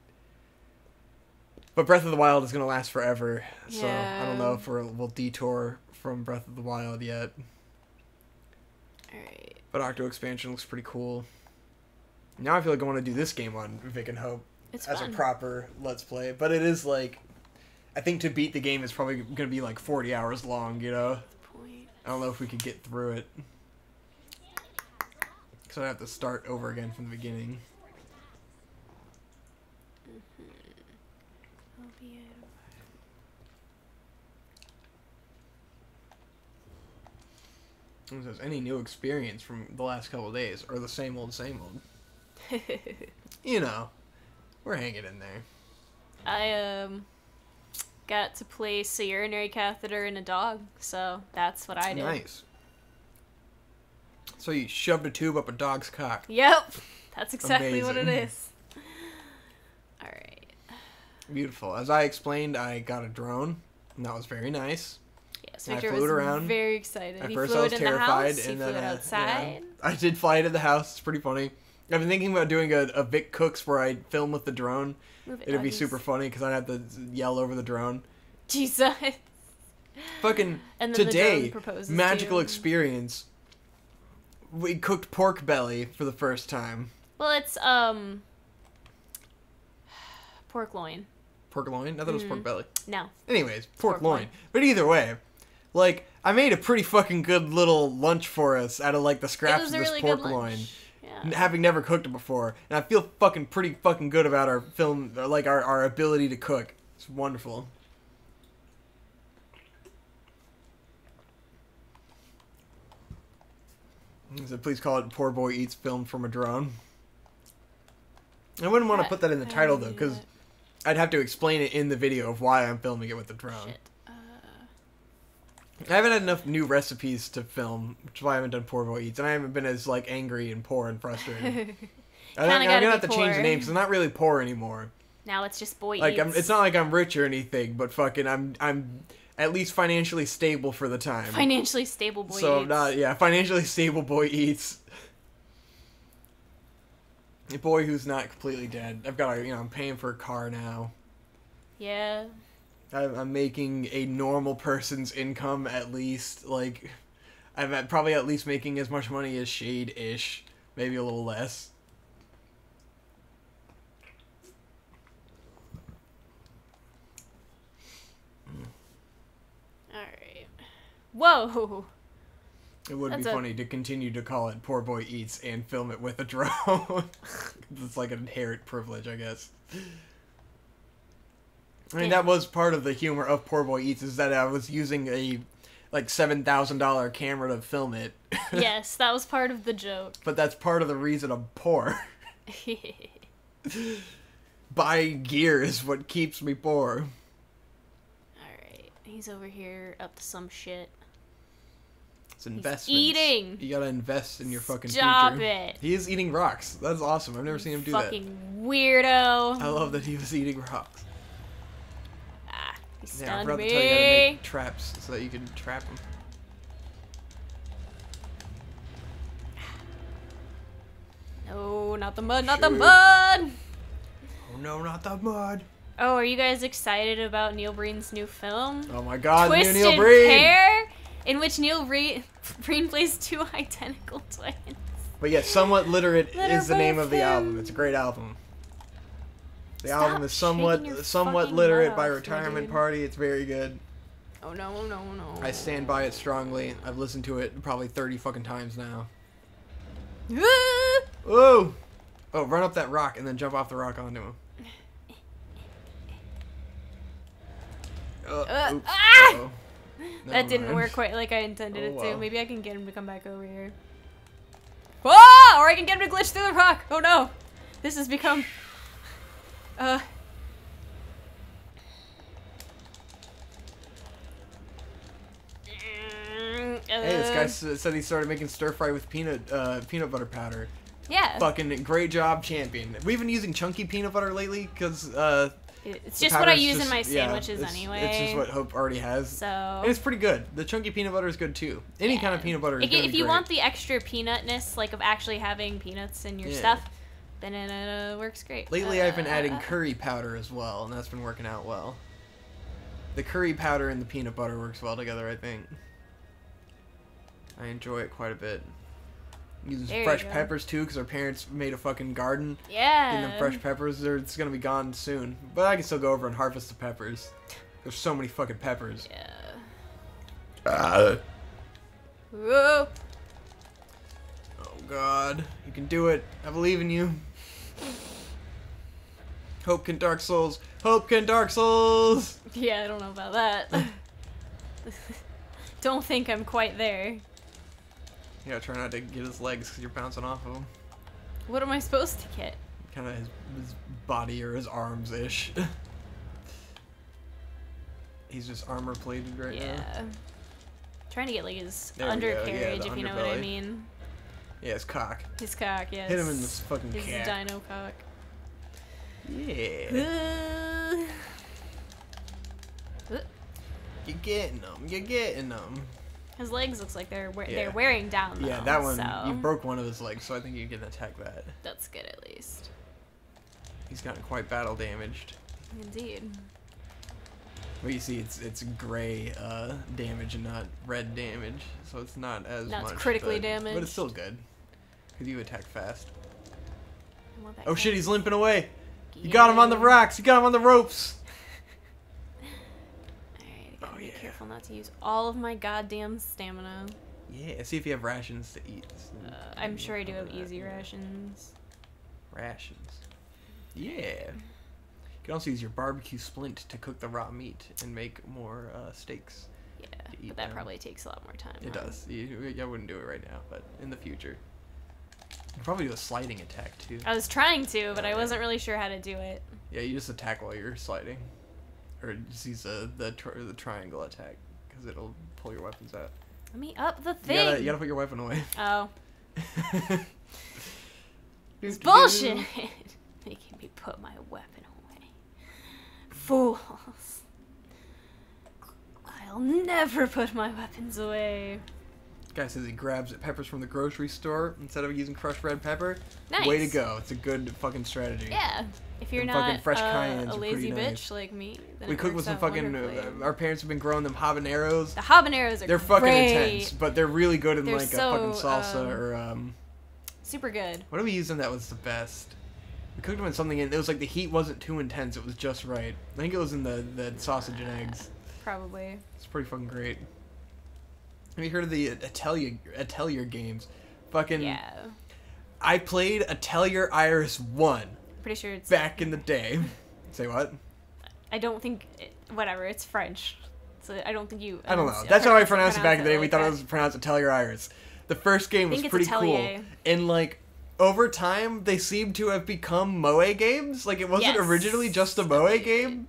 But Breath of the Wild is going to last forever, so I don't know if we'll detour from Breath of the Wild yet. Alright. But Octo Expansion looks pretty cool. Now I feel like I want to do this game on Vic and Hope as a proper Let's Play. But it is like, I think to beat the game is probably going to be like 40 hours long, you know? I don't know if we could get through it. So I'd have to start over again from the beginning. It says, any new experience from the last couple of days, or the same old, same old. You know, we're hanging in there. I got to place a urinary catheter in a dog, so that's what I did. Nice. So you shoved a tube up a dog's cock. Yep, that's exactly Amazing. what it is. Alright. Beautiful. As I explained, I got a drone, and that was very nice. Yes, Victor was around. Very excited. At he first flew I was it in terrified, the house, and he then flew it outside. Yeah, I did fly it in the house. It's pretty funny. I've been thinking about doing a Vic Cooks where I film with the drone. It'd be super funny because I'd have to yell over the drone. Jesus. Fucking and then today, magical experience. We cooked pork belly for the first time. Well, it's pork loin. Pork loin? I thought it was pork belly. No. Anyways, pork loin. But either way, like, I made a pretty fucking good little lunch for us out of like the scraps of this really pork loin. Yeah. Having never cooked it before. And I feel pretty fucking good about our film, like our ability to cook. It's wonderful. So please call it Poor Boy Eats Film from a Drone. I wouldn't want to put that in the title though, because I'd have to explain it in the video of why I'm filming it with the drone. Shit. I haven't had enough new recipes to film, which is why I haven't done Poor Boy Eats, and I haven't been as like angry and poor and frustrated. I'm gonna have to change the name because I'm not really poor anymore. Now it's just Boy like Eats. It's not like I'm rich or anything, but fucking I'm at least financially stable for the time. Financially stable Boy Eats. So I'm not, financially stable Boy Eats. A boy who's not completely dead. I've got I'm paying for a car now. Yeah. I'm making a normal person's income at least. Like, I'm probably at least making as much money as Shade-ish. Maybe a little less. Alright. Whoa! It would be funny to continue to call it Poor Boy Eats and film it with a drone. It's like an inherent privilege, I guess. I mean, that was part of the humor of Poor Boy Eats, is that I was using like $7,000 camera to film it. Yes, that was part of the joke. But that's part of the reason I'm poor. Buying gear is what keeps me poor. Alright, he's over here up to some shit. It's investments. He's eating! You gotta invest in your fucking Stop future. it! He is eating rocks. That's awesome. I've never seen him do that. Fucking weirdo. I love that he was eating rocks. Ah, he stunned I forgot me. to tell you how to make traps so that you can trap him. No, not the mud, not the mud! Oh no, not the mud. Oh, are you guys excited about Neil Breen's new film? Oh my god, Twisted Neil Breen! Pair? In which Neil Breen plays two identical twins. But yeah, Somewhat Literate is the name of the album. It's a great album. The album is Somewhat Literate by Retirement Party. It's very good. Oh no, no, no. I stand by it strongly. I've listened to it probably 30 fucking times now. Oh! Oh, run up that rock and then jump off the rock onto him. Oops. That didn't work quite like I intended it to. Maybe I can get him to come back over here. Whoa! Or I can get him to glitch through the rock. Oh no! This has become... Hey, this guy said he started making stir fry with peanut butter powder. Yeah. Fucking great job, champion. We've been using chunky peanut butter lately because it's just what I use in my sandwiches anyway. It's just what Hope already has. So and it's pretty good. The chunky peanut butter is good too. Any kind of peanut butter is good. If you want the extra peanutness, like of actually having peanuts in your stuff, then it works great. Lately, I've been adding curry powder as well, and that's been working out well. The curry powder and the peanut butter works well together, I think. I enjoy it quite a bit. Using fresh peppers too, because our parents made a fucking garden. Yeah. And the fresh peppers, it's gonna be gone soon. But I can still go over and harvest the peppers. There's so many fucking peppers. Yeah. Whoa. Oh god, you can do it. I believe in you. Hope can Dark Souls. Hope can Dark Souls. Yeah, I don't know about that. Don't think I'm quite there. Yeah, try not to get his legs because you're bouncing off of him. What am I supposed to get? Kind of his body or his arms-ish. He's just armor plated right now. Yeah. Trying to get like his undercarriage, if you know what I mean. Yeah, his cock. His cock, yes. Hit him in this fucking his cat. dino cock. Yeah. You're getting them. You're getting them. His legs looks like they're wearing down though. Yeah, that one, so. you broke one of his legs, so I think you can attack that. That's good at least. He's gotten quite battle damaged. Indeed. Well, you see, it's gray damage and not red damage, so it's not as much. It's critically damaged. But it's still good, because you attack fast. Oh shit, he's limping away. You got him on the rocks. You got him on the ropes. Be careful not to use all of my goddamn stamina. Yeah, see if you have rations to eat. I'm sure I do have easy rations. Rations. Yeah. You can also use your barbecue splint to cook the raw meat and make more steaks. Yeah, but that probably takes a lot more time. It does. I wouldn't do it right now, but in the future. You can probably do a sliding attack too. I was trying to, but I wasn't really sure how to do it. Yeah, you just attack while you're sliding. Or just use the triangle attack, because it'll pull your weapons out. Let me up the thing! You gotta put your weapon away. Oh. It's bullshit! Making me put my weapon away. Fools. I'll never put my weapons away. Guy says he grabs peppers from the grocery store instead of using crushed red pepper. Nice. Way to go. It's a good fucking strategy. Yeah. If you're not fresh a lazy bitch like me, then we cooked with some fucking. Our parents have been growing them habaneros. The habaneros are They're fucking great. intense, but they're really good in they're like a fucking salsa or super good. What are we using that was the best? We cooked them in something and it was like the heat wasn't too intense. It was just right. I think it was in the sausage and eggs. Probably. It's pretty fucking great. Have you heard of the Atelier games? Fucking. Yeah. I played Atelier Iris 1. Pretty sure it's back in the day. Say what? I don't think whatever, it's French. So I don't think you... I don't know. That's how I pronounced it back in the day. We thought it was pronounced Atelier Iris. The first game was pretty cool. And, like, over time, they seem to have become Moe games. Like, it wasn't originally just a Moe game.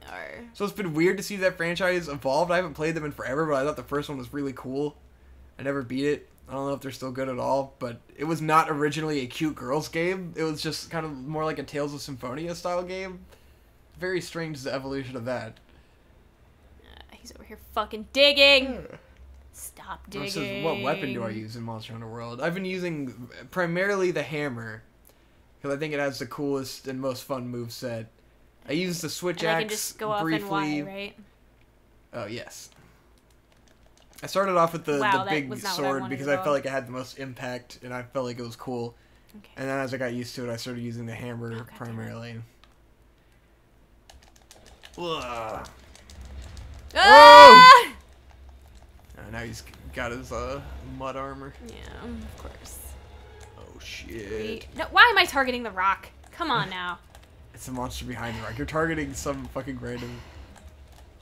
So it's been weird to see that franchise evolve. I haven't played them in forever, but I thought the first one was really cool. I never beat it. I don't know if they're still good at all, but it was not originally a cute girls game. It was just kind of more like a Tales of Symphonia style game. Very strange, the evolution of that. He's over here fucking digging. Stop digging. Says, what weapon do I use in Monster Hunter World? I've been using primarily the hammer, because I think it has the coolest and most fun moveset. I use the switch axe I can just go briefly. Up and Y, right? Oh, yes. I started off with the big sword because I felt like it had the most impact, and I felt like it was cool. Okay. And then as I got used to it, I started using the hammer primarily. Ugh. Ah! Now he's got his mud armor. Yeah, of course. Oh shit. No, why am I targeting the rock? Come on now. It's the monster behind the rock. You're targeting some fucking random...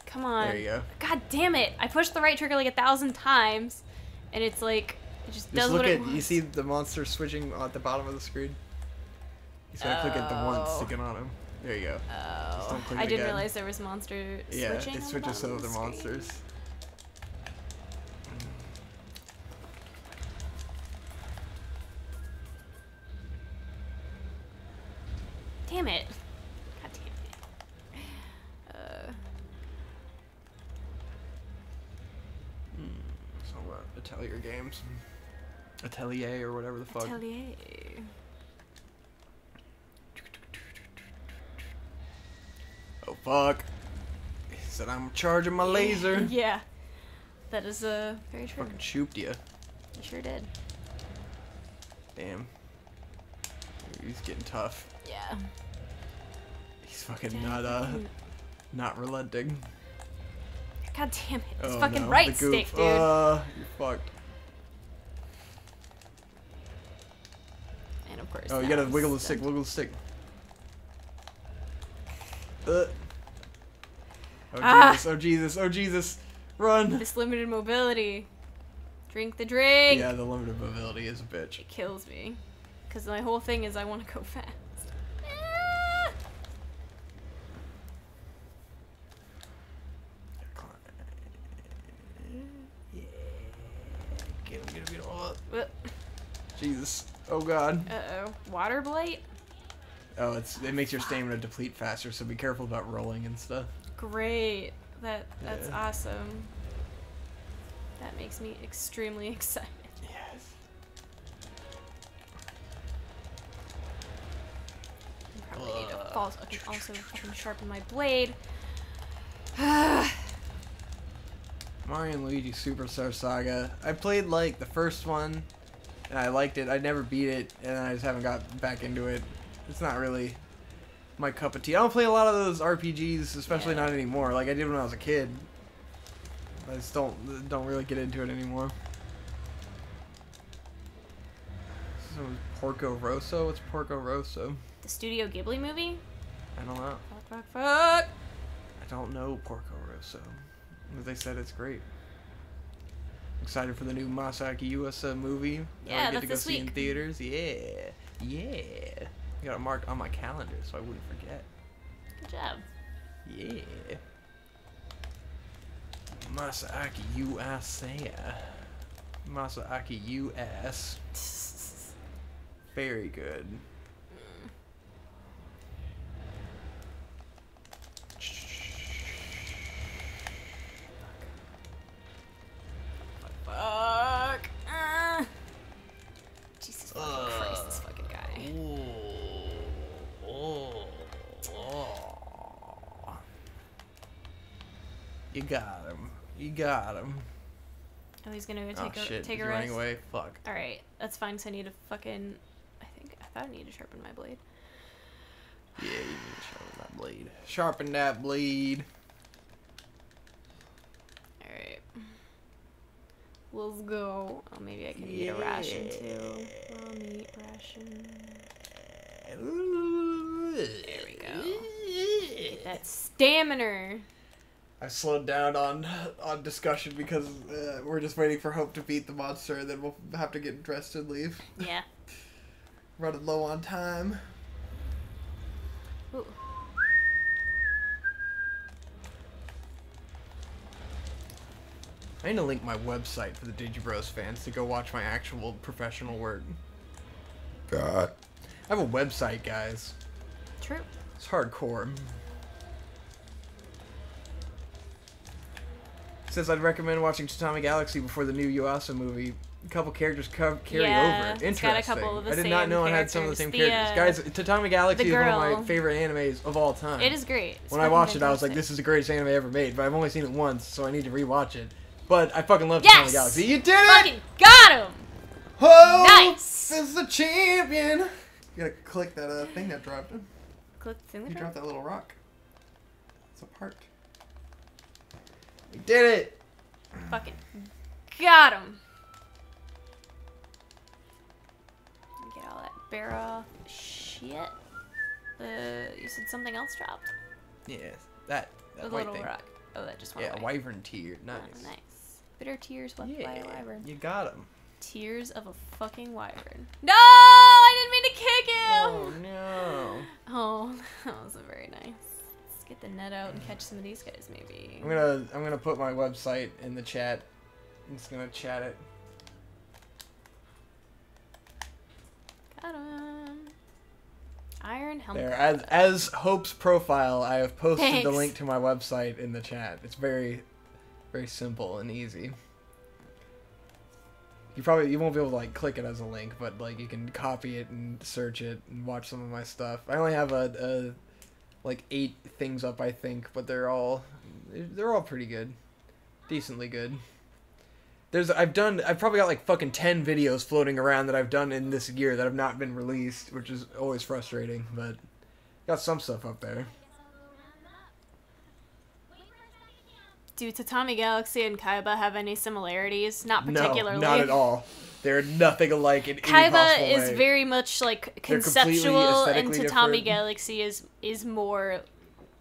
Come on. There you go. God damn it. I pushed the right trigger like 1,000 times, and it's like, it just does what it wants. You see the monster switching at the bottom of the screen? You just gotta click it the once to get on him. There you go. Oh. I didn't realize there was monster switching. Yeah, it switches to other monsters. Damn it. God damn it. So what? Atelier games. Atelier or whatever the fuck. Atelier. Oh fuck. He said I'm charging my laser. Yeah. That is very true. Fucking shooped you. You sure did. Damn. He's getting tough. Yeah. He's fucking not relenting. God damn it. It's fucking right stick, dude. You're fucked. And of course. Oh, you gotta wiggle the stick, wiggle the stick. Oh Jesus, oh Jesus, oh Jesus. Run. This limited mobility. Drink the drink. Yeah, the limited mobility is a bitch. It kills me. Because my whole thing is I want to go fast. Yeah. Get him. Oh. Jesus. Oh God. Uh-oh. Water blight? Oh, it makes your stamina deplete faster, so be careful about rolling and stuff. Great. That's awesome. That makes me extremely excited. Yes. I probably need to also fucking sharpen my blade. Mario and Luigi Superstar Saga. I played like the first one, and I liked it. I never beat it, and I just haven't got back into it. It's not really my cup of tea. I don't play a lot of those RPGs, especially not anymore. Like I did when I was a kid. I just don't really get into it anymore. So Porco Rosso? What's Porco Rosso? The Studio Ghibli movie? I don't know. Fuck. I don't know Porco Rosso. But they said it's great. Excited for the new Masaaki Yuasa movie. Yeah, I get that's to go this see week. in theaters. Yeah. I got it marked on my calendar so I wouldn't forget. Good job. Yeah. Masaaki Yuasa. Masaaki US. Very good. Fuck. Jesus fucking Christ, this fucking guy. You got him. You got him. Oh, he's gonna go take a running rest. away. Fuck. Alright, that's fine, so I need to fucking... I thought I needed to sharpen my blade. Yeah, you need to sharpen that blade. Sharpen that blade. Alright. Let's go. Oh, maybe I can eat a ration too. Meat ration. There we go. Get that stamina. I slowed down on discussion because we're just waiting for Hope to beat the monster, and then we'll have to get dressed and leave. Yeah. Running low on time. Ooh. I need to link my website for the Digibros fans to go watch my actual professional work. God. I have a website, guys. True. It's hardcore. It says I'd recommend watching Tatami Galaxy before the new Yuasa movie. A couple characters carry over. Interesting. It's got a couple of the I did not know it had some of the same characters. Guys, Tatami Galaxy is one of my favorite animes of all time. It is great. It's when I watched it, I was like, this is the greatest anime ever made. But I've only seen it once, so I need to rewatch it. But I fucking love Tatami Galaxy. You did it! Fucking got him! Oh, nice! This is the champion! You gotta click that thing that dropped him. Click the thing that dropped that little rock. It's a part. We did it! Fucking got him! Get all that barrel shit. You said something else dropped? Yeah, that white little thing. Rock. Oh, that just went away. Yeah, wyvern tear. Nice. Oh, nice. Bitter tears wept by a wyvern. You got him. Tears of a fucking wyvern. No! I didn't mean to kick him! Oh, no. Oh, that wasn't very nice. Let's get the net out and catch some of these guys, maybe. I'm gonna put my website in the chat. I'm just gonna chat it. Got him. Iron helmet. There, as Hope's profile, I have posted the Thanks. link to my website in the chat. It's very, very simple and easy. You won't be able to like click it as a link, but like you can copy it and search it and watch some of my stuff. I only have like 8 things up, I think, but they're all pretty good, decently good. I've probably got like fucking 10 videos floating around that I've done in this year that have not been released, which is always frustrating, but got some stuff up there. Do Tatami Galaxy and Kaiba have any similarities? Not particularly. No, not at all. They're nothing alike in any Kaiba possible is way. very much like conceptual, and Tatami different. Galaxy is more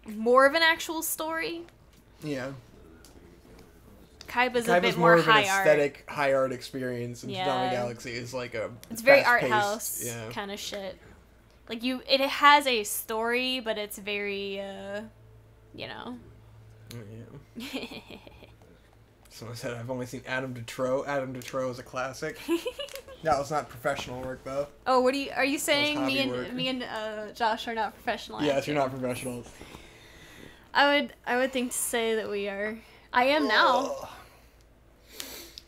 of an actual story. Yeah. Kaiba's a bit more of high an art. aesthetic, high art experience, and Yeah. Tatami Galaxy is like a It's very art fast-paced, house yeah. kind of shit. Like it has a story, but it's very, you know. Yeah. Someone said I've only seen Adam Detro. Adam Detro is a classic. That was not professional work though. Oh, are you saying me and Josh are not professional? Yes, you're not professionals. I would think to say that we are. I am now.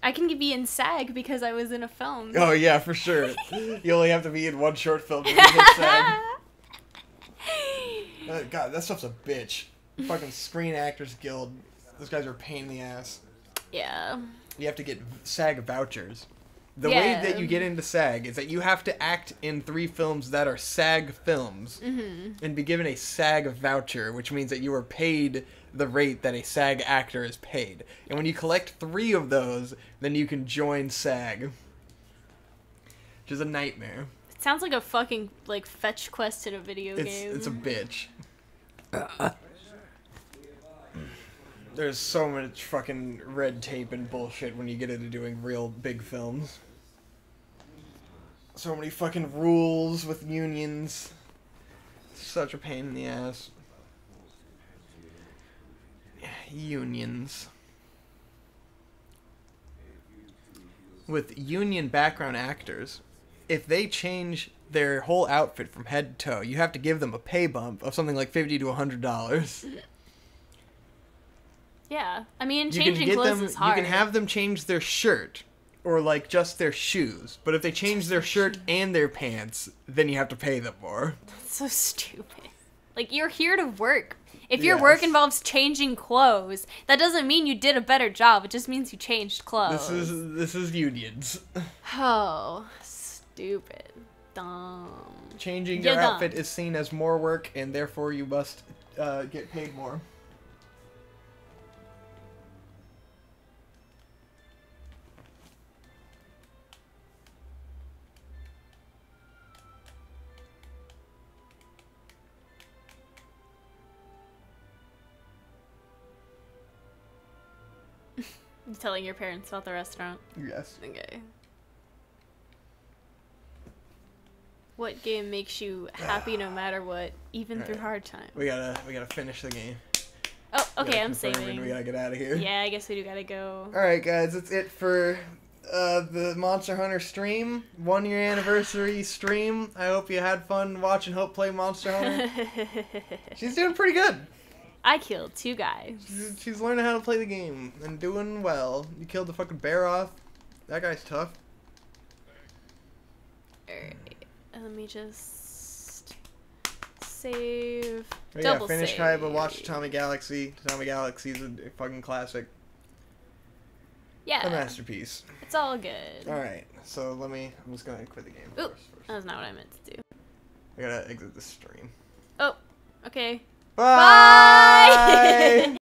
I can be in SAG because I was in a film. Oh yeah, for sure. You only have to be in one short film to get SAG. God, that stuff's a bitch. Fucking Screen Actors Guild. Those guys are a pain in the ass. Yeah. You have to get SAG vouchers. The way that you get into SAG is that you have to act in 3 films that are SAG films and be given a SAG voucher, which means that you are paid the rate that a SAG actor is paid. And when you collect 3 of those, then you can join SAG. Which is a nightmare. It sounds like a fucking fetch quest in a video game. It's a bitch. There's so much fucking red tape and bullshit when you get into doing real big films. So many fucking rules with unions. Such a pain in the ass. Unions. With union background actors, if they change their whole outfit from head to toe, you have to give them a pay bump of something like $50 to $100. Yeah, I mean, changing clothes is hard. You can have them change their shirt, or just their shoes. But if they change their shirt and their pants, then you have to pay them more. That's so stupid. You're here to work. If your work involves changing clothes, that doesn't mean you did a better job. It just means you changed clothes. This is unions. Oh, stupid. Dumb. Changing your outfit is seen as more work, and therefore you must get paid more. telling your parents about the restaurant? Yes. Okay. What game makes you happy no matter what, even through hard times? We gotta finish the game. Oh, okay, I'm saving. We gotta get out of here. Yeah, I guess we do gotta go. Alright, guys, that's it for the Monster Hunter stream. 1 year anniversary stream. I hope you had fun watching Hope play Monster Hunter. She's doing pretty good. I killed 2 guys. She's learning how to play the game and doing well. You killed the fucking bear off. That guy's tough. Alright, let me just save. Yeah, finish Kaiba, watch Tommy Galaxy. Tommy Galaxy's a fucking classic. Yeah. A masterpiece. It's all good. Alright, so I'm just gonna quit the game first. That's not what I meant to do. I gotta exit the stream. Oh, okay. Bye!